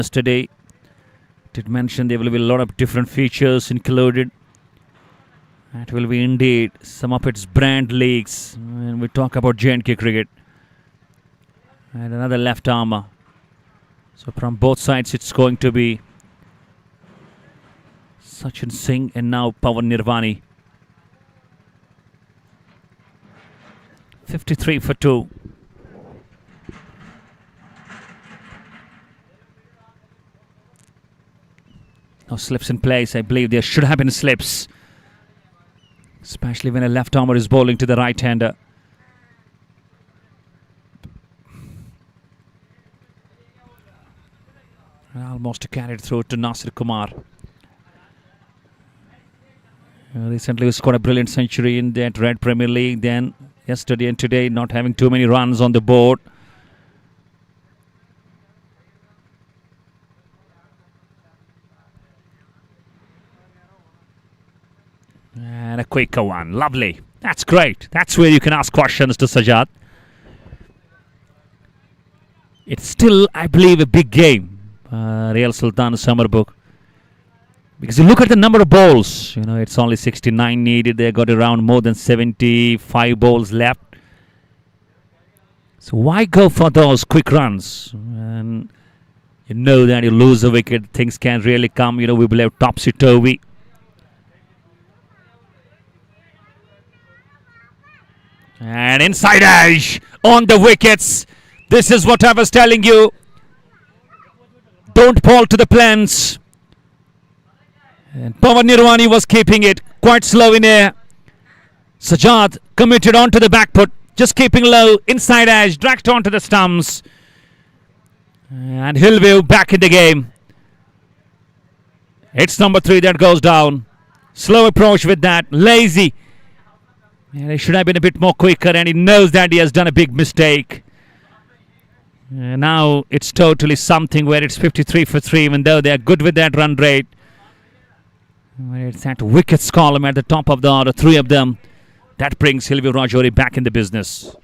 yesterday. Did mention there will be a lot of different features included. That will be indeed some of its brand leagues when we talk about J&K cricket. And another left armour. So from both sides it's going to be Sachin Singh and now Pawan Nirvani. 53 for 2. No slips in place. I believe there should have been slips, especially when a left armour is bowling to the right-hander. Almost carried through to Nasir Kumar. Recently he scored a brilliant century in that Red Premier League. Then yesterday and today not having too many runs on the board. And a quicker one. Lovely. That's great. That's where you can ask questions to Sajad. It's still, I believe, a big game. Real Sultan Summerbugh. Because you look at the number of balls, it's only 69 needed. They got around more than 75 balls left. So why go for those quick runs? And you know that you lose a wicket, things can really come. We will have topsy-turvy. And inside edge on the wickets. This is what I was telling you. Don't fall to the plans. And Pawan Nirvani was keeping it quite slow in air. Sajad committed onto the back foot, just keeping low, inside edge, dragged onto the stumps. And Hillview back in the game. It's number 3 that goes down. Slow approach with that, lazy. And he should have been a bit more quicker, and he knows that he has done a big mistake. And now it's totally something where it's 53 for 3, even though they are good with that run rate. It's that wickets column at the top of the order, 3 of them. That brings View Rajouri back in the business.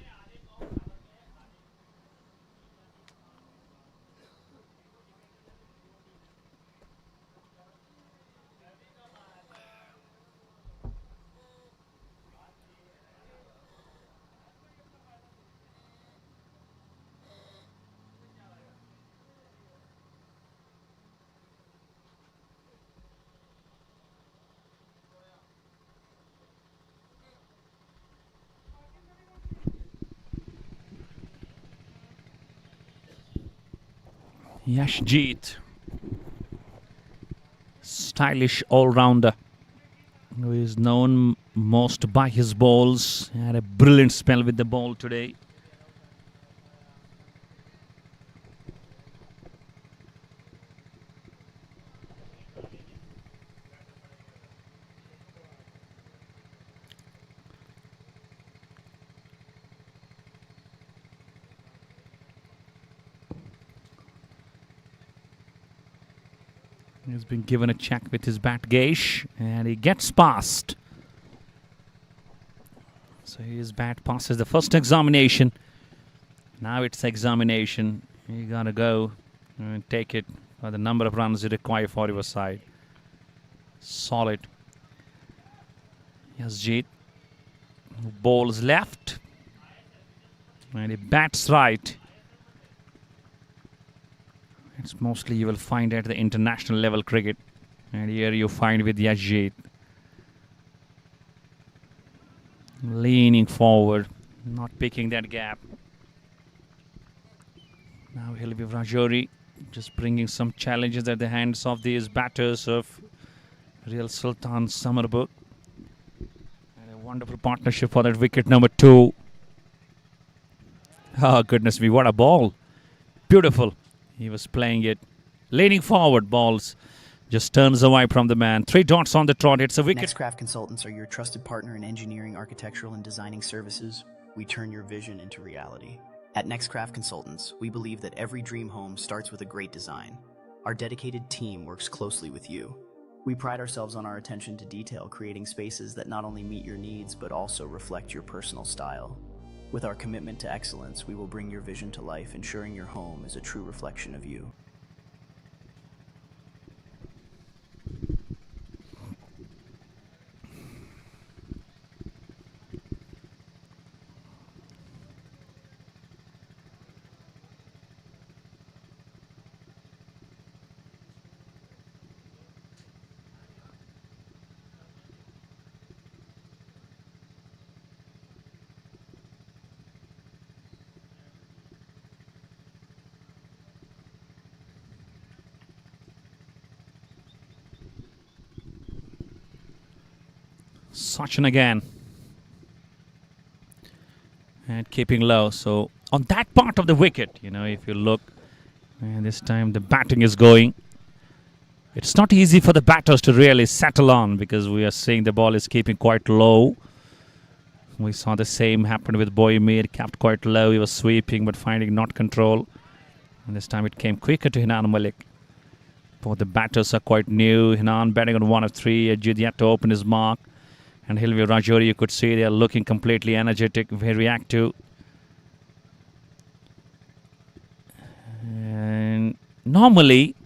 Yashjeet, stylish all-rounder, who is known most by his balls. He had a brilliant spell with the ball today. He's been given a check with his bat gauge and he gets past. So his bat passes the first examination. Now it's examination. You gotta go and take it for the number of runs you require for your side. Solid. Yashjeet bowls left and he bats right. It's mostly you will find at the international level cricket. And here you find with Yashjeet. Leaning forward, not picking that gap. Now View Rajouri just bringing some challenges at the hands of these batters of Real Sultan Summerbugh. And a wonderful partnership for that wicket number 2. Oh, goodness me, what a ball. Beautiful. He was playing it, leaning forward, balls just turns away from the man. 3 dots on the trot. It's a wicket. Nextcraft Consultants are your trusted partner in engineering, architectural, and designing services. We turn your vision into reality. At Nextcraft Consultants, we believe that every dream home starts with a great design. Our dedicated team works closely with you. We pride ourselves on our attention to detail, creating spaces that not only meet your needs, but also reflect your personal style. With our commitment to excellence, we will bring your vision to life, ensuring your home is a true reflection of you. Sachin again. And keeping low. So on that part of the wicket, if you look, and this time the batting is going. It's not easy for the batters to really settle on because we are seeing the ball is keeping quite low. We saw the same happen with Boymir, kept quite low. He was sweeping but finding not control. And this time it came quicker to Hinan Malik. Both the batters are quite new. Hinan batting on 1 of 3. Ajit yet to open his mark. And View Rajouri, you could see they are looking completely energetic, very active. And normally,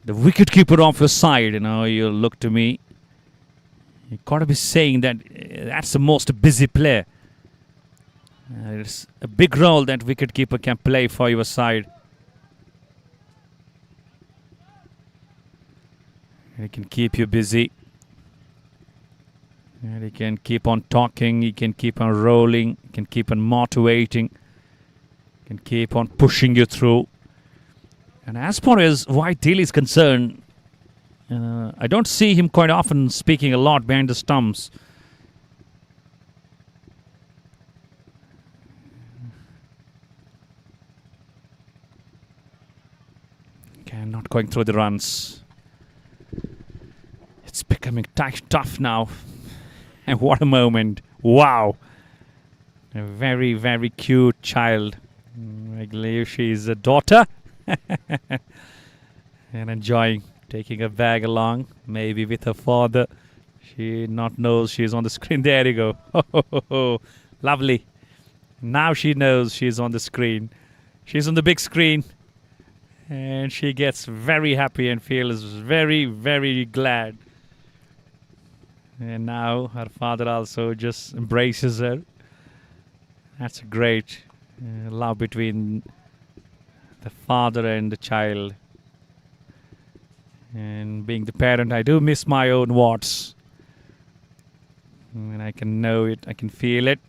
the wicketkeeper off your side, you look to me, you got to be saying that that's the most busy player. It's a big role that wicketkeeper can play for your side. He can keep you busy. And he can keep on talking, he can keep on rolling, he can keep on motivating, he can keep on pushing you through. And as far as White Deal is concerned, I don't see him quite often speaking a lot behind the stumps. Okay, not going through the runs. It's becoming tough now. And what a moment. Wow. A very, very cute child. I believe she's a daughter. And enjoying taking a bag along, maybe with her father. She not knows she's on the screen. There you go. Oh, lovely. Now she knows she's on the screen. She's on the big screen. And she gets very happy and feels very, very glad. And now her father also just embraces her. That's a great love between the father and the child. And being the parent, I do miss my own warts. And I can know it, I can feel it.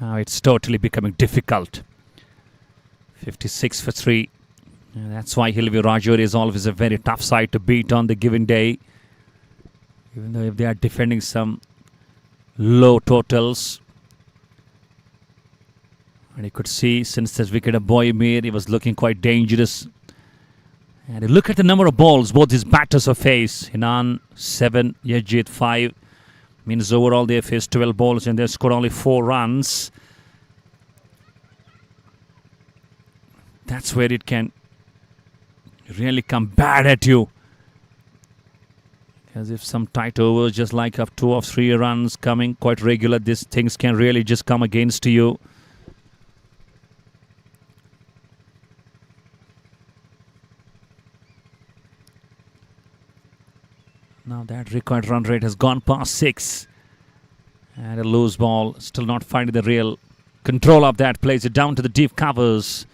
Now it's totally becoming difficult. 56 for 3. And that's why View Rajouri is always a very tough side to beat on the given day. Even though if they are defending some low totals. And you could see since this wicket of Boymir, he was looking quite dangerous. And you look at the number of balls both these batters have faced. Hinan 7, Yajit 5. Means overall they have faced 12 balls and they scored only 4 runs. That's where it can really come bad at you. Because if some tight overs just like up 2 or 3 runs coming quite regular, these things can really just come against you. Now that required run rate has gone past 6. And a loose ball, still not finding the real control of that. Plays it down to the deep covers.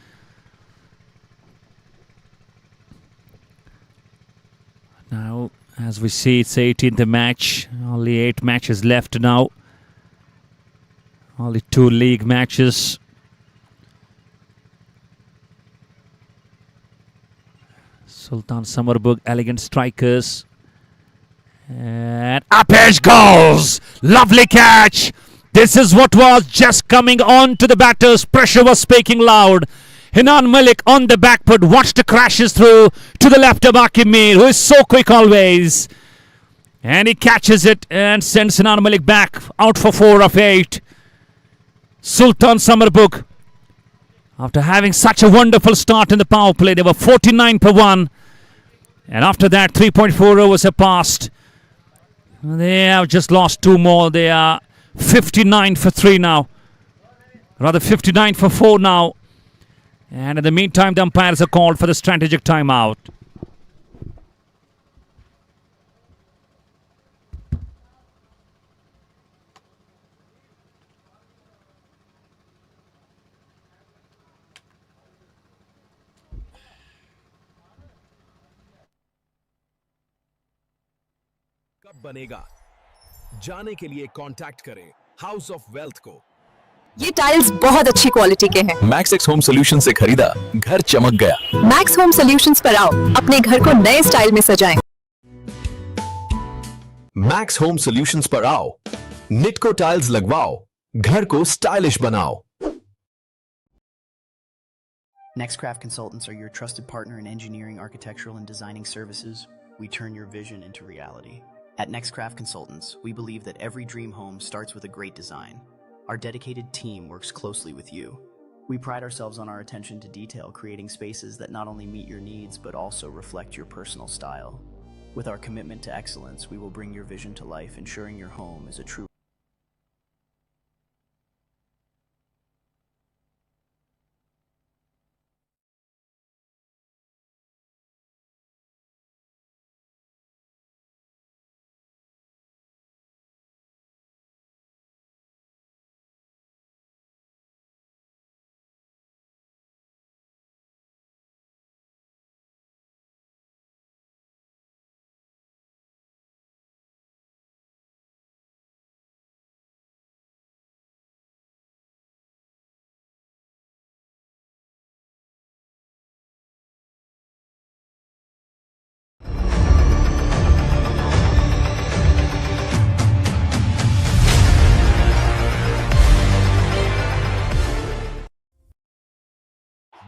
Now, as we see, it's 18th match. Only 8 matches left now. Only 2 league matches. Sultan Summerbugh, elegant strikers. And up edge goes! Lovely catch! This is what was just coming on to the batters. Pressure was speaking loud. Hinan Malik on the back foot. Watch the crashes through to the left of Aqib Mir, who is so quick always. And he catches it and sends Hinan Malik back out for 4 of 8. Sultan Summerbugh After having such a wonderful start in the power play, they were 49 per 1. And after that, 3.4 overs have passed. They have just lost 2 more. They are 59 for 3 now. Rather 59 for 4 now. And in the meantime, the umpires are called for the strategic timeout. कब बनेगा जाने के लिए contact करें house of wealth को। ये tiles बहुत अच्छी क्वालिटी के हैं। मैक्स होम सोल्यूशन से खरीदा, घर चमक गया। मैक्स होम सॉल्यूशंस पर आओ, अपने घर को नए स्टाइल में सजाएं। मैक्स होम सॉल्यूशंस पर आओ, निटको टाइल्स लगवाओ, घर को स्टाइलिश बनाओ। Nextcraft Consultants are your trusted partner in engineering, architectural, and designing services. We turn your vision into reality. At Nextcraft Consultants, we believe that every dream home starts with a great design. Our dedicated team works closely with you. We pride ourselves on our attention to detail, creating spaces that not only meet your needs, but also reflect your personal style. With our commitment to excellence, we will bring your vision to life, ensuring your home is a true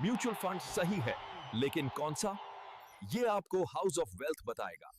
mutual fund सही है, लेकिन कौन सा? ये आपको house of wealth बताएगा।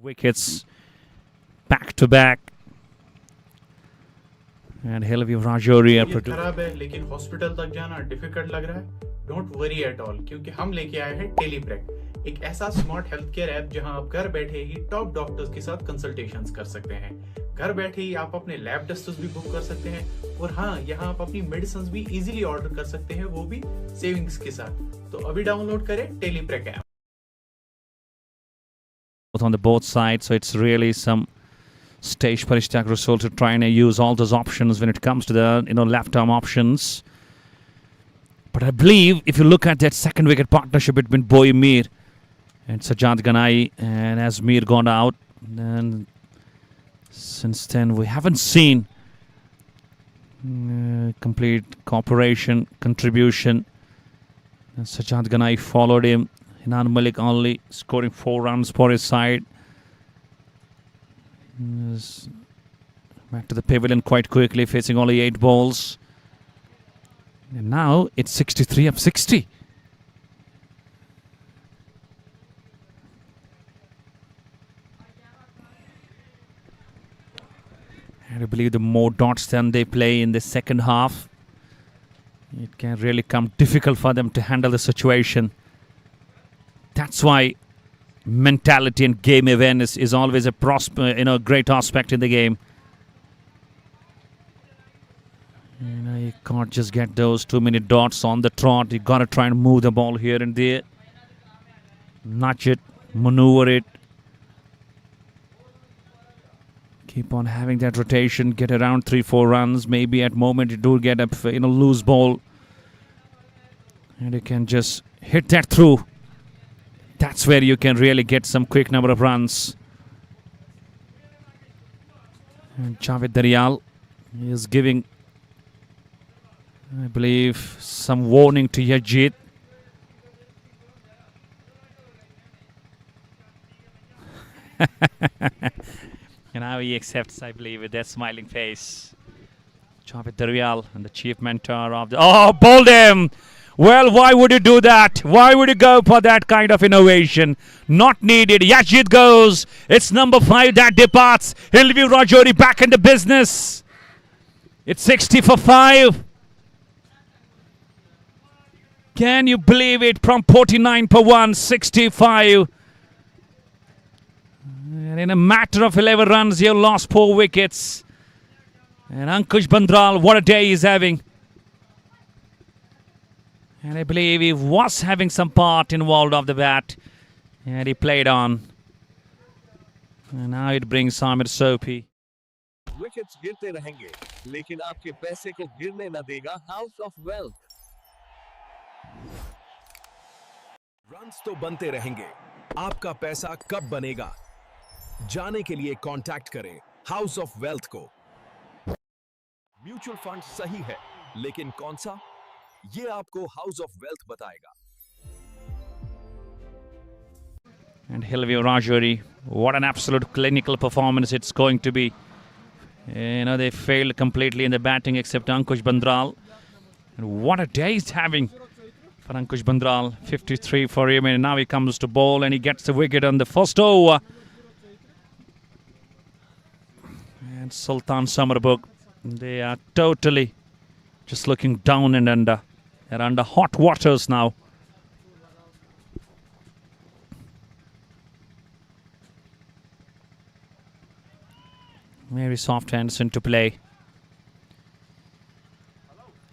Wickets back to back. And View Rajouri are ये खराब है, लेकिन हॉस्पिटल तक जाना डिफिकल्ट लग रहा है। डोंट वरी एट ऑल, क्योंकि हम लेके आए हैं टेलीप्रेक, एक ऐसा स्मार्ट हेल्थ केयर ऐप जहां आप घर बैठे ही टॉप डॉक्टर्स के साथ कंसल्टेशंस कर सकते हैं। घर बैठे ही आप अपने लैब टेस्ट्स भी बुक कर सकते हैं, और हाँ, यहाँ आप अपनी मेडिसिन भी इजीली ऑर्डर कर सकते हैं, वो भी सेविंग्स के साथ। तो अभी डाउनलोड करें टेलीप्रेक app. On the both sides, so it's really some stage for Ishtiaq Rasool to try and use all those options when it comes to the left arm options. But I believe if you look at that second wicket partnership between Boy Mir and Sajjad Ganai, and as Mir gone out, then since then we haven't seen complete cooperation, contribution. And Sajjad Ganai followed him. Hinan Malik only scoring 4 runs for his side. Back to the pavilion quite quickly, facing only 8 balls. And now it's 63 up 60. And I believe the more dots than they play in the second half, it can really come difficult for them to handle the situation. That's why mentality and game awareness is always a great aspect in the game. You can't just get those 2-minute dots on the trot. You got to try and move the ball here and there. Nudge it, maneuver it. Keep on having that rotation. Get around 3-4 runs. Maybe at moment you do get a loose ball. And you can just hit that through. That's where you can really get some quick number of runs. And Javed Daryal is giving, I believe, some warning to Yajit. And now he accepts, I believe, with that smiling face. Javed Daryal and the chief mentor of the... Oh, bowled him! Well, why would you do that? Why would you go for that kind of innovation? Not needed. Yajit goes. It's number 5 that departs. View Rajouri back in the business. It's 60 for 5. Can you believe it? From 49 per 1, 65. And in a matter of 11 runs, you lost 4 wickets. And Ankush Bandral, what a day he's having. And I believe he was having some part involved of the bat. And he played on. And now it brings Samir Sopi. Wickets गिरते रहेंगे, लेकिन आपके पैसे को गिरने न देगा house of wealth. Runs तो बनते रहेंगे, आपका पैसा कब बनेगा? जाने के लिए कांटेक्ट करें हाउस ऑफ वेल्थ को. म्यूचुअल फंड सही है, लेकिन कौन सा? ये आपको हाउस ऑफ वेल्थ बताएगा. And View Rajouri, what an absolute clinical performance it's going to be. They failed completely in the batting except Ankush Bandral. And what a day he's having for Ankush Bandral. 53 for him, and now he comes to bowl and he gets the wicket on the first over. And Sultan Summerbugh, they are totally just looking down and under. They're under hot waters now. Very soft hands into play.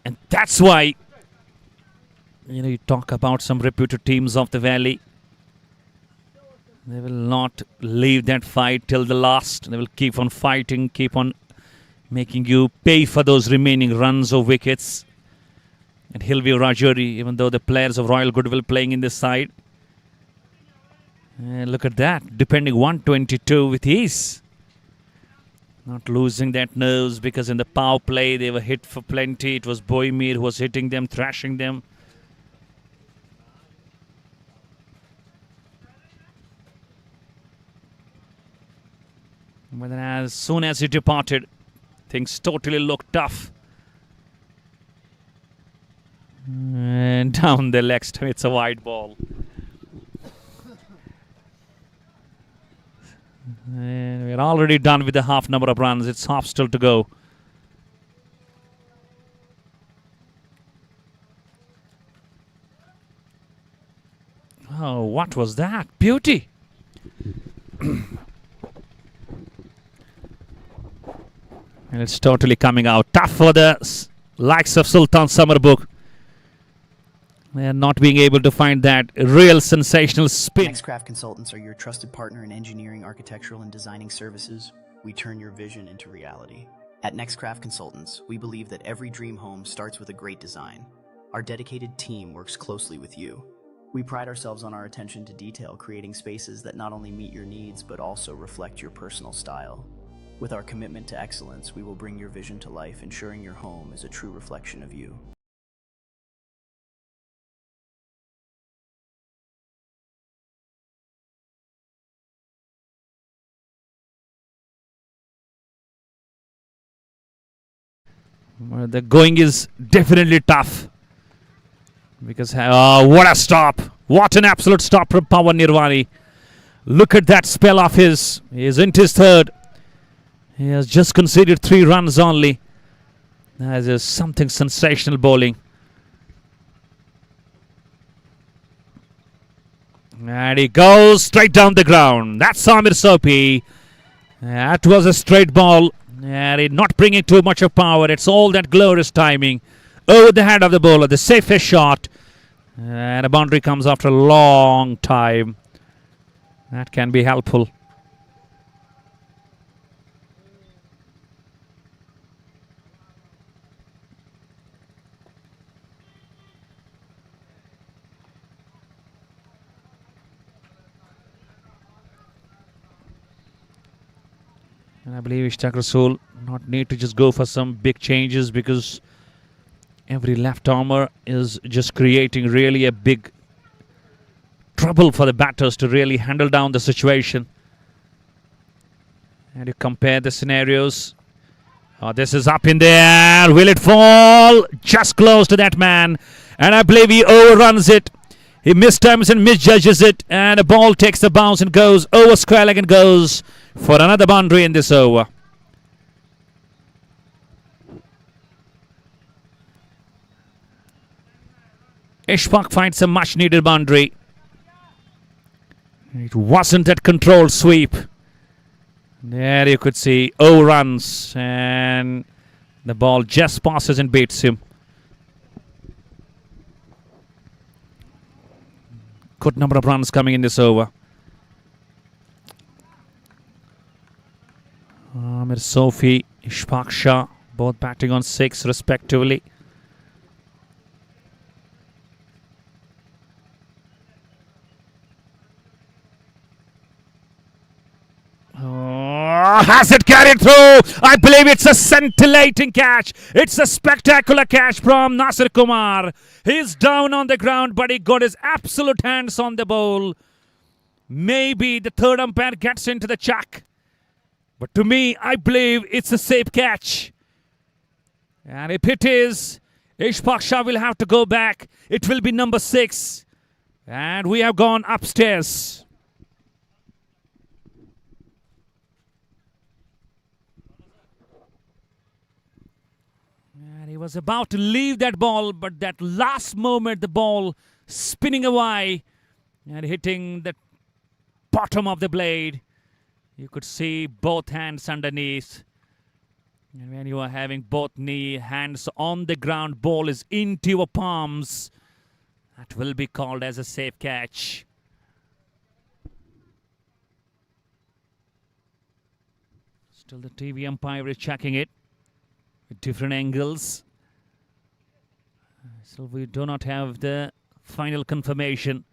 And that's why, you talk about some reputed teams of the Valley. They will not leave that fight till the last. They will keep on fighting, keep on making you pay for those remaining runs or wickets. And View Rajouri, even though the players of Royal Goodwill playing in this side. And look at that, defending 122 with ease. Not losing that nose, because in the power play they were hit for plenty. It was Boimir who was hitting them, thrashing them. But then as soon as he departed, things totally looked tough. And down the leg stump, it's a wide ball. And we're already done with the half number of runs. It's half still to go. Oh, what was that? Beauty. And it's totally coming out. Tough for the likes of Sultan Summerbugh. They are not being able to find that real sensational spin. Nextcraft Consultants are your trusted partner in engineering, architectural, and designing services. We turn your vision into reality. At Nextcraft Consultants, we believe that every dream home starts with a great design. Our dedicated team works closely with you. We pride ourselves on our attention to detail, creating spaces that not only meet your needs, but also reflect your personal style. With our commitment to excellence, we will bring your vision to life, ensuring your home is a true reflection of you. The going is definitely tough. Because what a stop. What an absolute stop from Pawan Nirwani. Look at that spell of his. He is into his third. He has just conceded 3 runs only. That is something sensational bowling. And he goes straight down the ground. That's Samir Sopi. That was a straight ball. And it not bringing too much of power. It's all that glorious timing. Over the head of the bowler, the safest shot. And a boundary comes after a long time. That can be helpful. And I believe Ishtaq Rasool not need to just go for some big changes, because every left armer is just creating really a big trouble for the batters to really handle down the situation. And you compare the scenarios. Oh, this is up in the air. Will it fall? Just close to that man. And I believe he overruns it. He mistimes and misjudges it. And the ball takes the bounce and goes over square leg and goes for another boundary in this over. Ishfaq finds a much needed boundary. It wasn't that controlled sweep. There you could see overruns, and the ball just passes and beats him. Good number of runs coming in this over. Amir Sophie, Ishfaq Shah, both batting on 6 respectively. Oh, has it carried through? I believe it's a scintillating catch. It's a spectacular catch from Nasir Kumar. He's down on the ground, but he got his absolute hands on the ball. Maybe the third umpire gets into the chuck. But to me, I believe it's a safe catch. And if it is, Ishfaq Shah will have to go back. It will be number 6. And we have gone upstairs. And he was about to leave that ball, but that last moment, the ball spinning away and hitting the bottom of the blade. You could see both hands underneath. And when you are having both hands on the ground, ball is into your palms, that will be called as a safe catch. Still the TV umpire is checking it with different angles. So we do not have the final confirmation.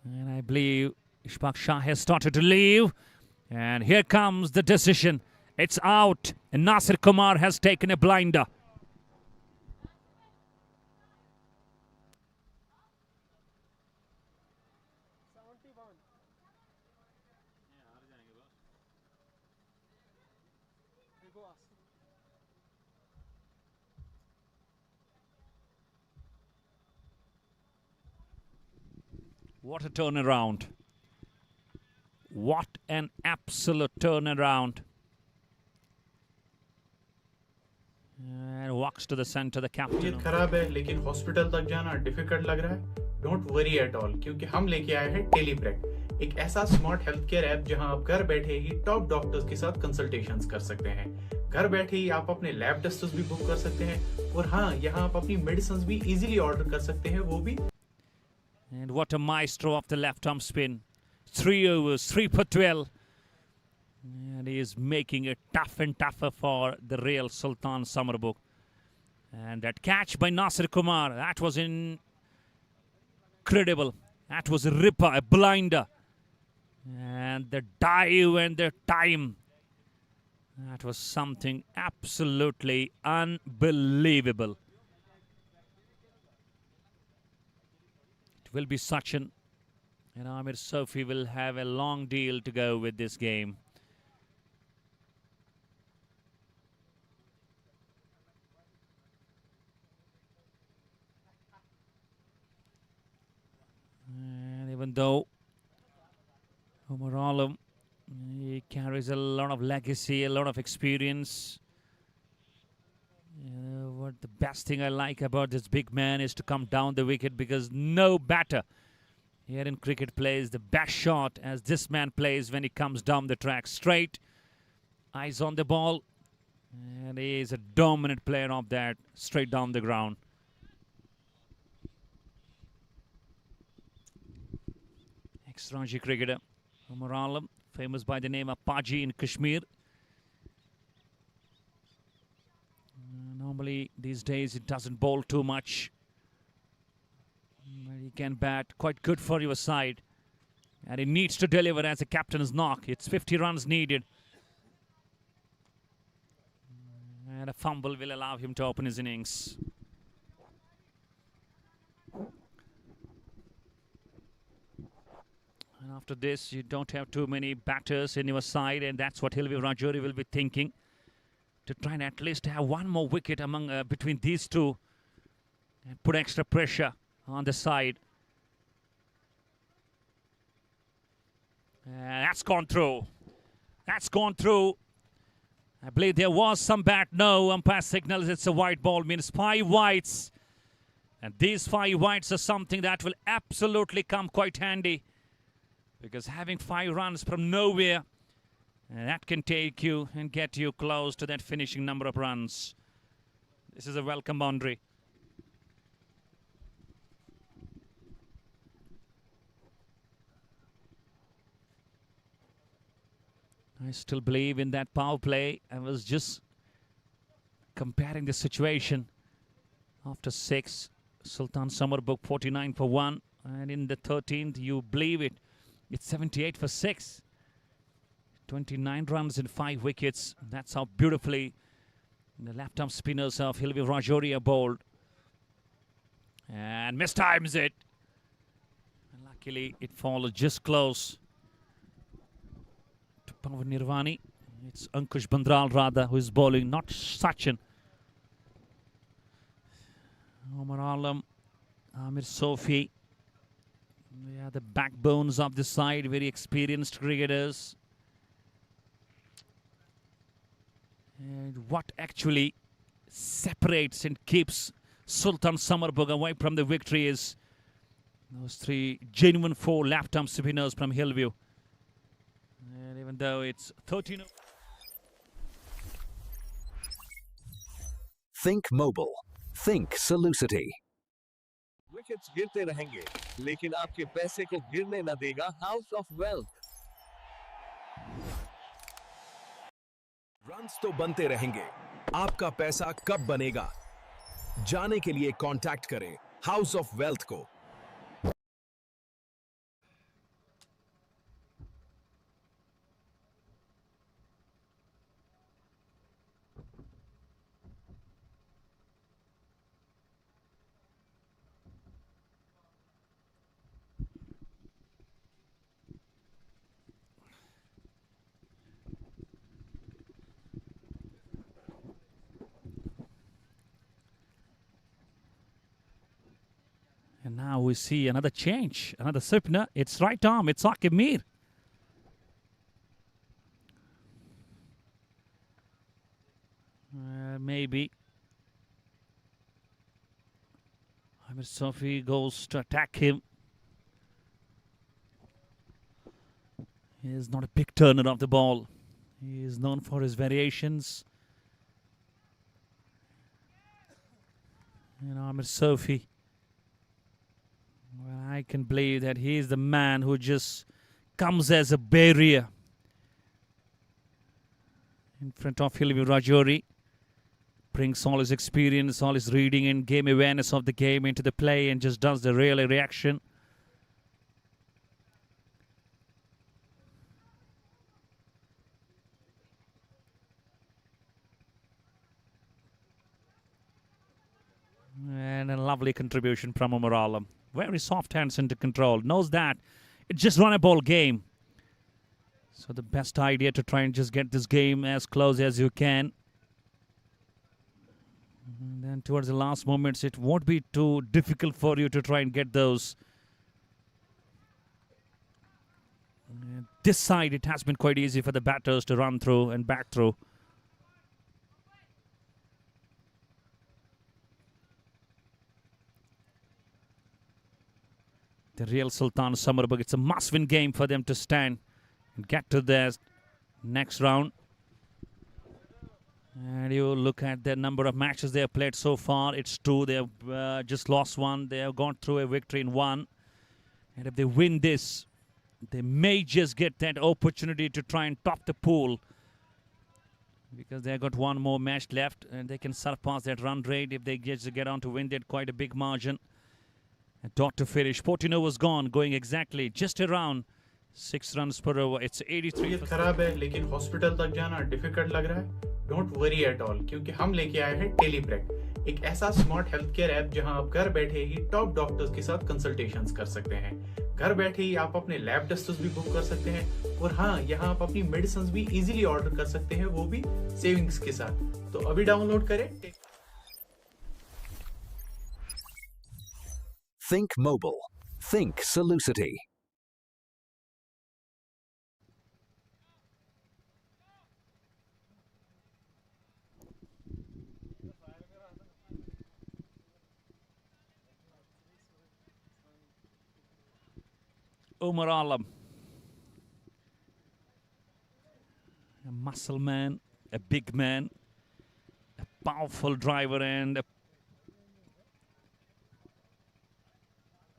And I believe Ishfaq Shah has started to leave. And here comes the decision. It's out. And Nasir Kumar has taken a blinder. What a turnaround. What an absolute turnaround. And walks to the center, the captain. तबीयत खराब है लेकिन hospital तक जाना difficult लग रहा है, don't worry at all, क्योंकि हम लेके आए हैं टेलीप्रेक, एक ऐसा स्मार्ट हेल्थ केयर ऐप जहां आप घर बैठे ही टॉप डॉक्टर्स के साथ कंसल्टेशंस कर सकते हैं। घर बैठे ही आप अपने लैब टेस्ट्स भी बुक कर सकते हैं, और हाँ, यहाँ आप अपनी मेडिसिन भी इजीली ऑर्डर कर सकते हैं, वो भी। And what a maestro of the left arm spin. 3 overs, 3 for 12. And he is making it tough and tougher for the real Sultan Summerbugh. And that catch by Nasir Kumar, that was incredible. That was a ripper, a blinder. And the dive and the time, that was something absolutely unbelievable. It will be Sachin, and Amir Sophie will have a long deal to go with this game. And even though Umar Alam, he carries a lot of legacy, a lot of experience. What the best thing I like about this big man is to come down the wicket, because no batter Here in cricket plays the best shot as this man plays when he comes down the track straight. Eyes on the ball. And he is a dominant player of that straight down the ground. Ex-Ranji cricketer Umar Alam, famous by the name of Paji in Kashmir. Normally these days it doesn't bowl too much. But he can bat quite good for your side. And he needs to deliver as a captain's knock. It's 50 runs needed. And a fumble will allow him to open his innings. And after this, you don't have too many batters in your side, and that's what View Rajouri will be thinking. To try and at least have one more wicket between these two and put extra pressure on the side. That's gone through. That's gone through. I believe there was some bat. No, umpire signals it's a white ball, means 5 whites. And these 5 whites are something that will absolutely come quite handy. Because having 5 runs from nowhere, that can take you and get you close to that finishing number of runs. This is a welcome boundary. I still believe in that power play. I was just comparing the situation. After 6, Sultan Summerbugh 49 for 1. And in the 13th, you believe it, it's 78 for 6. 29 runs and 5 wickets. That's how beautifully the left-arm spinners of View Rajouri are bowled. And mistimes it. And luckily, it followed just close to Pawan Nirvani. It's Ankush Bandral rather who is bowling, not Sachin. Omar Alam, Amir Sofi. They are the backbones of the side, very experienced cricketers. And what actually separates and keeps Sultan Summerbugh away from the victory is those 3 genuine 4 left-arm spinners from Hillview. And even though it's 13... Think mobile. Think Solucity. Wickets गिरते रहेंगे, लेकिन आपके पैसे को गिरने न देगा house of wealth. Runs तो बनते रहेंगे, आपका पैसा कब बनेगा? जाने के लिए कांटेक्ट करें हाउस ऑफ वेल्थ को। And now we see another change, another sipner. It's right arm, it's Akib Mir. Maybe. Amir Sofi goes to attack him. He is not a big turner of the ball. He is known for his variations. And Amir Sofi, well, I can believe that he is the man who just comes as a barrier in front of View Rajouri. Brings all his experience, all his reading and game awareness of the game into the play and just does the real reaction. And a lovely contribution from Umar Alam. Very soft hands into control. Knows that it's just run a ball game. So the best idea to try and just get this game as close as you can. And then towards the last moments, it won't be too difficult for you to try and get those. And this side, it has been quite easy for the batters to run through and back through. The real Sultan Summerbugh. It's a must-win game for them to stand and get to the next round. And you look at the number of matches they have played so far. It's 2. They have just lost 1. They have gone through a victory in 1. And if they win this, they may just get that opportunity to try and top the pool, because they have got 1 more match left and they can surpass that run rate if they just get on to win that quite a big margin. And dot to finish. 14 overs gone, going exactly just around 6 runs per over. It's 83. तबीयत खराब है लेकिन hospital तक जाना difficult लग रहा है, don't worry at all, क्योंकि हम लेके आए हैं टेलीप्रेक, एक ऐसा स्मार्ट हेल्थ केयर ऐप जहां आप घर बैठे ही टॉप डॉक्टर्स के साथ कंसल्टेशंस कर सकते हैं। घर बैठे ही आप अपने लैब टेस्ट्स भी बुक कर सकते हैं, और हाँ, यहाँ आप अपनी मेडिसिन भी इजीली ऑर्डर कर सकते हैं, वो भी सेविंग्स के साथ। तो अभी डाउनलोड करें। Think mobile. Think Solucity. Umar Alam, a muscle man, a big man, a powerful driver, and a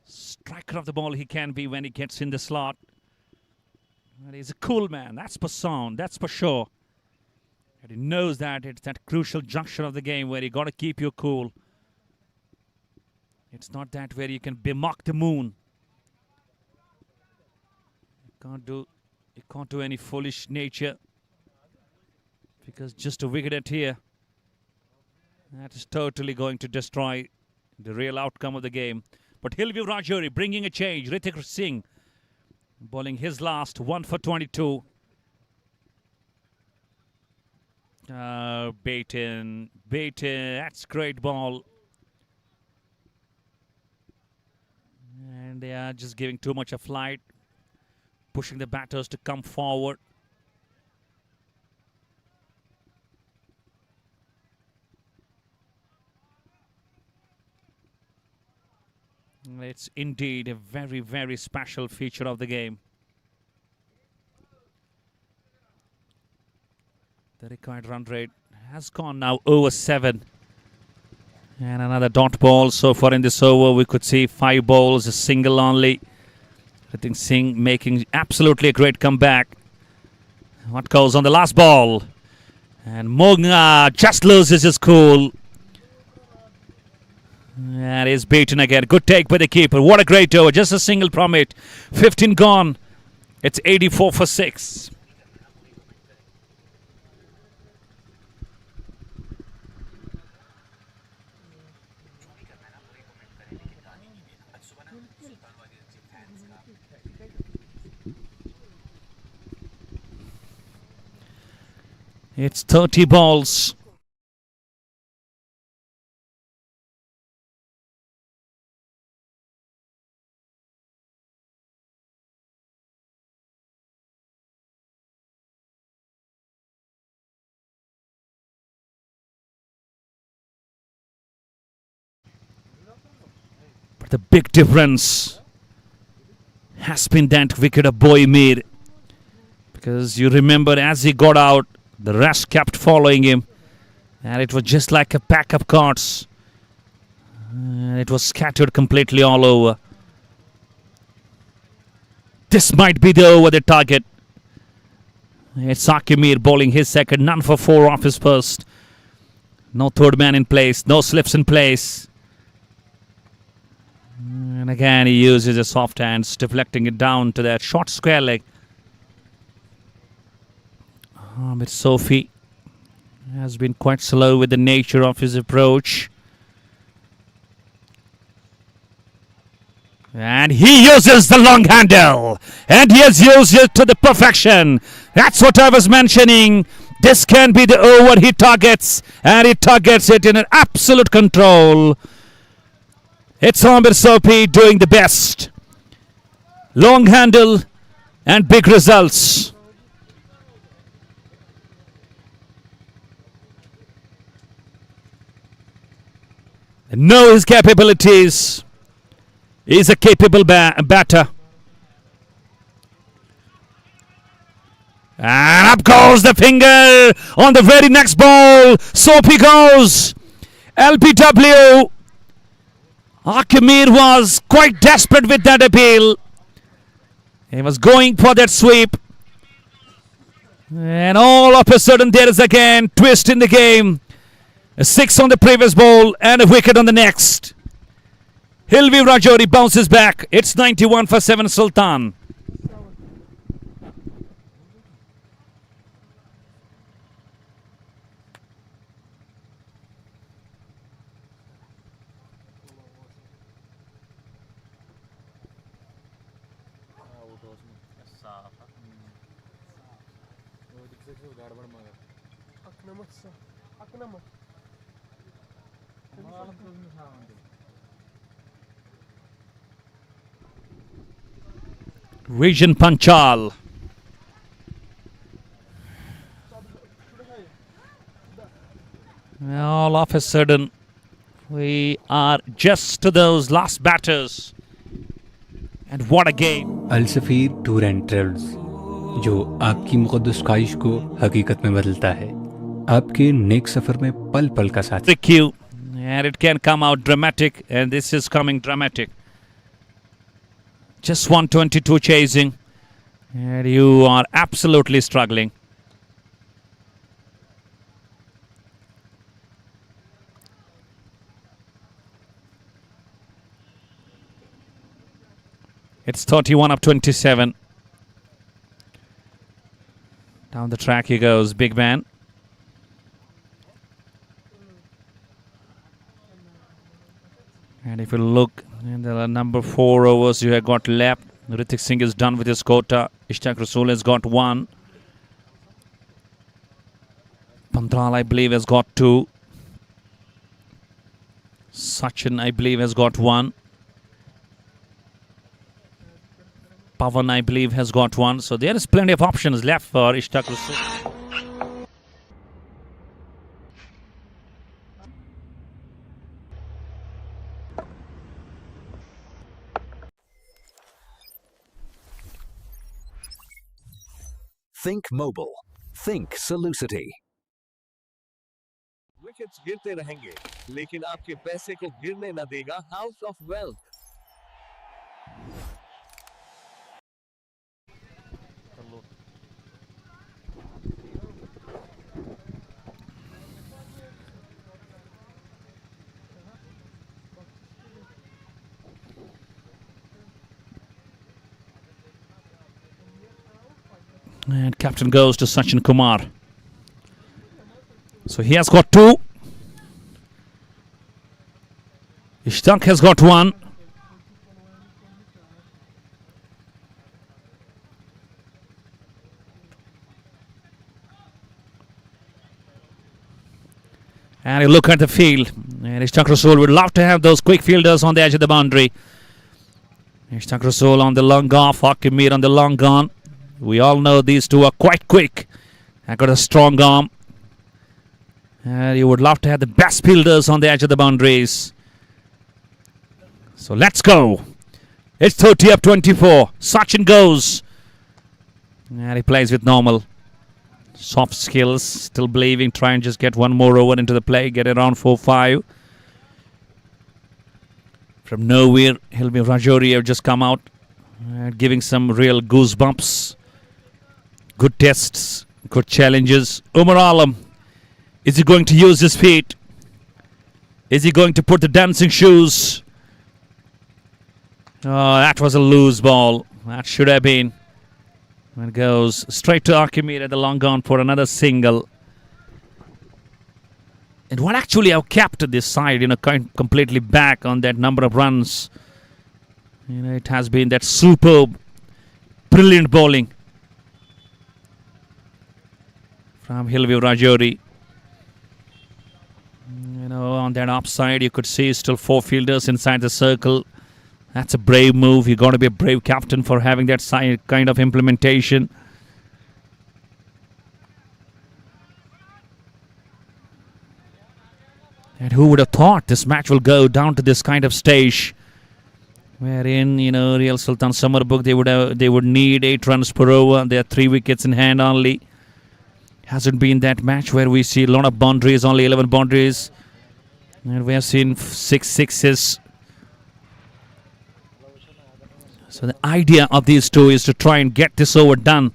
striker of the ball he can be when he gets in the slot. And he's a cool man, that's for sound, that's for sure. And he knows that it's that crucial junction of the game where you got to keep you cool. It's not that where you can bemock the moon. You can't do any foolish nature, because just a wicket at here, that is totally going to destroy the real outcome of the game. But View Rajouri bringing a change. Hrithik Singh bowling his last 1 for 22. Baton, that's great ball. And they are just giving too much of flight, pushing the batters to come forward. It's indeed a very, very special feature of the game. The required run rate has gone now over 7. And another dot ball. So far in this over, we could see 5 balls, a single only. I think Singh making absolutely a great comeback. What goes on the last ball? And Monga just loses his cool. And is beaten again. Good take by the keeper. What a great over. Just a single from it. 15 gone. It's 84 for 6. It's 30 balls. But the big difference has been that wicket of Boy made. Because you remember, as he got out, the rest kept following him. And it was just like a pack of cards. And it was scattered completely all over. This might be the over the target. It's Sakimir bowling his second. None for 4 off his first. No third man in place. No slips in place. And again, he uses his soft hands, deflecting it down to that short square leg. Ahmed Sophie has been quite slow with the nature of his approach. And he uses the long handle. And he has used it to the perfection. That's what I was mentioning. This can be the over he targets. And he targets it in an absolute control. It's Ahmed Sophie doing the best. Long handle and big results. Know his capabilities. He's a capable batter. And up goes the finger on the very next ball. Soapy goes. LBW. Akimir was quite desperate with that appeal. He was going for that sweep. And all of a sudden there is again twist in the game. A 6 on the previous ball and a wicket on the next. View Rajouri bounces back. It's 91 for 7 Sultan. Region Panchal. All of a sudden, we are just to those last batters. And what a game. Al-Safeer tour and travels, जो आपकी मुक़द्दस ख्वाहिश को हकीकत में बदलता है, आपके नेक सफ़र में पल पल का साथ. The cue, and it can come out dramatic, and this is coming dramatic. Just 122 chasing, and you are absolutely struggling. It's 31 up 27. Down the track he goes, big man. And if you look, in the number 4 overs you have got left. Ritik Singh is done with his quota. Ishtaq Rasool has got 1. Pantral, I believe, has got 2. Sachin, I believe, has got 1. Pavan, I believe, has got 1. So there is plenty of options left for Ishtaq Rasool. Think mobile. Think Solucity. Wickets गिरते रहेंगे, लेकिन आपके पैसे को गिरने न देगा house of wealth. And captain goes to Sachin Kumar. So he has got 2. Ishtaq has got 1. And you look at the field. And Ishtaq Rasool would love to have those quick fielders on the edge of the boundary. Ishtaq Rasool on the long off. Akimir on the long on. We all know these two are quite quick. They've got a strong arm. And you would love to have the best fielders on the edge of the boundaries. So let's go. It's 30 up 24. Sachin goes. And he plays with normal. Soft skills. Still believing. Try and just get one more over into the play. Get around 4-5. From nowhere, View Rajouri have just come out. Giving some real goosebumps. Good tests, good challenges. Umar Alam, is he going to use his feet? Is he going to put the dancing shoes? Oh, that was a loose ball. That should have been. And it goes straight to Akimir at the long on for another single. And what actually have kept this side, completely back on that number of runs? It has been that superb, brilliant bowling from View Rajouri. On that upside, you could see still 4 fielders inside the circle. That's a brave move. You got to be a brave captain for having that kind of implementation. And who would have thought this match will go down to this kind of stage? wherein, Real Sultan Summerbugh, they would need 8 runs per over. There are 3 wickets in hand only. Hasn't been that match where we see a lot of boundaries, only 11 boundaries. And we have seen 6 sixes. So the idea of these two is to try and get this over done.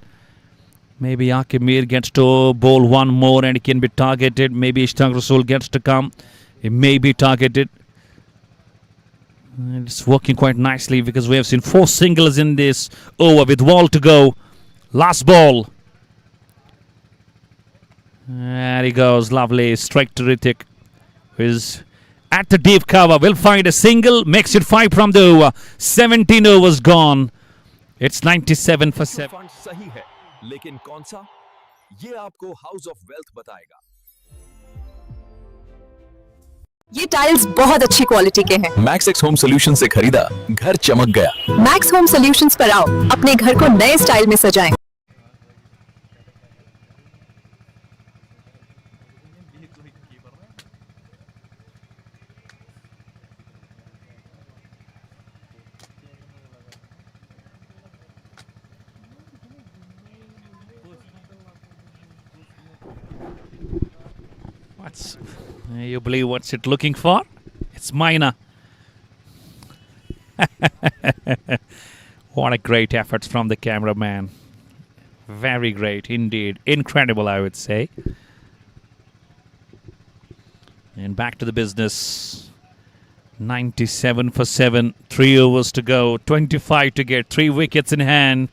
Maybe Akimir gets to bowl one more and he can be targeted. Maybe Ishtaq Rasool gets to come. He may be targeted. And it's working quite nicely because we have seen 4 singles in this over with ball to go. Last ball. There he goes. Lovely. Strike to Ritik, who is at the deep cover. Will find a single. Makes it 5 from the over. 17 overs gone. It's 97 for 7. Fund सही है, लेकिन कौन सा? ये आपको house of wealth बताएगा। ये tiles बहुत अच्छी क्वालिटी के हैं। मैक्स एक्स होम सोल्यूशन से खरीदा, घर चमक गया। मैक्स होम सॉल्यूशंस पर आओ, अपने घर को नए स्टाइल में सजाएं। You believe what's it looking for? It's minor. What a great effort from the cameraman. Very great indeed. Incredible, I would say. And back to the business. 97 for 7. 3 overs to go. 25 to get. 3 wickets in hand.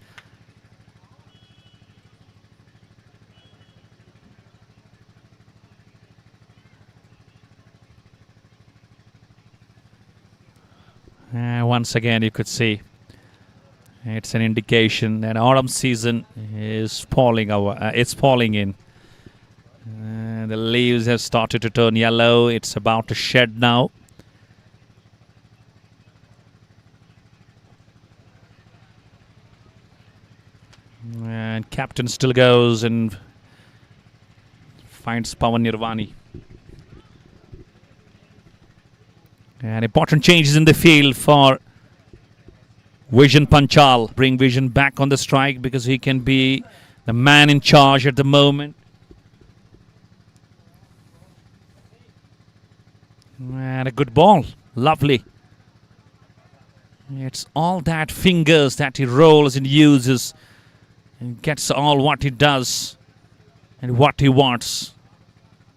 Once again, you could see it's an indication that autumn season is falling over. It's falling in. The leaves have started to turn yellow. It's about to shed now. And captain still goes and finds Pawan Nirvani. And important changes in the field for Vision Panchal. Bring Vision back on the strike because he can be the man in charge at the moment. And a good ball. Lovely. It's all that fingers that he rolls and uses and gets all what he does and what he wants.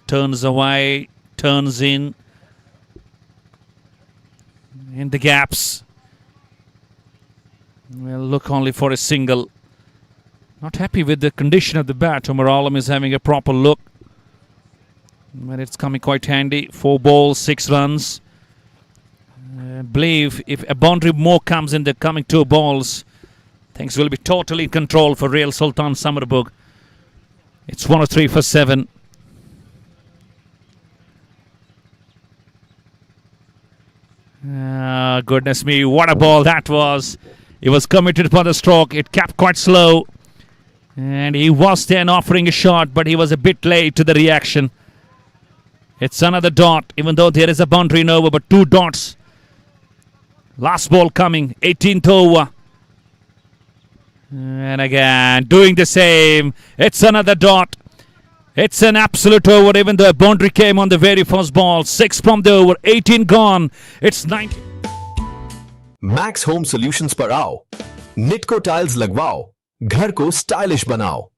Turns away, turns in the gaps. We'll look only for a single. Not happy with the condition of the bat. Umar Alam is having a proper look. But it's coming quite handy. 4 balls, 6 runs. I believe if a boundary more comes in the coming 2 balls, things will be totally in control for Real Sultan Summerbugh. It's 103 for 7. Goodness me, what a ball that was. He was committed for the stroke. It kept quite slow. And he was then offering a shot, but he was a bit late to the reaction. It's another dot, even though there is a boundary in over, but 2 dots. Last ball coming, 18th over. And again, doing the same. It's another dot. It's an absolute over, even though a boundary came on the very first ball. 6 from the over, 18 gone. It's 90. Max home solutions पर आओ, Nitco tiles लगवाओ, घर को stylish बनाओ।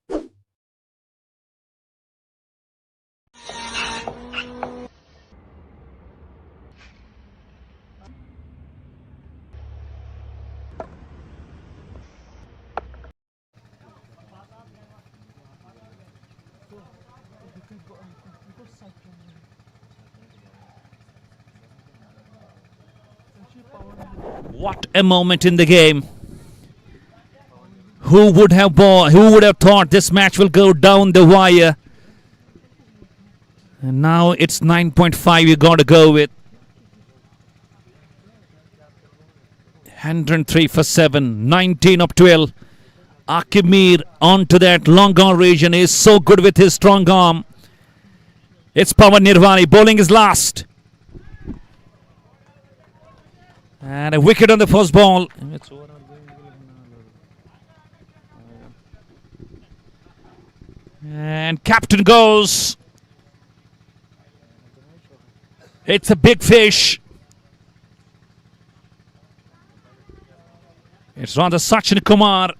What a moment in the game. Who would have thought this match will go down the wire? And now it's 9.5 you got to go with. 103 for 7. 19 of 12. Akimir onto that long on region is so good with his strong arm. It's Pawan Nirvani. Bowling is last. And a wicket on the first ball. And captain goes. It's a big fish. It's rather Sachin Kumar.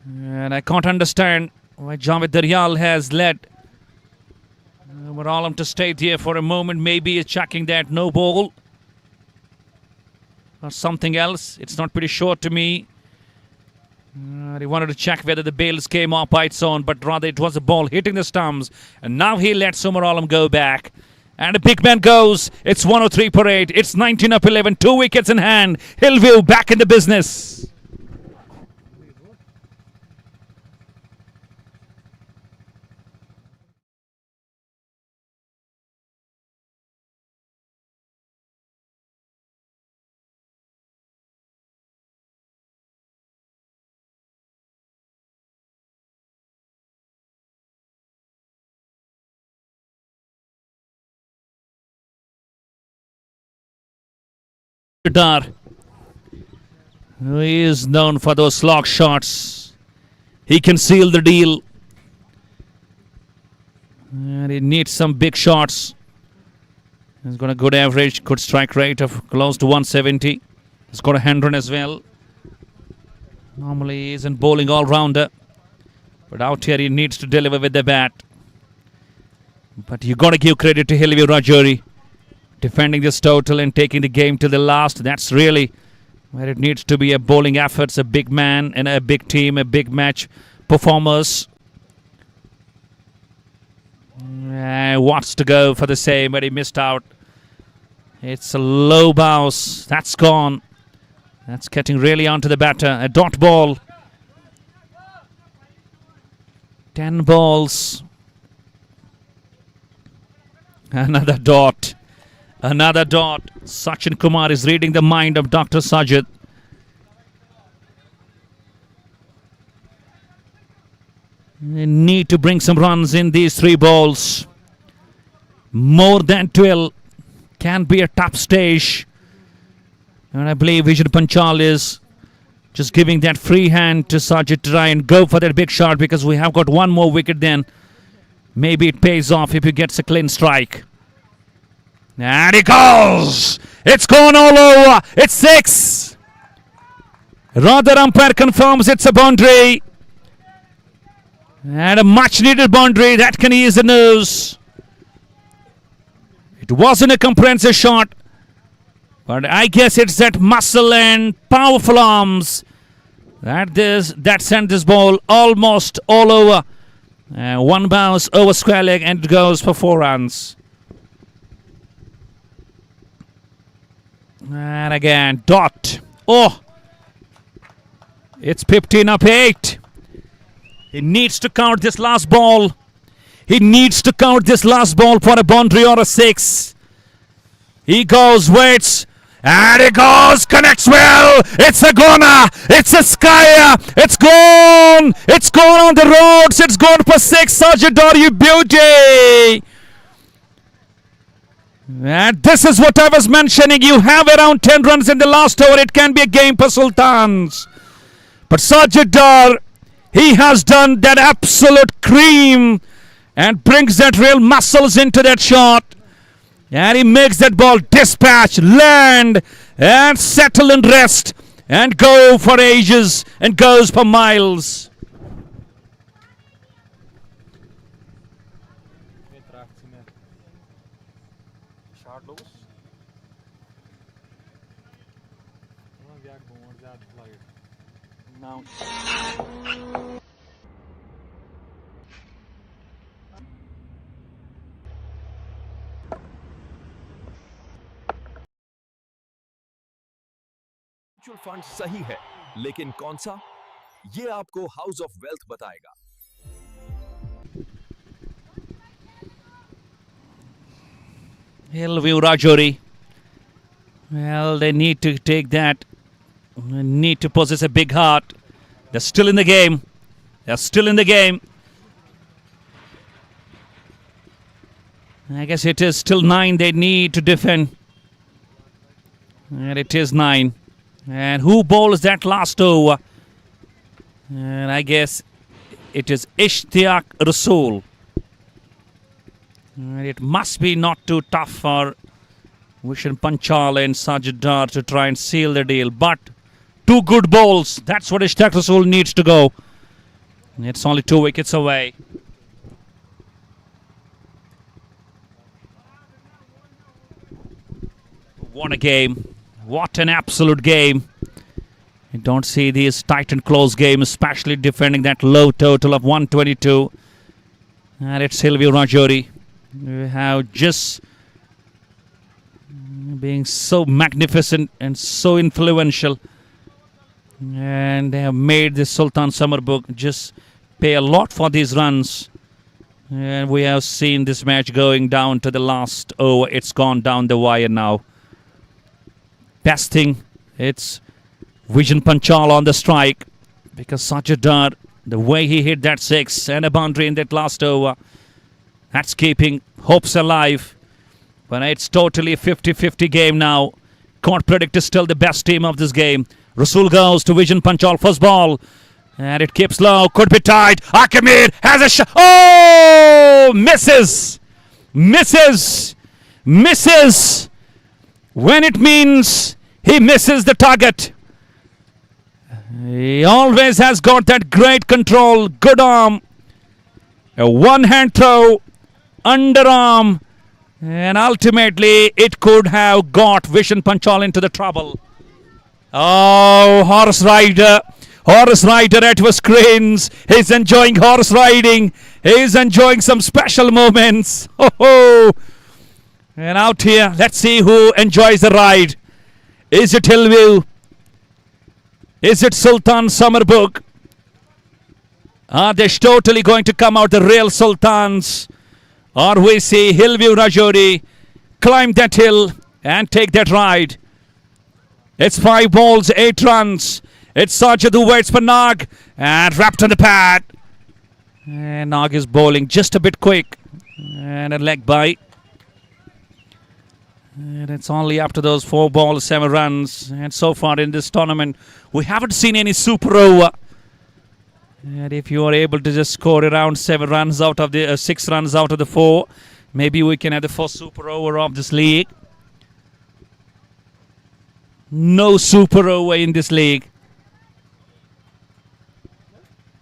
And I can't understand why Javed Daryal has led Muralam to stay there for a moment. Maybe he's checking that no ball or something else. It's not pretty sure to me. He wanted to check whether the bails came off by its own, but rather it was a ball hitting the stumps. And now he lets Muralam go back. And a big man goes. It's 103 per 8. It's 19 up 11. 2 wickets in hand. Hillview back in the business. Dar, who is known for those slog shots. He can seal the deal. And he needs some big shots. He's got a good average, good strike rate of close to 170. He's got a hand run as well. Normally he isn't bowling all-rounder, but out here he needs to deliver with the bat. But you got to give credit to View Rajouri, defending this total and taking the game to the last. That's really where it needs to be. A bowling efforts, a big man and a big team, a big match performers. Wants to go for the same, but he missed out. It's a low bounce. That's gone. That's getting really onto the batter. A dot ball. 10 balls. Another dot. Another dot. Sachin Kumar is reading the mind of Dr. Sajid. They need to bring some runs in these 3 balls. More than 12 can be a top stage. And I believe Vijay Panchal is just giving that free hand to Sajid to try and go for that big shot, because we have got one more wicket then. Maybe it pays off if he gets a clean strike. And he goes! It's gone all over! It's 6! Rather, umpire confirms it's a boundary. And a much needed boundary that can ease the nerves. It wasn't a comprehensive shot, but I guess it's that muscle and powerful arms that sent this ball almost all over. One bounce over square leg and it goes for 4 runs. And again, dot. Oh! It's 15 up 8. He needs to count this last ball. He needs to count this last ball for a boundary or a 6. He goes, waits, and he goes, connects well. It's a goner. It's a skyer. It's gone. It's gone on the roads. It's gone for 6. Sajid, you beauty. And this is what I was mentioning. You have around 10 runs in the last over. It can be a game for Sultans. But Sajid Dar, he has done that absolute cream and brings that real muscles into that shot. And he makes that ball dispatch, land, and settle and rest, and go for ages, and goes for miles. Mutual fund सही है, लेकिन कौन सा? ये आपको house of wealth बताएगा। View Rajouri. Well, they need to take that. They need to possess a big heart. They're still in the game. They're still in the game. I guess it is still 9 they need to defend. And it is 9. And who bowls that last over? And I guess it is Ishtiaq Rasool. And it must be not too tough for Vishen Panchal and Sajid Dar to try and seal the deal. But 2 good bowls. That's what Ishtiaq Rasool needs to go. It's only 2 wickets away. What a game. What an absolute game. You don't see these tight and close games, especially defending that low total of 122. And it's View Rajouri. We have just being so magnificent and so influential. And they have made this Sultan Summerbugh just pay a lot for these runs. And we have seen this match going down to the last over. It's gone down the wire now. Best thing, it's Vishen Panchal on the strike, because Sajid Dar, the way he hit that 6 and a boundary in that last over, that's keeping hopes alive. But it's totally a 50-50 game now. Can't predict is still the best team of this game. Rasool goes to Vishen Panchal, first ball. And it keeps low, could be tight. Akimir has a shot. Oh! Misses! Misses! Misses! When it means he misses the target. He always has got that great control, good arm. A one-hand throw, underarm. And ultimately, it could have got Vishen Panchal into the trouble. Oh, horse rider at his screens. He's enjoying horse riding. He's enjoying some special moments. Oh. And out here, let's see who enjoys the ride. Is it Hillview? Is it Sultan Summerbugh? Are they totally going to come out the real Sultans? Or we see View Rajouri climb that hill and take that ride. It's 5 balls, 8 runs. It's Sajid who waits for Nag and wrapped on the pad. And Nag is bowling just a bit quick. And a leg bite. And it's only after those 4 balls, 7 runs. And so far in this tournament, we haven't seen any super over. And if you are able to just score around 7 runs out of the 6 runs out of the 4, maybe we can have the first super over of this league. No super over in this league.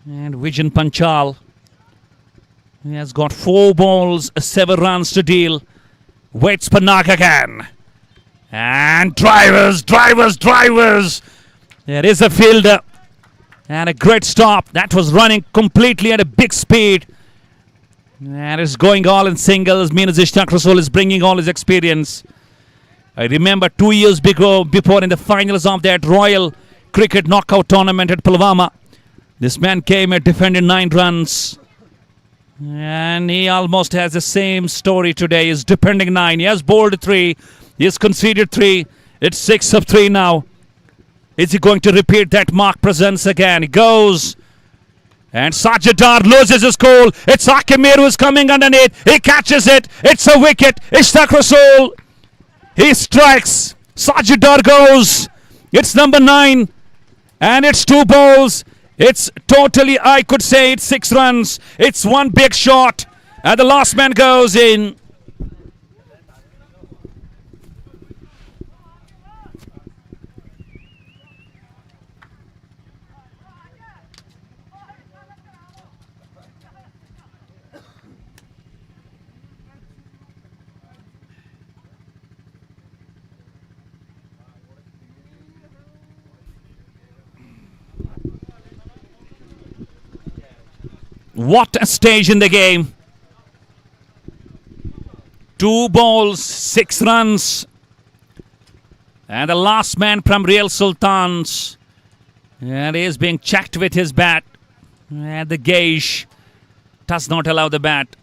And Vishen Panchal, he has got 4 balls, 7 runs to deal. Waits for Nag again. And drivers. There is a fielder. And a great stop. That was running completely at a big speed. And it's going all in singles. Means Ishtiaq Rasool is bringing all his experience. I remember 2 years before in the finals of that Royal Cricket Knockout Tournament at Pulwama. This man came and defended 9 runs. And he almost has the same story today. He's defending 9. He has bowled 3. He has conceded 3. It's 6 of 3 now. Is he going to repeat that mark presence again? He goes. And Sajid Dar loses his cool. It's Akimir who's coming underneath. He catches it. It's a wicket. Ishtiaq Rasool. He strikes. Sajid Dar goes. It's number 9. And it's 2 balls. It's totally, I could say it's 6 runs. It's 1 big shot. And the last man goes in. What a stage in the game. 2 balls, 6 runs. And the last man from Real Sultans. And he is being checked with his bat. And the gauge does not allow the bat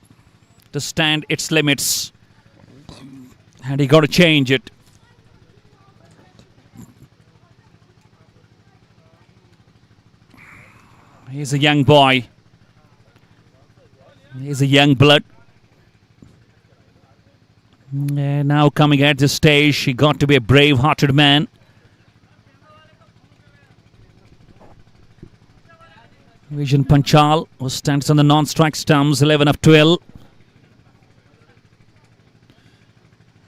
to stand its limits. And he got to change it. He's a young boy. He's a young blood. And now coming at this stage, he got to be a brave-hearted man. Vision Panchal, who stands on the non-strike stumps, 11 of 12.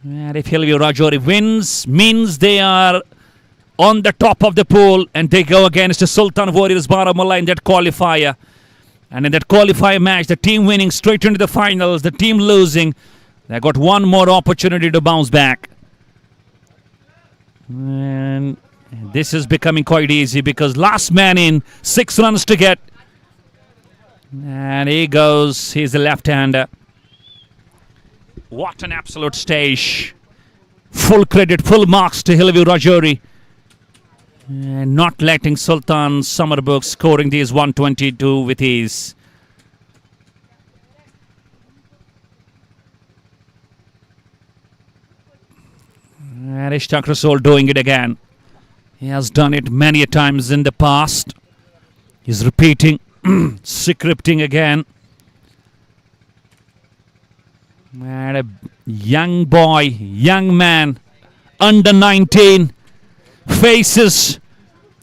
And if View Rajouri wins, means they are on the top of the pool and they go against the Sultan Warriors Baramulla in that qualifier. And in that qualifier match, the team winning straight into the finals, the team losing, they got one more opportunity to bounce back. And this is becoming quite easy because last man in, 6 runs to get. And he goes, he's the left-hander. What an absolute stage. Full credit, full marks to View Rajouri. And not letting Sultan Summerbugh scoring these 122 with ease. And Ishaq Rasool doing it again. He has done it many times in the past. He's repeating, scripting again. And a young boy, young man, under 19, faces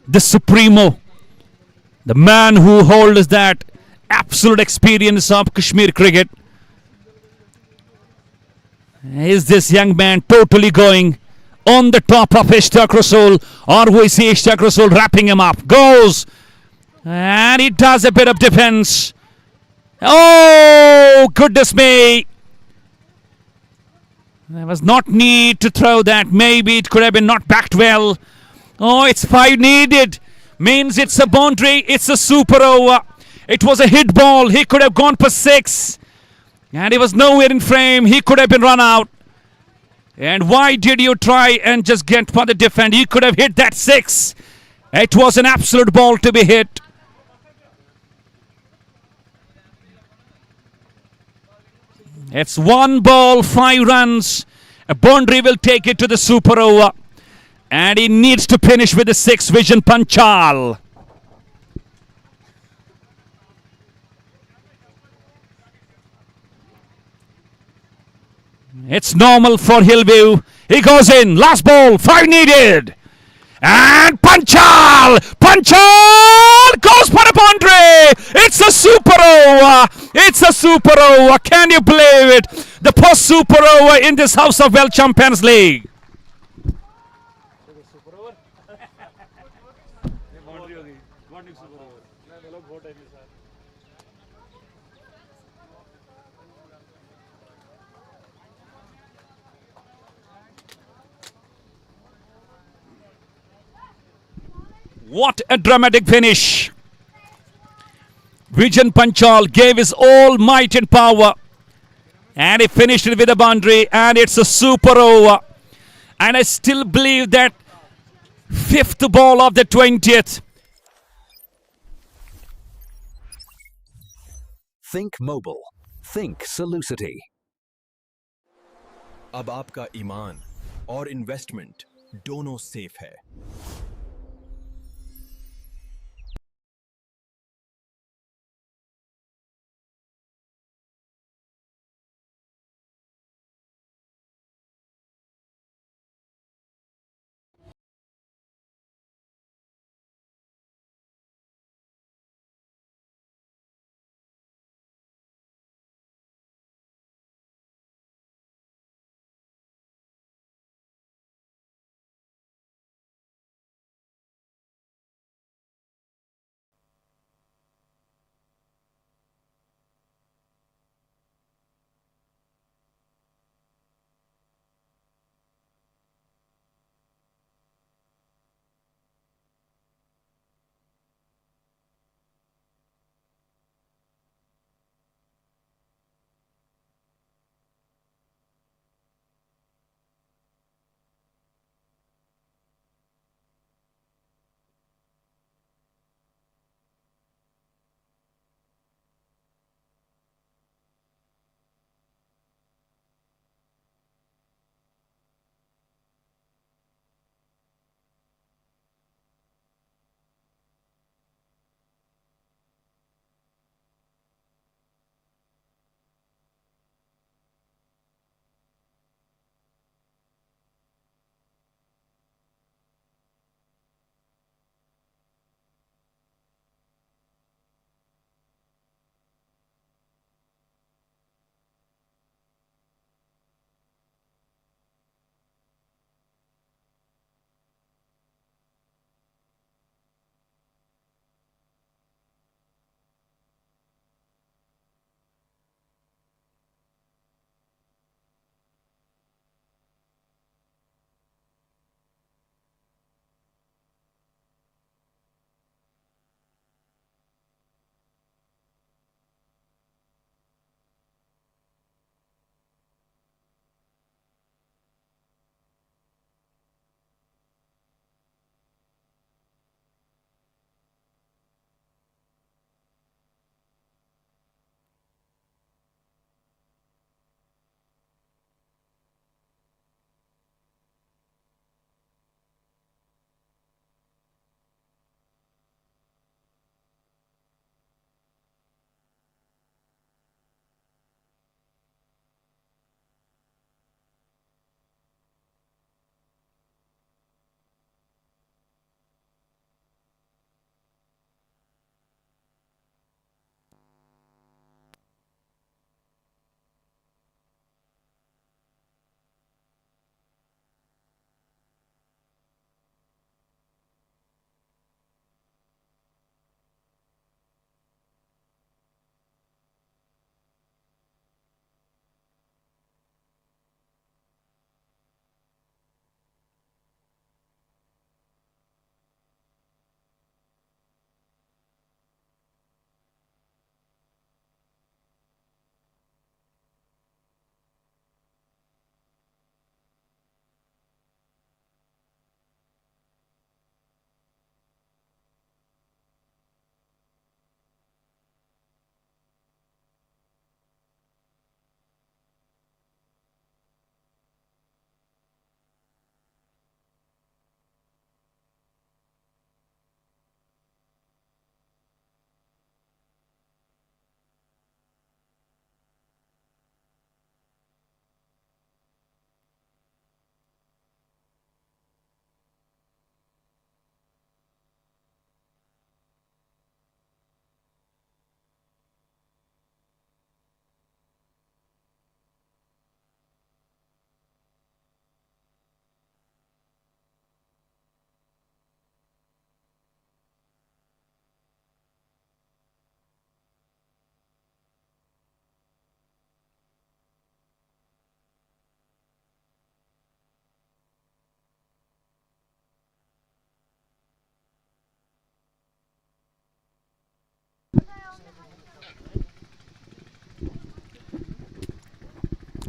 the Supremo, the man who holds that absolute experience of Kashmir cricket. Is this young man totally going on the top of Ishaq Rasool, or we see Ishaq Rasool wrapping him up? Goes, and he does a bit of defense. Oh, goodness me. There was not need to throw that. Maybe it could have been not backed well. Oh, it's 5 needed. Means it's a boundary. It's a super over. It was a hit ball. He could have gone for 6. And he was nowhere in frame. He could have been run out. And why did you try and just get for the defend? He could have hit that 6. It was an absolute ball to be hit. It's 1 ball, 5 runs. A boundary will take it to the super over. And he needs to finish with the 6. Vision Panchal. It's normal for Hillview. He goes in. Last ball, 5 needed. And Panchal! Panchal goes for a boundary! It's a super over! It's a super over! Can you believe it? The first super over in this House of Well Champions League. What a dramatic finish. Vision Panchal gave his all might and power. And he finished it with a boundary. And it's a super over. And I still believe that 5th ball of the 20th. Think mobile. Think Solucity. अब आपका ईमान और investment दोनों safe है।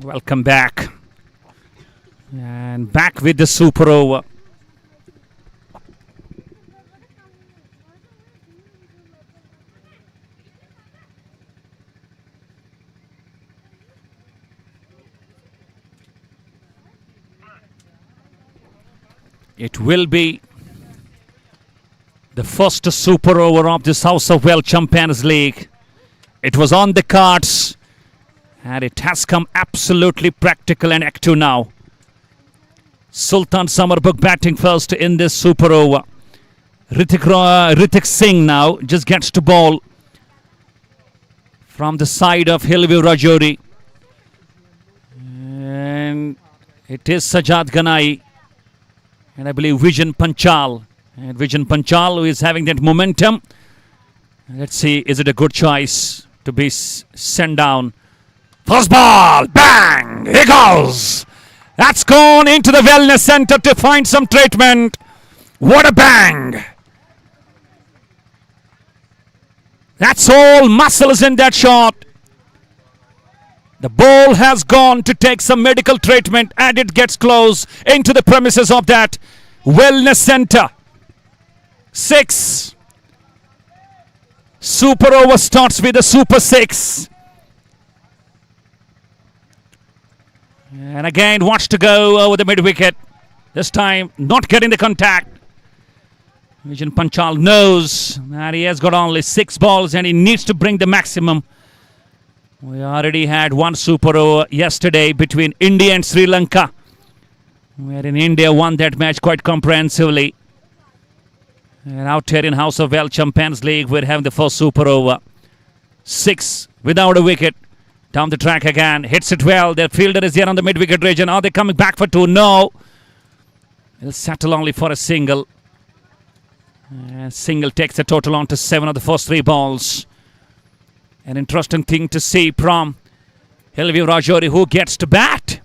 Welcome back. And back with the super over. It will be the first super over of this House of Well Champions League. It was on the cards and it has come absolutely practical and active now. Sultan Summerbugh batting first in this super over. Ritik Singh now just gets to ball from the side of View Rajouri. And it is Sajad Ganai and I believe Vision Panchal. And Vision Panchal who is having that momentum. Let's see, is it a good choice to be sent down? First ball, bang, here goes. That's gone into the wellness center to find some treatment. What a bang. That's all muscles in that shot. The ball has gone to take some medical treatment and it gets close into the premises of that wellness center. 6. Super over starts with a super 6. And again, watch to go over the mid wicket. This time, not getting the contact. Vision Panchal knows that he has got only 6 balls and he needs to bring the maximum. We already had one super over yesterday between India and Sri Lanka, wherein India won that match quite comprehensively. And out here in House of Well Champions League, we're having the first super over. 6 without a wicket. Down the track again. Hits it well. Their fielder is here on the mid-wicket region. Are they coming back for 2? No. He'll settle only for a single. Single takes the total on to 7 of the first 3 balls. An interesting thing to see from View Rajouri, who gets to bat.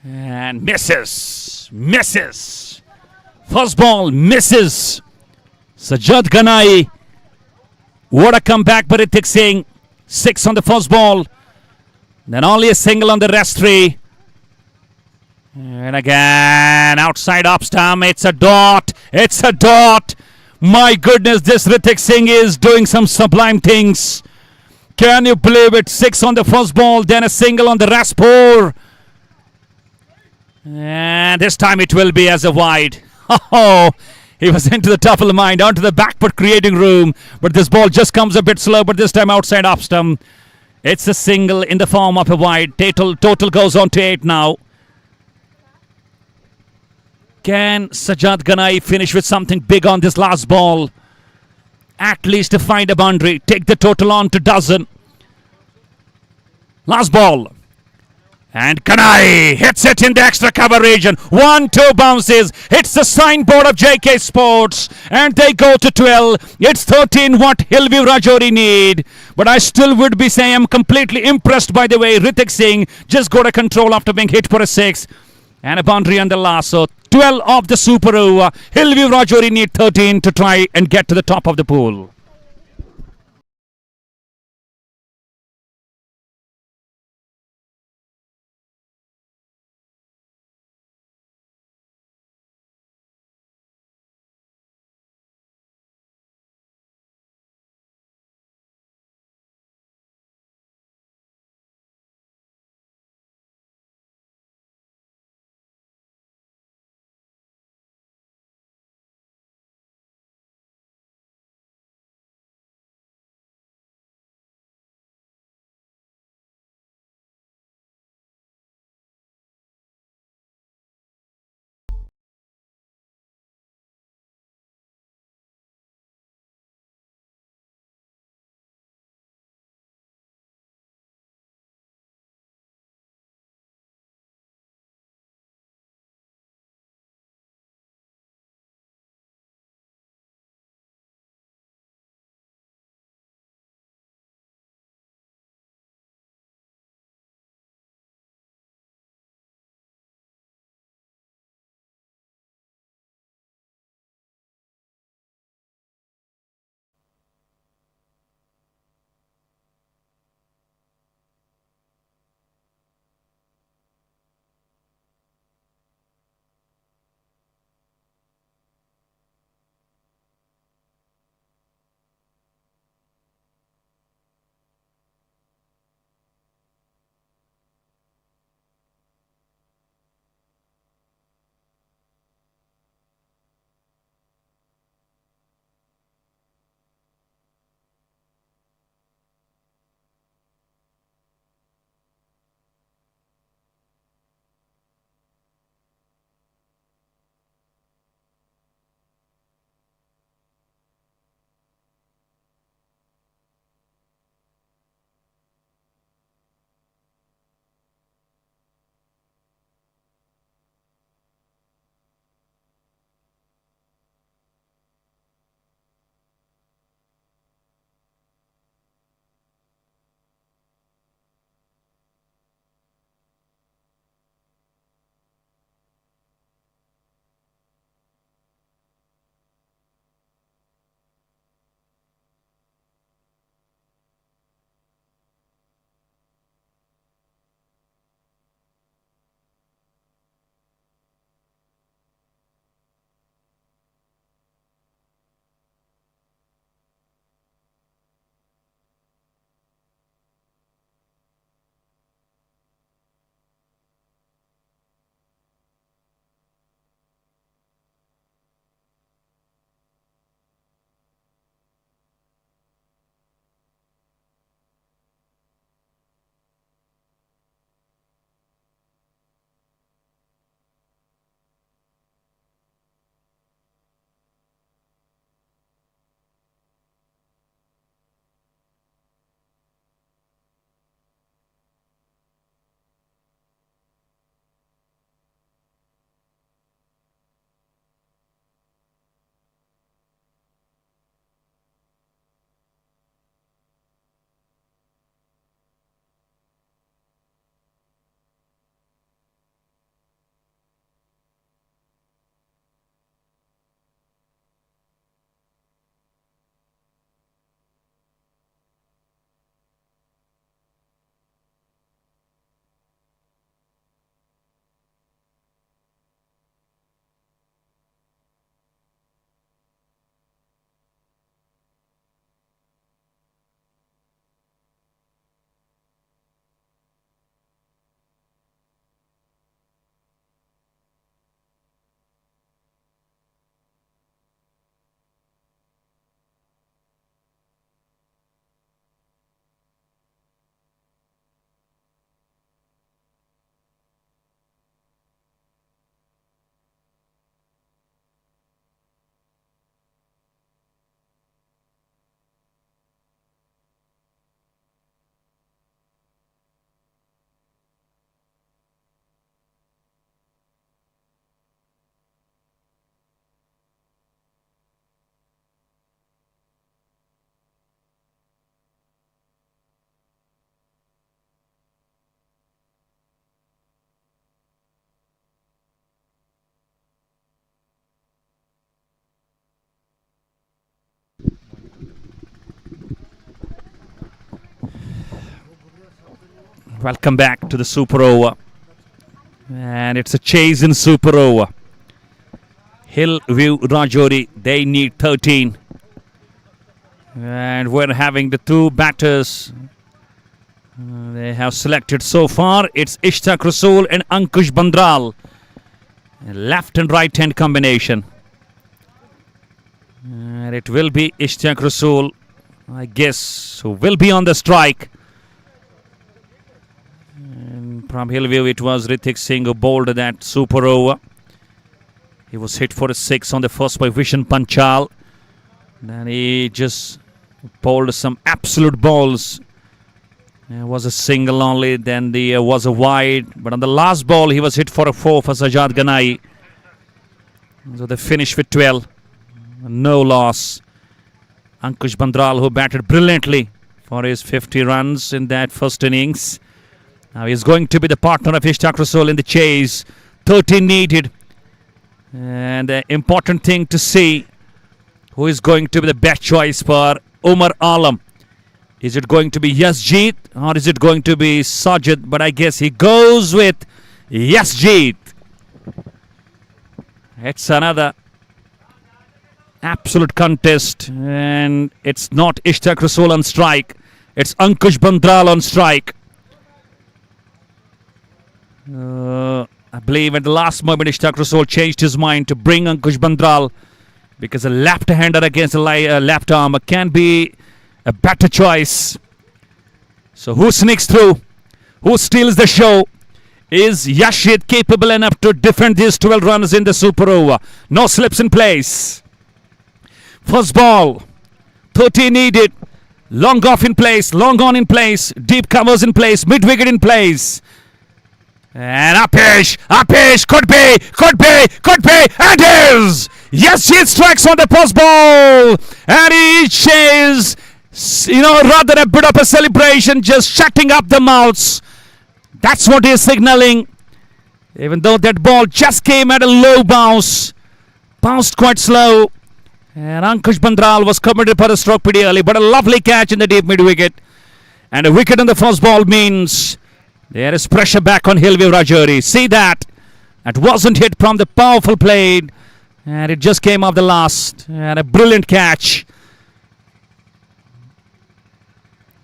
And misses. Misses. First ball misses. Sajad Ganai. What a comeback by Ritik Singh. 6 on the first ball. Then only a single on the rest 3. And again, outside off stump. It's a dot. It's a dot. My goodness, this Ritik Singh is doing some sublime things. Can you believe it? 6 on the first ball, then a single on the rest 4. And this time it will be as a wide. Oh, he was into the top of the mind, onto the back foot, creating room. But this ball just comes a bit slow, but this time outside off stump. It's a single in the form of a wide. Total goes on to 8 now. Can Sajad Ganai finish with something big on this last ball? At least to find a boundary. Take the total on to dozen. Last ball. And Ganai hits it in the extra cover region. 1-2 bounces. Hits the signboard of JK Sports. And they go to 12. It's 13 what View Rajouri need. But I still would be saying I'm completely impressed by the way Ritik Singh just got a control after being hit for a 6. And a boundary on the last. So 12 of the super over. View Rajouri need 13 to try and get to the top of the pool. Welcome back to the super over. And it's a chase in super over. View Rajouri, they need 13. And we're having the two batters they have selected so far. It's Ishtaq Rasool and Ankush Bandral. Left and right hand combination. And it will be Ishtaq Rasool, I guess, who will be on the strike. And from Hillview, it was Rithik Singh who bowled that super over. He was hit for a 6 on the first by Vishen Panchal. Then he just bowled some absolute balls. It was a single only, then there was a wide. But on the last ball, he was hit for a 4 for Sajjad Ganai. So they finished with 12. No loss. Ankush Bandral, who batted brilliantly for his 50 runs in that first innings. Now he's going to be the partner of Ishtaq Rasool in the chase. 13 needed. And the important thing to see, who is going to be the best choice for Umar Alam. Is it going to be Yasjeet or is it going to be Sajid? But I guess he goes with Yasjeet. It's another absolute contest. And it's not Ishtaq Rasool on strike. It's Ankush Bandral on strike. I believe at the last moment Ishtaq Rasool changed his mind to bring Ankush Bandral because a left-hander against a left armer can be a better choice. So who sneaks through? Who steals the show? Is Yasjeet capable enough to defend these 12 runs in the super over? No slips in place. First ball. 30 needed. Long off in place. Long on in place. Deep covers in place. Mid-wicket in place. And Apesh, could be, and is! Yasjeet strikes on the first ball, and he shares, rather a bit of a celebration, just shutting up the mouths. That's what he's signaling. Even though that ball just came at a low bounce, bounced quite slow, and Ankush Bandral was committed for a stroke pretty early, but a lovely catch in the deep mid-wicket. And a wicket on the first ball means there is pressure back on View Rajouri. See that? That wasn't hit from the powerful play. And it just came off the last. And a brilliant catch.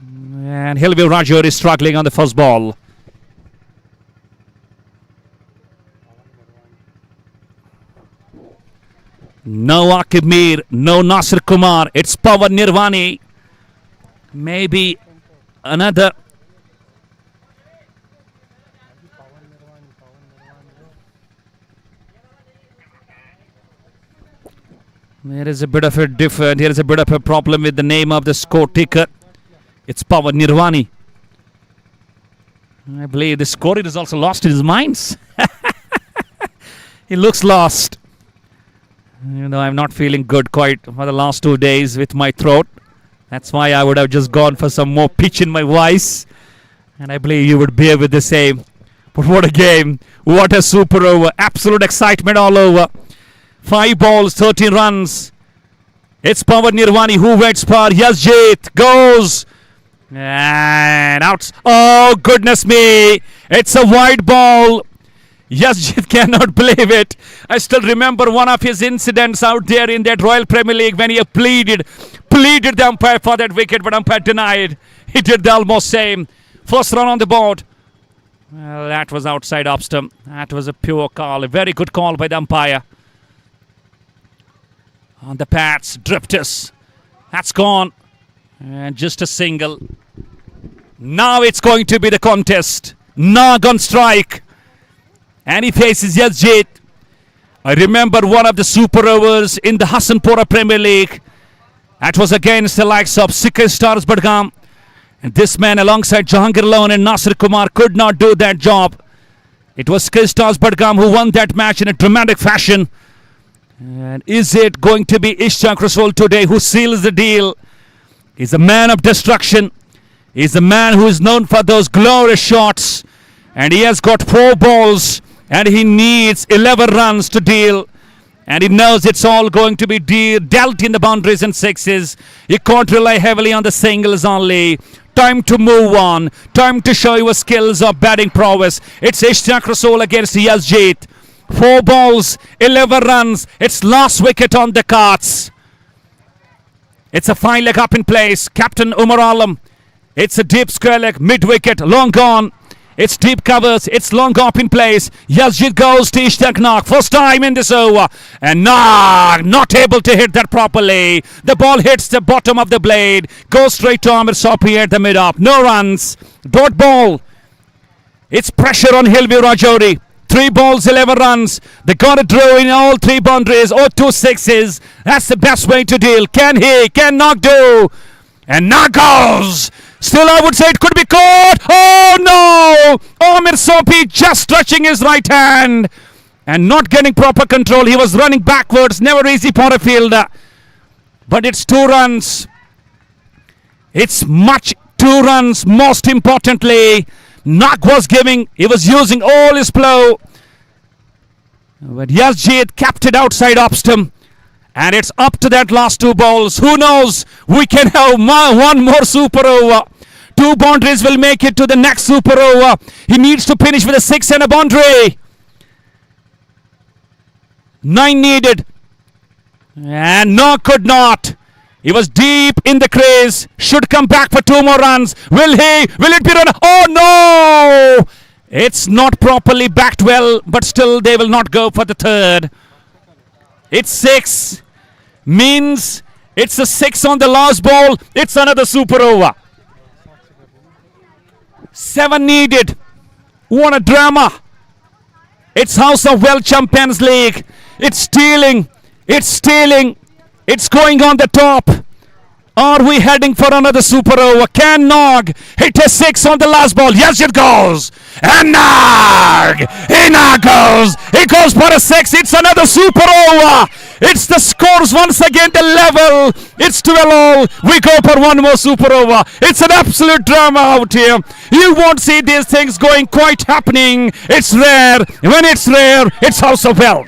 And View Rajouri is struggling on the first ball. No Aqib Mir, no Nasir Kumar. It's Pawan Nirvani. Maybe another. There is a bit of a problem with the name of the score taker. It's Pawan Nirvani. I believe the scorer is also lost in his minds. He looks lost. I'm not feeling good quite for the last 2 days with my throat. That's why I would have just gone for some more pitch in my voice. And I believe you would bear with the same. But what a game. What a super over. Absolute excitement all over. 5 balls, 13 runs. It's Pawan Nirvani who waits for Yasjeet. Goes. And out. Oh, goodness me. It's a wide ball. Yasjeet cannot believe it. I still remember one of his incidents out there in that Royal Premier League when he pleaded the umpire for that wicket, but umpire denied. He did the almost same. First run on the board. Well, that was outside off stump. That was a pure call. A very good call by the umpire. On the pads, drifters. That's gone. And just a single. Now it's going to be the contest. Nag on strike. And he faces Yasjeet. I remember one of the super overs in the Hassanpura Premier League. That was against the likes of Sikh Stars Badgam. And this man alongside Jahangir Lohan and Nasir Kumar could not do that job. It was Sikh Stars Badgam who won that match in a dramatic fashion. And is it going to be Ishtaq Rasool today who seals the deal? He's a man of destruction. He's a man who is known for those glorious shots. And he has got 4 balls. And he needs 11 runs to deal. And he knows it's all going to be dealt in the boundaries and sixes. You can't rely heavily on the singles only. Time to move on. Time to show your skills of batting prowess. It's Ishtiaq Rasool against Yazjeet. 4 balls, 11 runs. It's last wicket on the cards. It's a fine leg up in place. Captain Umar Alam. It's a deep square leg, mid-wicket, long gone. It's deep covers, it's long up in place. Yazjeet goes to Ishtiaq Nag, first time in this over. And Nag not able to hit that properly. The ball hits the bottom of the blade, goes straight to Amir Sopi at the mid-up. No runs, dot ball. It's pressure on View Rajouri. 3 balls, 11 runs. They got to draw in all 3 boundaries or 2 sixes. That's the best way to deal. Can Nag do? And Nag goes. Still, I would say it could be caught. Oh no! Amir Sopi just stretching his right hand and not getting proper control. He was running backwards. Never easy for a fielder. But it's 2 runs. It's 2 runs. Most importantly, Nag was he was using all his flow. But Yazjeet kept it outside off stump. And it's up to that last 2 balls. Who knows? We can have one more super over. 2 boundaries will make it to the next super over. He needs to finish with a 6 and a boundary. 9 needed. And no, could not. He was deep in the crease. Should come back for 2 more runs. Will he? Will it be run? Oh no! It's not properly backed well, but still they will not go for the 3rd. It's 6. Means it's a 6 on the last ball. It's another super over. 7 needed. What a drama. It's House of Well Champions League. It's stealing. It's stealing. It's going on the top. Are we heading for another super over? Can Nag hit a 6 on the last ball? Yes, it goes. And Nag! Nag goes. He goes for a 6. It's another super over. It's the scores once again, the level. It's 12-all. We go for one more super over. It's an absolute drama out here. You won't see these things going quite happening. It's rare. When it's rare, it's House of Wealth.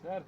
Sir.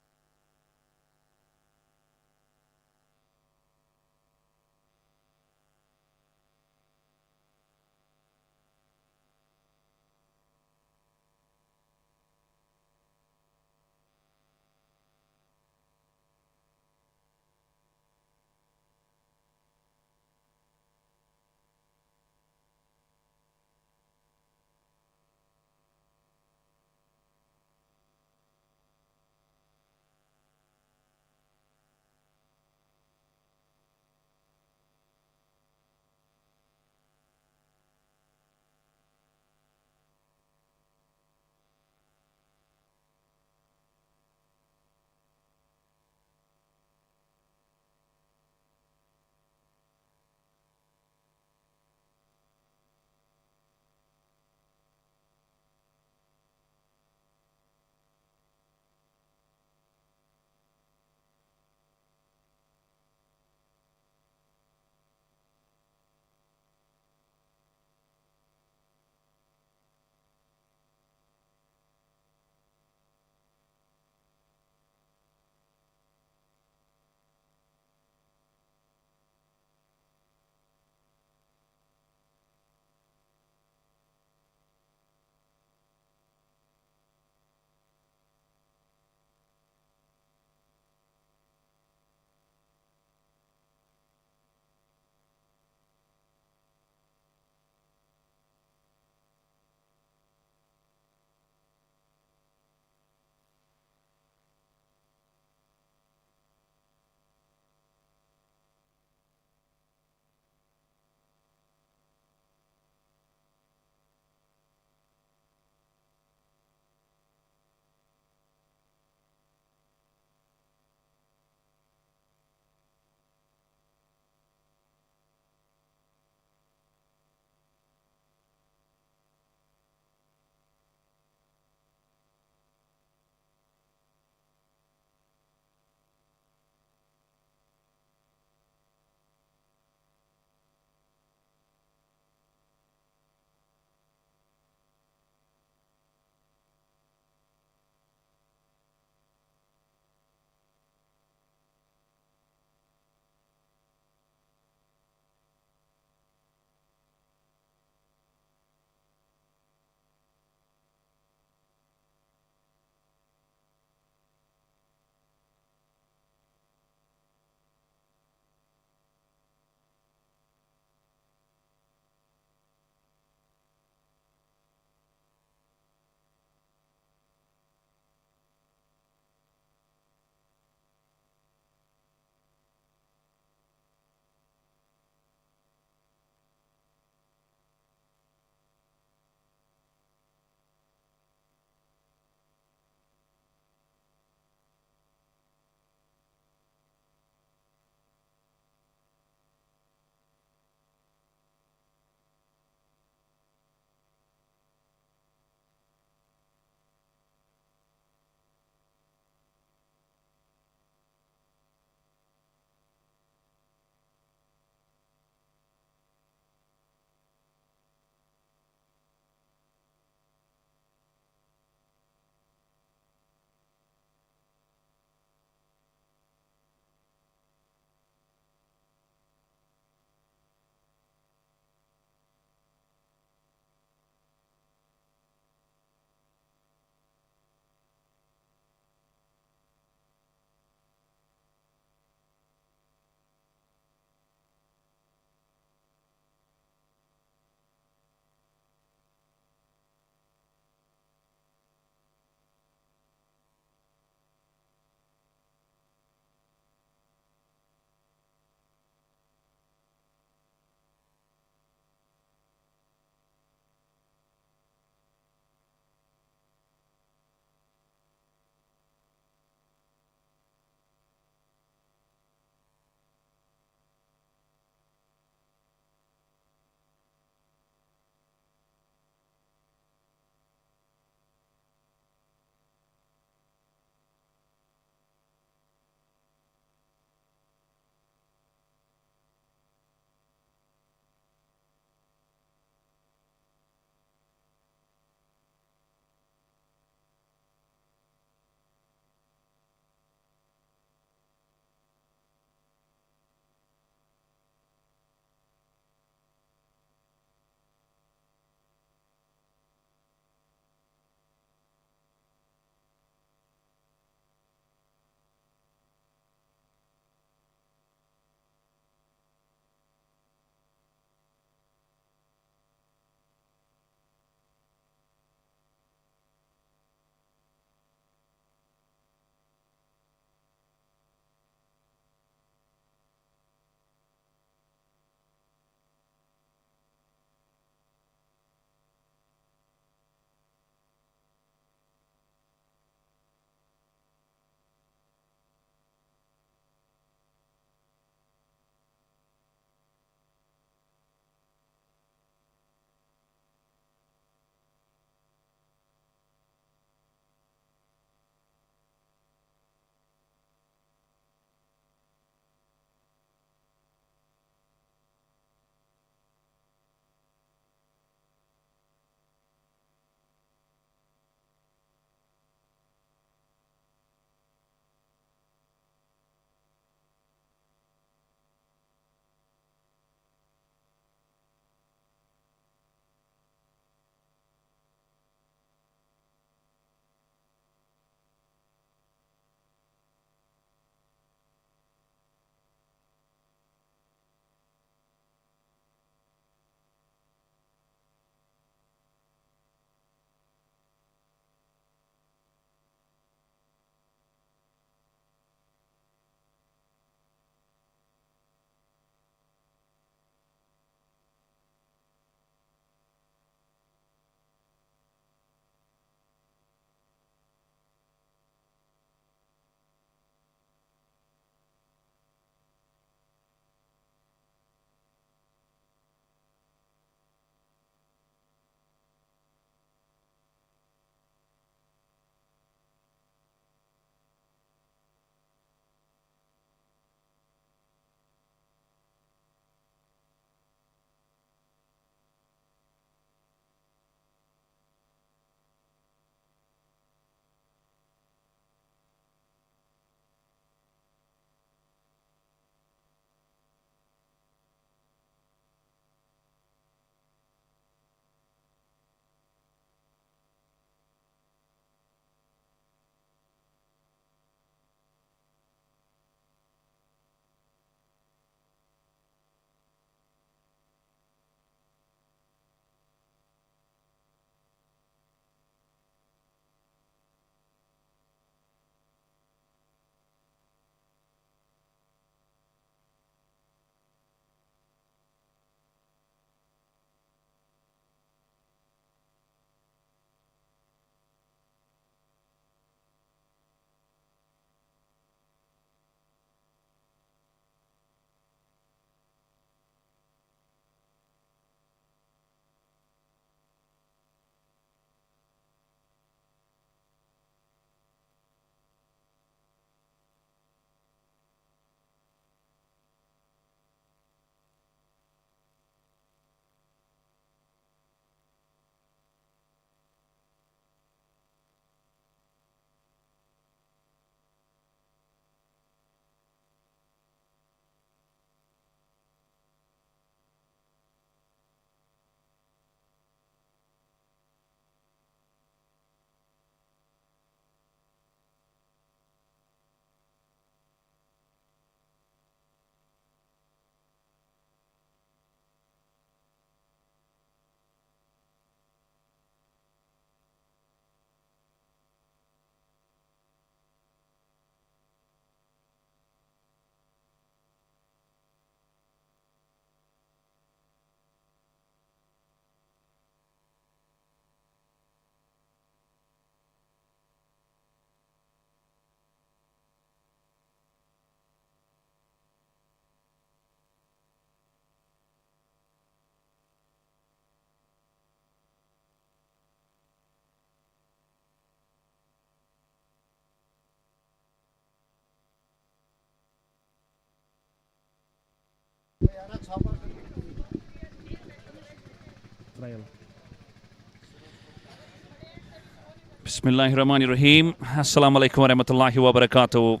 Bismillahirrahmanirrahim. Assalamu alaikum wa rahmatullahi wa barakatuh.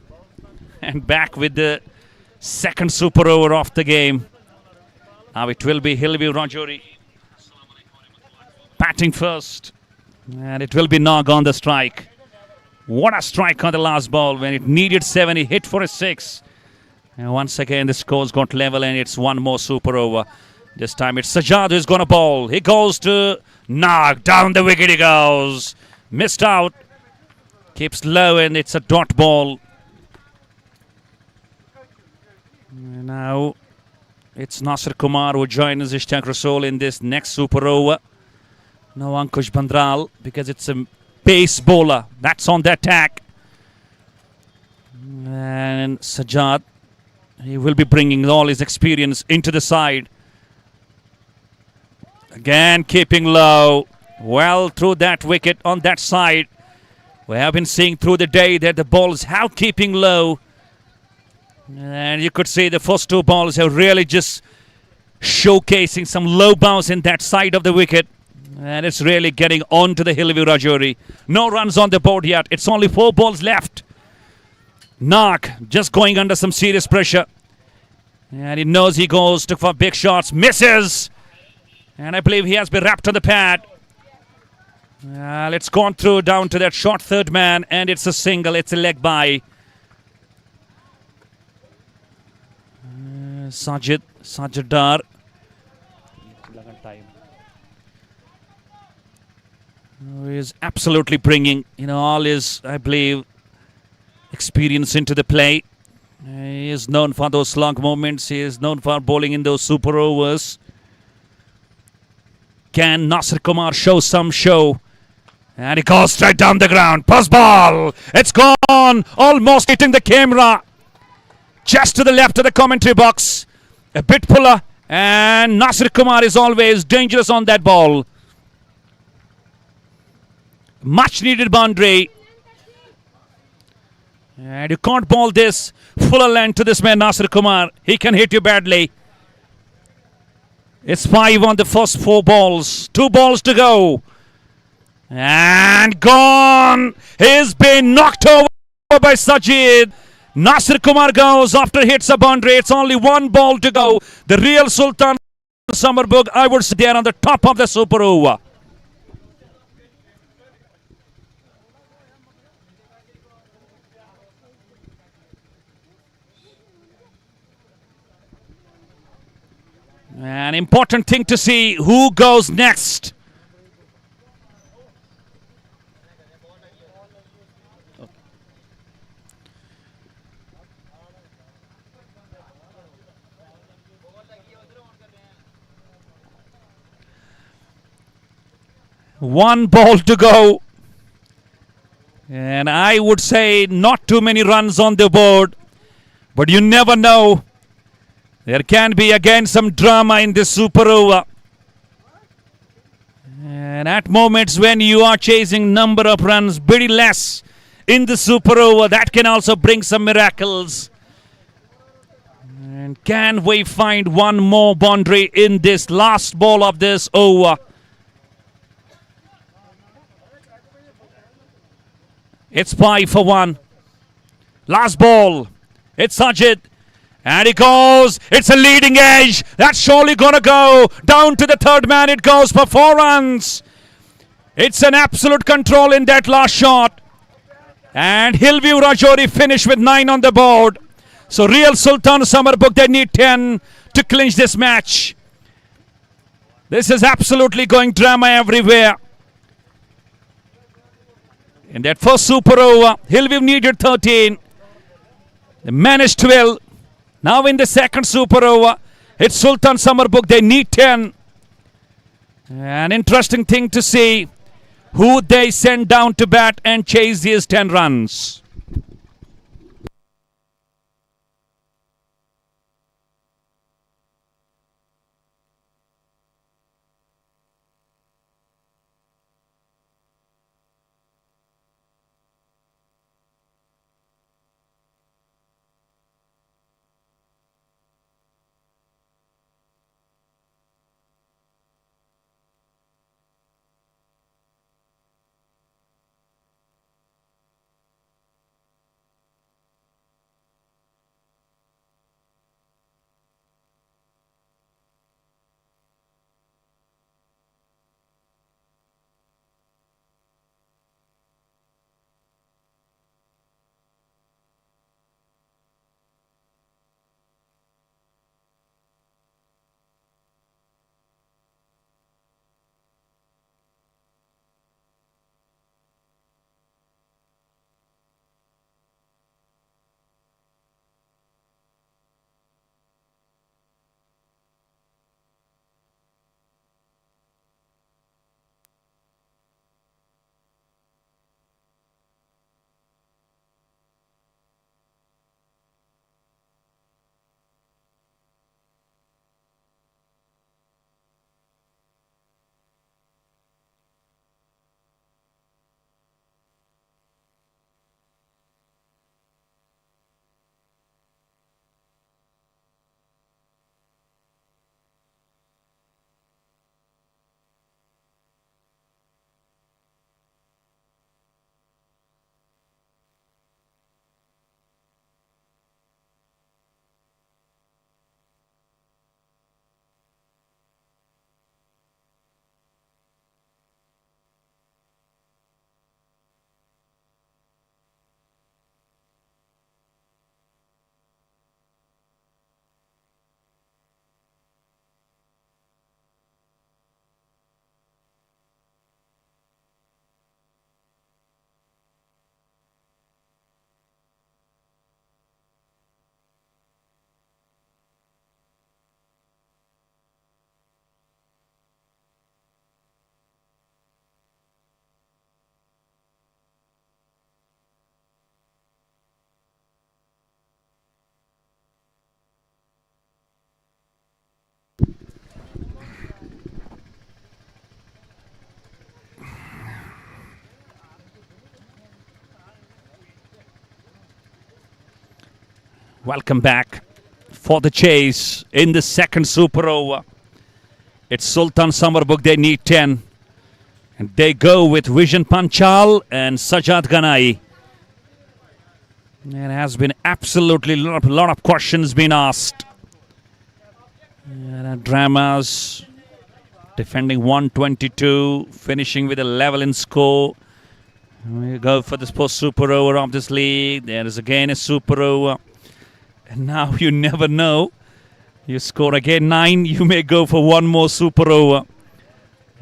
And back with the second super over of the game. Now it will be View Rajouri batting first. And it will be Nog on the strike. What a strike on the last ball. When it needed 7, he hit for a 6. And once again, the scores got level and it's one more super over. This time it's Sajjad who's going to bowl. He goes to Nog. Down the wicket he goes. Missed out. Keeps low and it's a dot ball. And now it's Nasir Kumar who joins Ishtiaq Rasool in this next super over. No Ankush Bandral because it's a pace bowler. That's on the attack. And Sajjad, he will be bringing all his experience into the side. Again keeping low. Well through that wicket on that side. We have been seeing through the day that the balls have keeping low. And you could see the first two balls are really just showcasing some low bounce in that side of the wicket. And it's really getting on to the View Rajouri. No runs on the board yet. It's only 4 balls left. Nog just going under some serious pressure. And he knows he goes to for big shots. Misses. And I believe he has been wrapped on the pad. It's gone through down to that short third man. And it's a single. It's a leg by. Sajjad. Who is absolutely bringing, all his, I believe, experience into the play. He is known for those slog moments. He is known for bowling in those super overs. Can Nasir Kumar show some show? And he goes straight down the ground. Pass ball. It's gone. Almost hitting the camera. Just to the left of the commentary box. A bit puller. And Nasir Kumar is always dangerous on that ball. Much needed boundary. And you can't bowl this fuller length to this man Nasir Kumar. He can hit you badly. It's 5 on the first 4 balls. 2 balls to go. And gone. He's been knocked over by Sajid. Nasir Kumar goes after hits a boundary. It's only 1 ball to go. The real Sultan Summerbugh, I would say, there on the top of the super over. An important thing to see who goes next. One ball to go. And I would say not too many runs on the board. But you never know. There can be again some drama in this super over. And at moments when you are chasing number of runs pretty less in the super over, that can also bring some miracles. And can we find one more boundary in this last ball of this over? It's 5 for 1. Last ball. It's Sajid. And he goes. It's a leading edge. That's surely going to go. Down to the third man it goes for 4 runs. It's an absolute control in that last shot. And View Rajouri finished with 9 on the board. So real Sultan Summerbugh, they need 10 to clinch this match. This is absolutely going drama everywhere. In that first super over, View needed 13. They managed 12. Now in the second super over, it's Sultan Summerbugh. They need 10. An interesting thing to see who they send down to bat and chase these 10 runs. Welcome back for the chase in the second super over. It's Sultan Summerbugh. They need 10. And they go with Vision Panchal and Sajad Ganai. There has been absolutely a lot of questions being asked. Dramas. Defending 122. Finishing with a level in score. We go for this post super over of this league. There is again a super over. And now you never know. You score again 9. You may go for one more super over.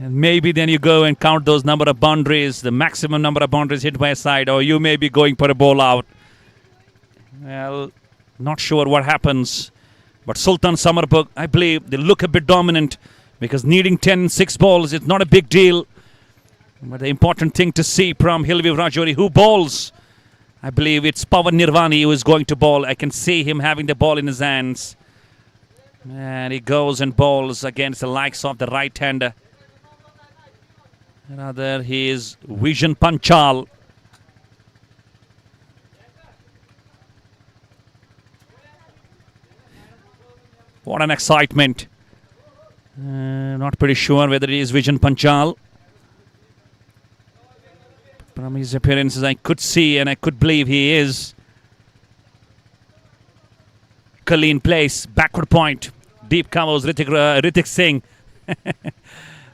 And maybe then you go and count those number of boundaries, the maximum number of boundaries hit by a side, or you may be going for a ball out. Well, not sure what happens. But Sultan Summerbugh, I believe, they look a bit dominant because needing 10, 6 balls is not a big deal. But the important thing to see from View Rajouri, who bowls, I believe it's Pawan Nirvani who is going to bowl. I can see him having the ball in his hands. And he goes and bowls against the likes of the right-hander. Rather, he is Vision Panchal. What an excitement. Not pretty sure whether he is Vision Panchal. From his appearances, I could see and I could believe he is. Clean place, backward point. Deep covers, Ritik Singh.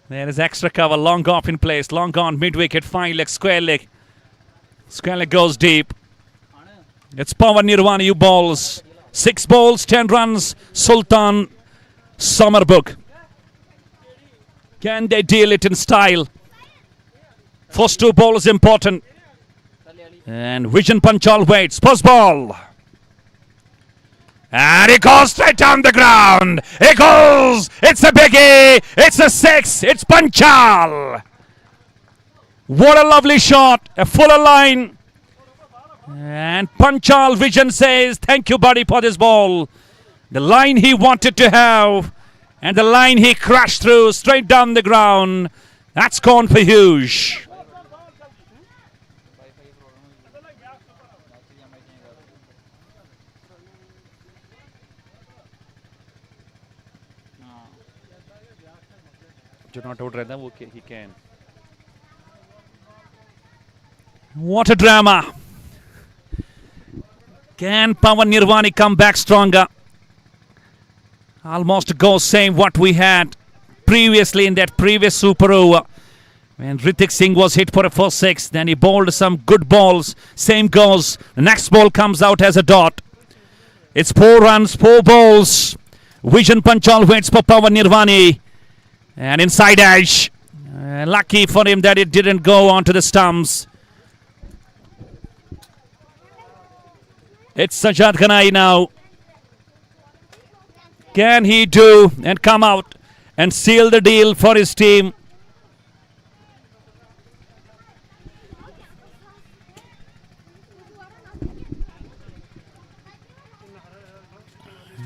There is extra cover, long off in place, long on, mid-wicket, fine leg, square leg. Square leg goes deep. It's Pawan Nirvani who bowls. 6 balls, 10 runs, Sultan Summerbugh. Can they deal it in style? First 2 balls important. And Vision Panchal waits, first ball. And he goes straight down the ground. He goes. It's a biggie. It's a 6. It's Panchal. What a lovely shot. A fuller line. And Panchal Vision says, thank you, buddy, for this ball. The line he wanted to have. And the line he crashed through straight down the ground. That's gone for huge. Not out right now. Okay, he can. What a drama. Can Pawan Nirvani come back stronger? Almost go same what we had previously in that previous super over. When Ritik Singh was hit for a first 6, then he bowled some good balls. Same goes. The next ball comes out as a dot. It's 4 runs, 4 balls. Vision Panchal waits for Pawan Nirvani. And inside edge. Lucky for him that it didn't go onto the stumps. It's Sajad Ganai now. Can he do and come out and seal the deal for his team?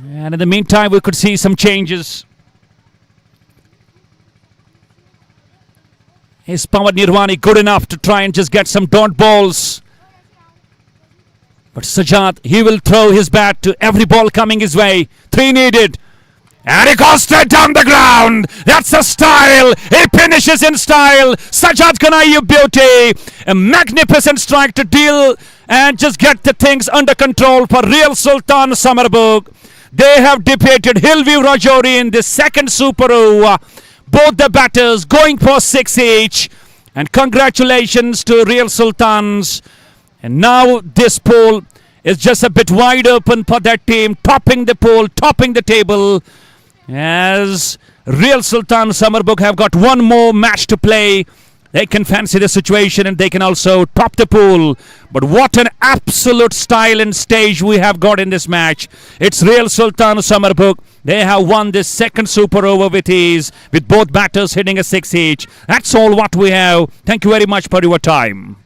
And in the meantime, we could see some changes. Is Pawan Nirvani good enough to try and just get some dot balls? But Sajad, he will throw his bat to every ball coming his way. 3 needed. And he goes straight down the ground. That's a style. He finishes in style. Sajad Ganai, you beauty. A magnificent strike to deal and just get the things under control for real Sultan Summerbugh. They have defeated View Rajouri in the second super over. Both the batters going for 6 each. And congratulations to real Sultans. And now this poll is just a bit wide open for that team. Topping the poll, topping the table. As real Sultan Summerbugh have got one more match to play. They can fancy the situation and they can also top the pool. But what an absolute style and stage we have got in this match. It's real Sultan Summerbugh. They have won this second super over with ease, with both batters hitting a 6 each. That's all what we have. Thank you very much for your time.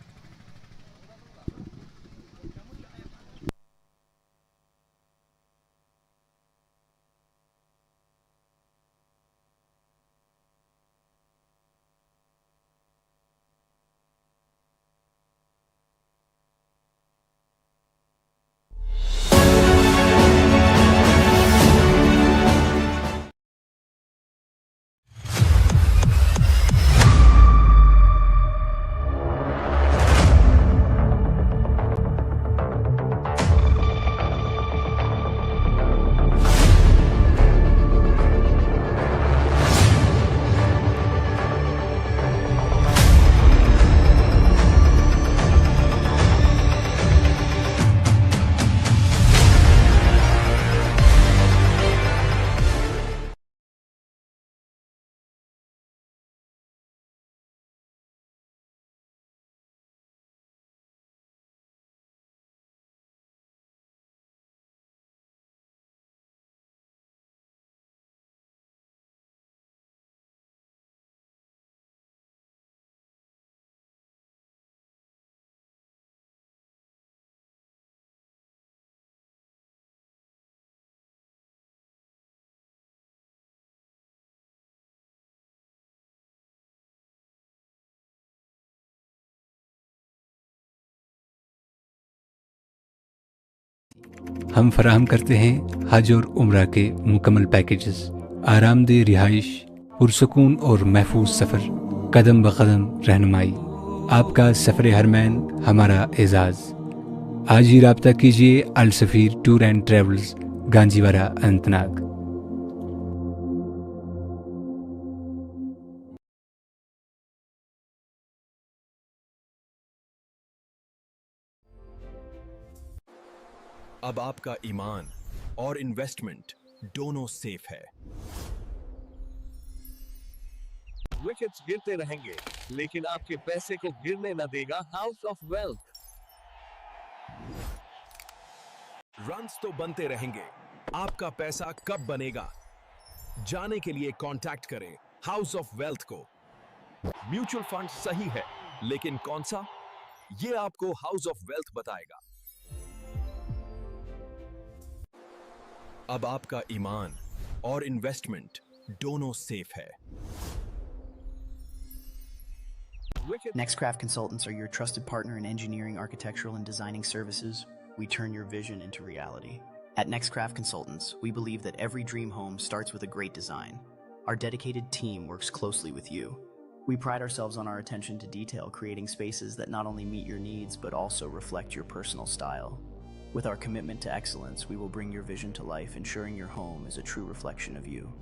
हम फराहम करते हैं हज और उम्रा के मुकम्मल packages, आरामदेह रिहाइश, पुरसकून और महफूज सफ़र, कदम ब कदम रहनुमाई। आपका सफ़र हरमैन हमारा एजाज़। आज ही राब्ता कीजिए अल सफ़ीर tour and travels, Ganjiwara, Anantnag. अब आपका ईमान और इन्वेस्टमेंट दोनों सेफ है। विकेट्स गिरते रहेंगे, लेकिन आपके पैसे को गिरने न देगा हाउस ऑफ वेल्थ। रन्स तो बनते रहेंगे, आपका पैसा कब बनेगा, जाने के लिए कांटेक्ट करें हाउस ऑफ वेल्थ को। म्यूचुअल फंड सही है, लेकिन कौन सा, ये आपको हाउस ऑफ वेल्थ बताएगा। अब आपका ईमान और इन्वेस्टमेंट दोनों सेफ है। Nextcraft Consultants are your trusted partner in engineering, architectural, and designing services. We turn your vision into reality. At Nextcraft Consultants, we believe that every dream home starts with a great design. Our dedicated team works closely with you. We pride ourselves on our attention to detail, creating spaces that not only meet your needs, but also reflect your personal style. With our commitment to excellence, we will bring your vision to life, ensuring your home is a true reflection of you.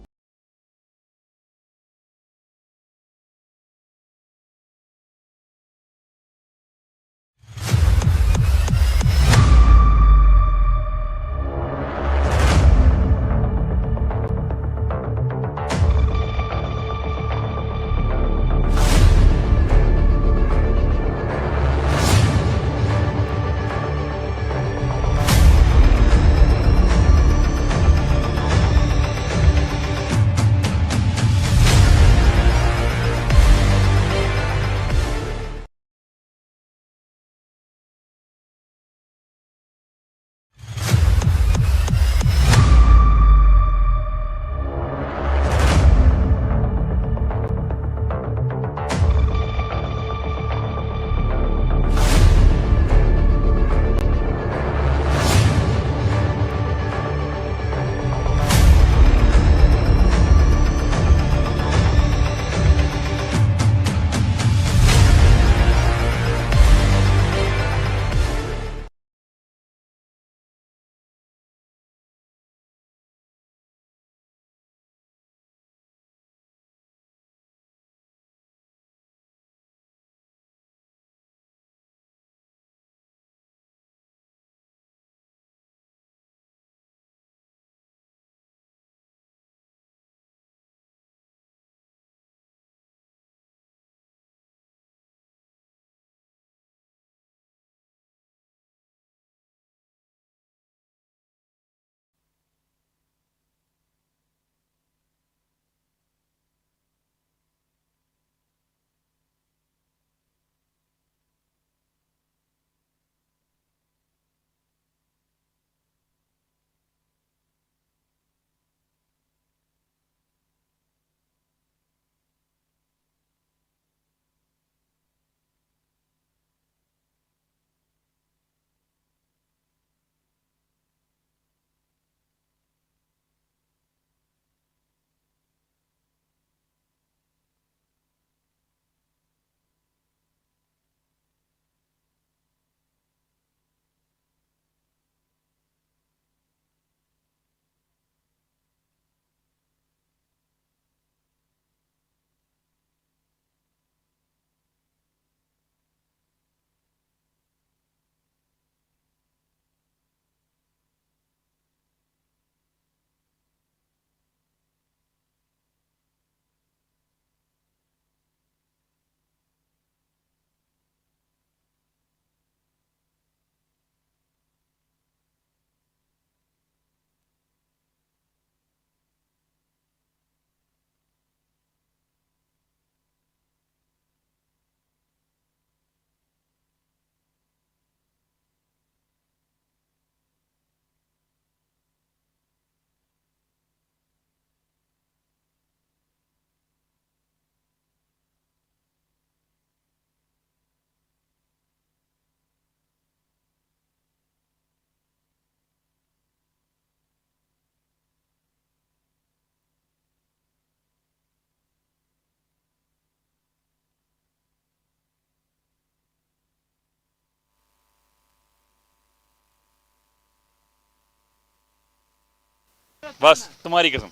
बस तुम्हारी कसम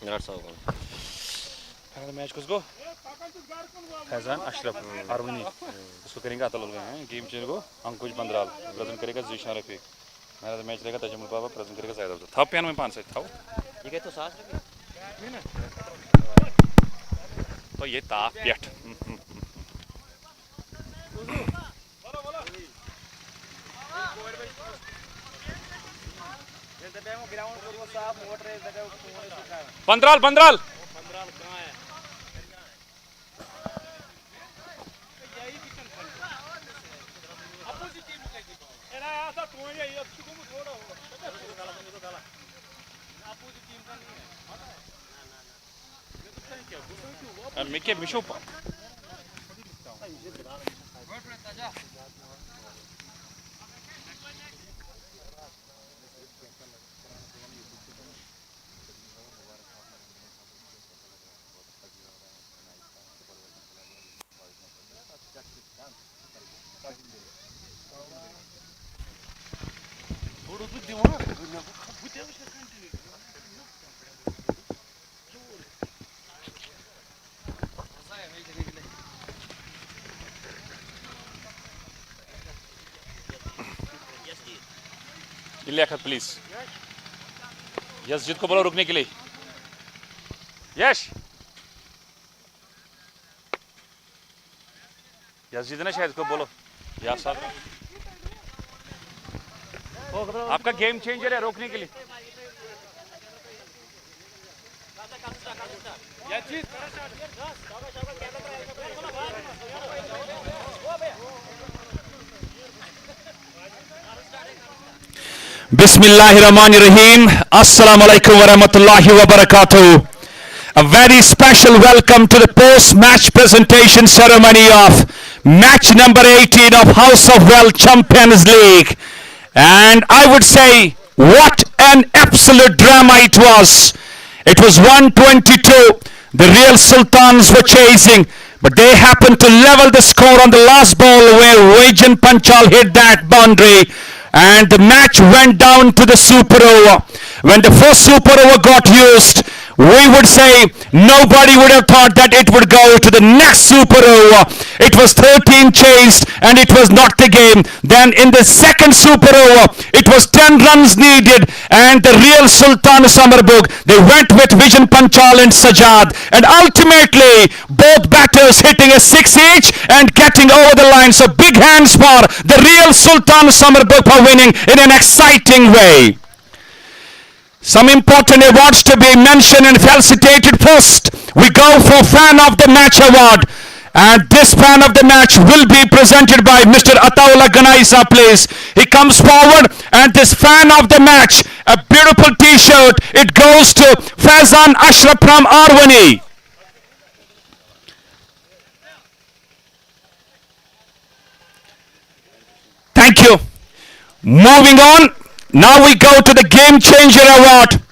match किसको फैजान अशरफ अरवनी इसको करेंगे अतल game change को अंकुश Bandral present करेगा Zeeshan Rafiq man of the match रहेगा तजमुल बाबा प्रेजेंट करेगा जायद अफजल था पियानो में 5 से था ये तो 7 तो ये ताफ पेट बंदराल बंदराल मिके मिशो लियाकत प्लीज यश जीत को बोलो रुकने के लिए यश जीत ना शायद को बोलो यार साहब आपका गेम चेंजर है रोकने के लिए Bismillahirrahmanirrahim. Assalamu alaikum wa rahmatullahi wa barakatuh. A very special welcome to the post-match presentation ceremony of match number 18 of House of Wealth Champions League. And I would say, what an absolute drama it was. It was 122. The real Sultans were chasing, but they happened to level the score on the last ball where Vajan Panchal hit that boundary. And the match went down to the super over. When the first super over got used, we would say nobody would have thought that it would go to the next super over. It was 13 chased and it was not the game. Then in the second super over, it was 10 runs needed and the real Sultan Summerbugh, they went with Vision Panchal and Sajad, and ultimately both batters hitting a 6 each and getting over the line. So big hands for the real Sultan Summerbugh for winning in an exciting way. Some important awards to be mentioned and felicitated. First, we go for Fan of the Match award. And this Fan of the Match will be presented by Mr. Ataullah Ganaisa, please. He comes forward and this Fan of the Match, a beautiful t-shirt, it goes to Faizan Ashraf from Arwani. Thank you. Moving on. Now we go to the Game Changer Award,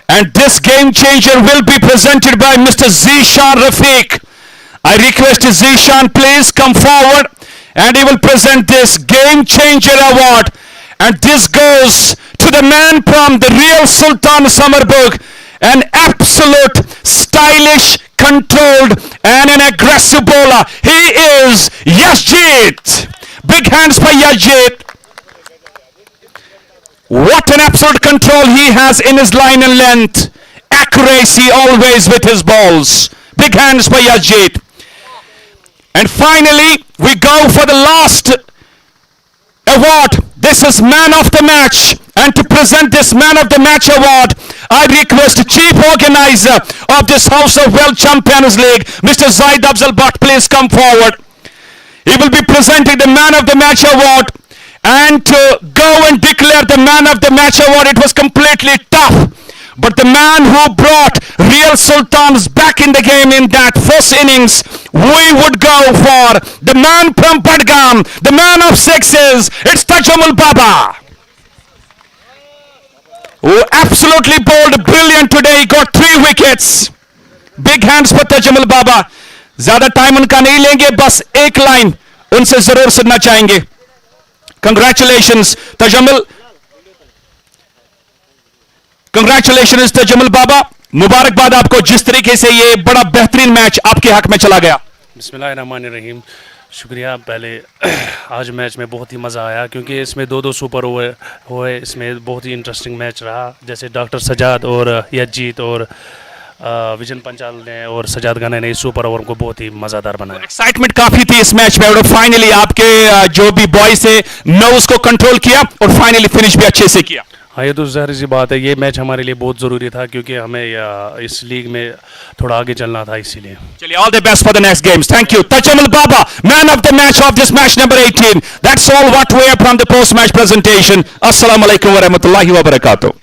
and this Game Changer will be presented by Mr. Zishan Rafiq. I request Zishan please come forward and he will present this Game Changer Award, and this goes to the man from the real Sultan Summerbugh, an absolute stylish, controlled and an aggressive bowler. He is Yashjeet. Big hands for Yashjeet. What an absolute control he has in his line and length. Accuracy always with his balls. Big hands for Yashjeet. And finally, we go for the last award. This is Man of the Match. And to present this Man of the Match award, I request the Chief Organizer of this House of Wealth Champions League, Mr. Zaid Afzal Bhatt, please come forward. He will be presenting the Man of the Match award. And to go and declare the Man of the Match award, it was completely tough. But the man who brought real Sultans back in the game in that first innings, we would go for the man from Badgam, the man of sixes. It's Tajamul Baba, who absolutely bowled brilliant today. He got 3 wickets. Big hands for Tajamul Baba. ज़्यादा time उनका नहीं लेंगे, बस एक line उनसे जरूर सुनना चाहेंगे. Congratulations, Tajamul. कंग्रेचुलेशन तजमुल बाबा, मुबारकबाद आपको जिस तरीके से ये बड़ा बेहतरीन मैच आपके हक में चला गया। बिस्मिल्लाहिर्रहमानिर्रहीम। शुक्रिया। पहले आज मैच में बहुत ही मज़ा आया क्योंकि इसमें दो सुपर ओवर हुए, इसमें बहुत ही इंटरेस्टिंग मैच रहा। जैसे डॉक्टर सजाद और यजीत और विजन पंचाल ने और सजाद गाना ने इस सुपर ओवर को बहुत ही मज़ेदार बनाया। एक्साइटमेंट काफी थी इस मैच में और फाइनली आपके जो भी बॉयज थे नर्व्स को कंट्रोल किया और फाइनली फिनिश भी अच्छे से किया। हाँ, ये तो ज़ाहिर सी बात है, ये मैच हमारे लिए बहुत ज़रूरी था क्योंकि हमें इस लीग में थोड़ा आगे चलना था, इसीलिए। चलिए, all the best for the next games. Thank you Tajamul Baba, man of the match of this match number 18। That's all what we have from the post match presentation. अस्सलाम वालेकुम व रहमतुल्लाहि व बरकातहू।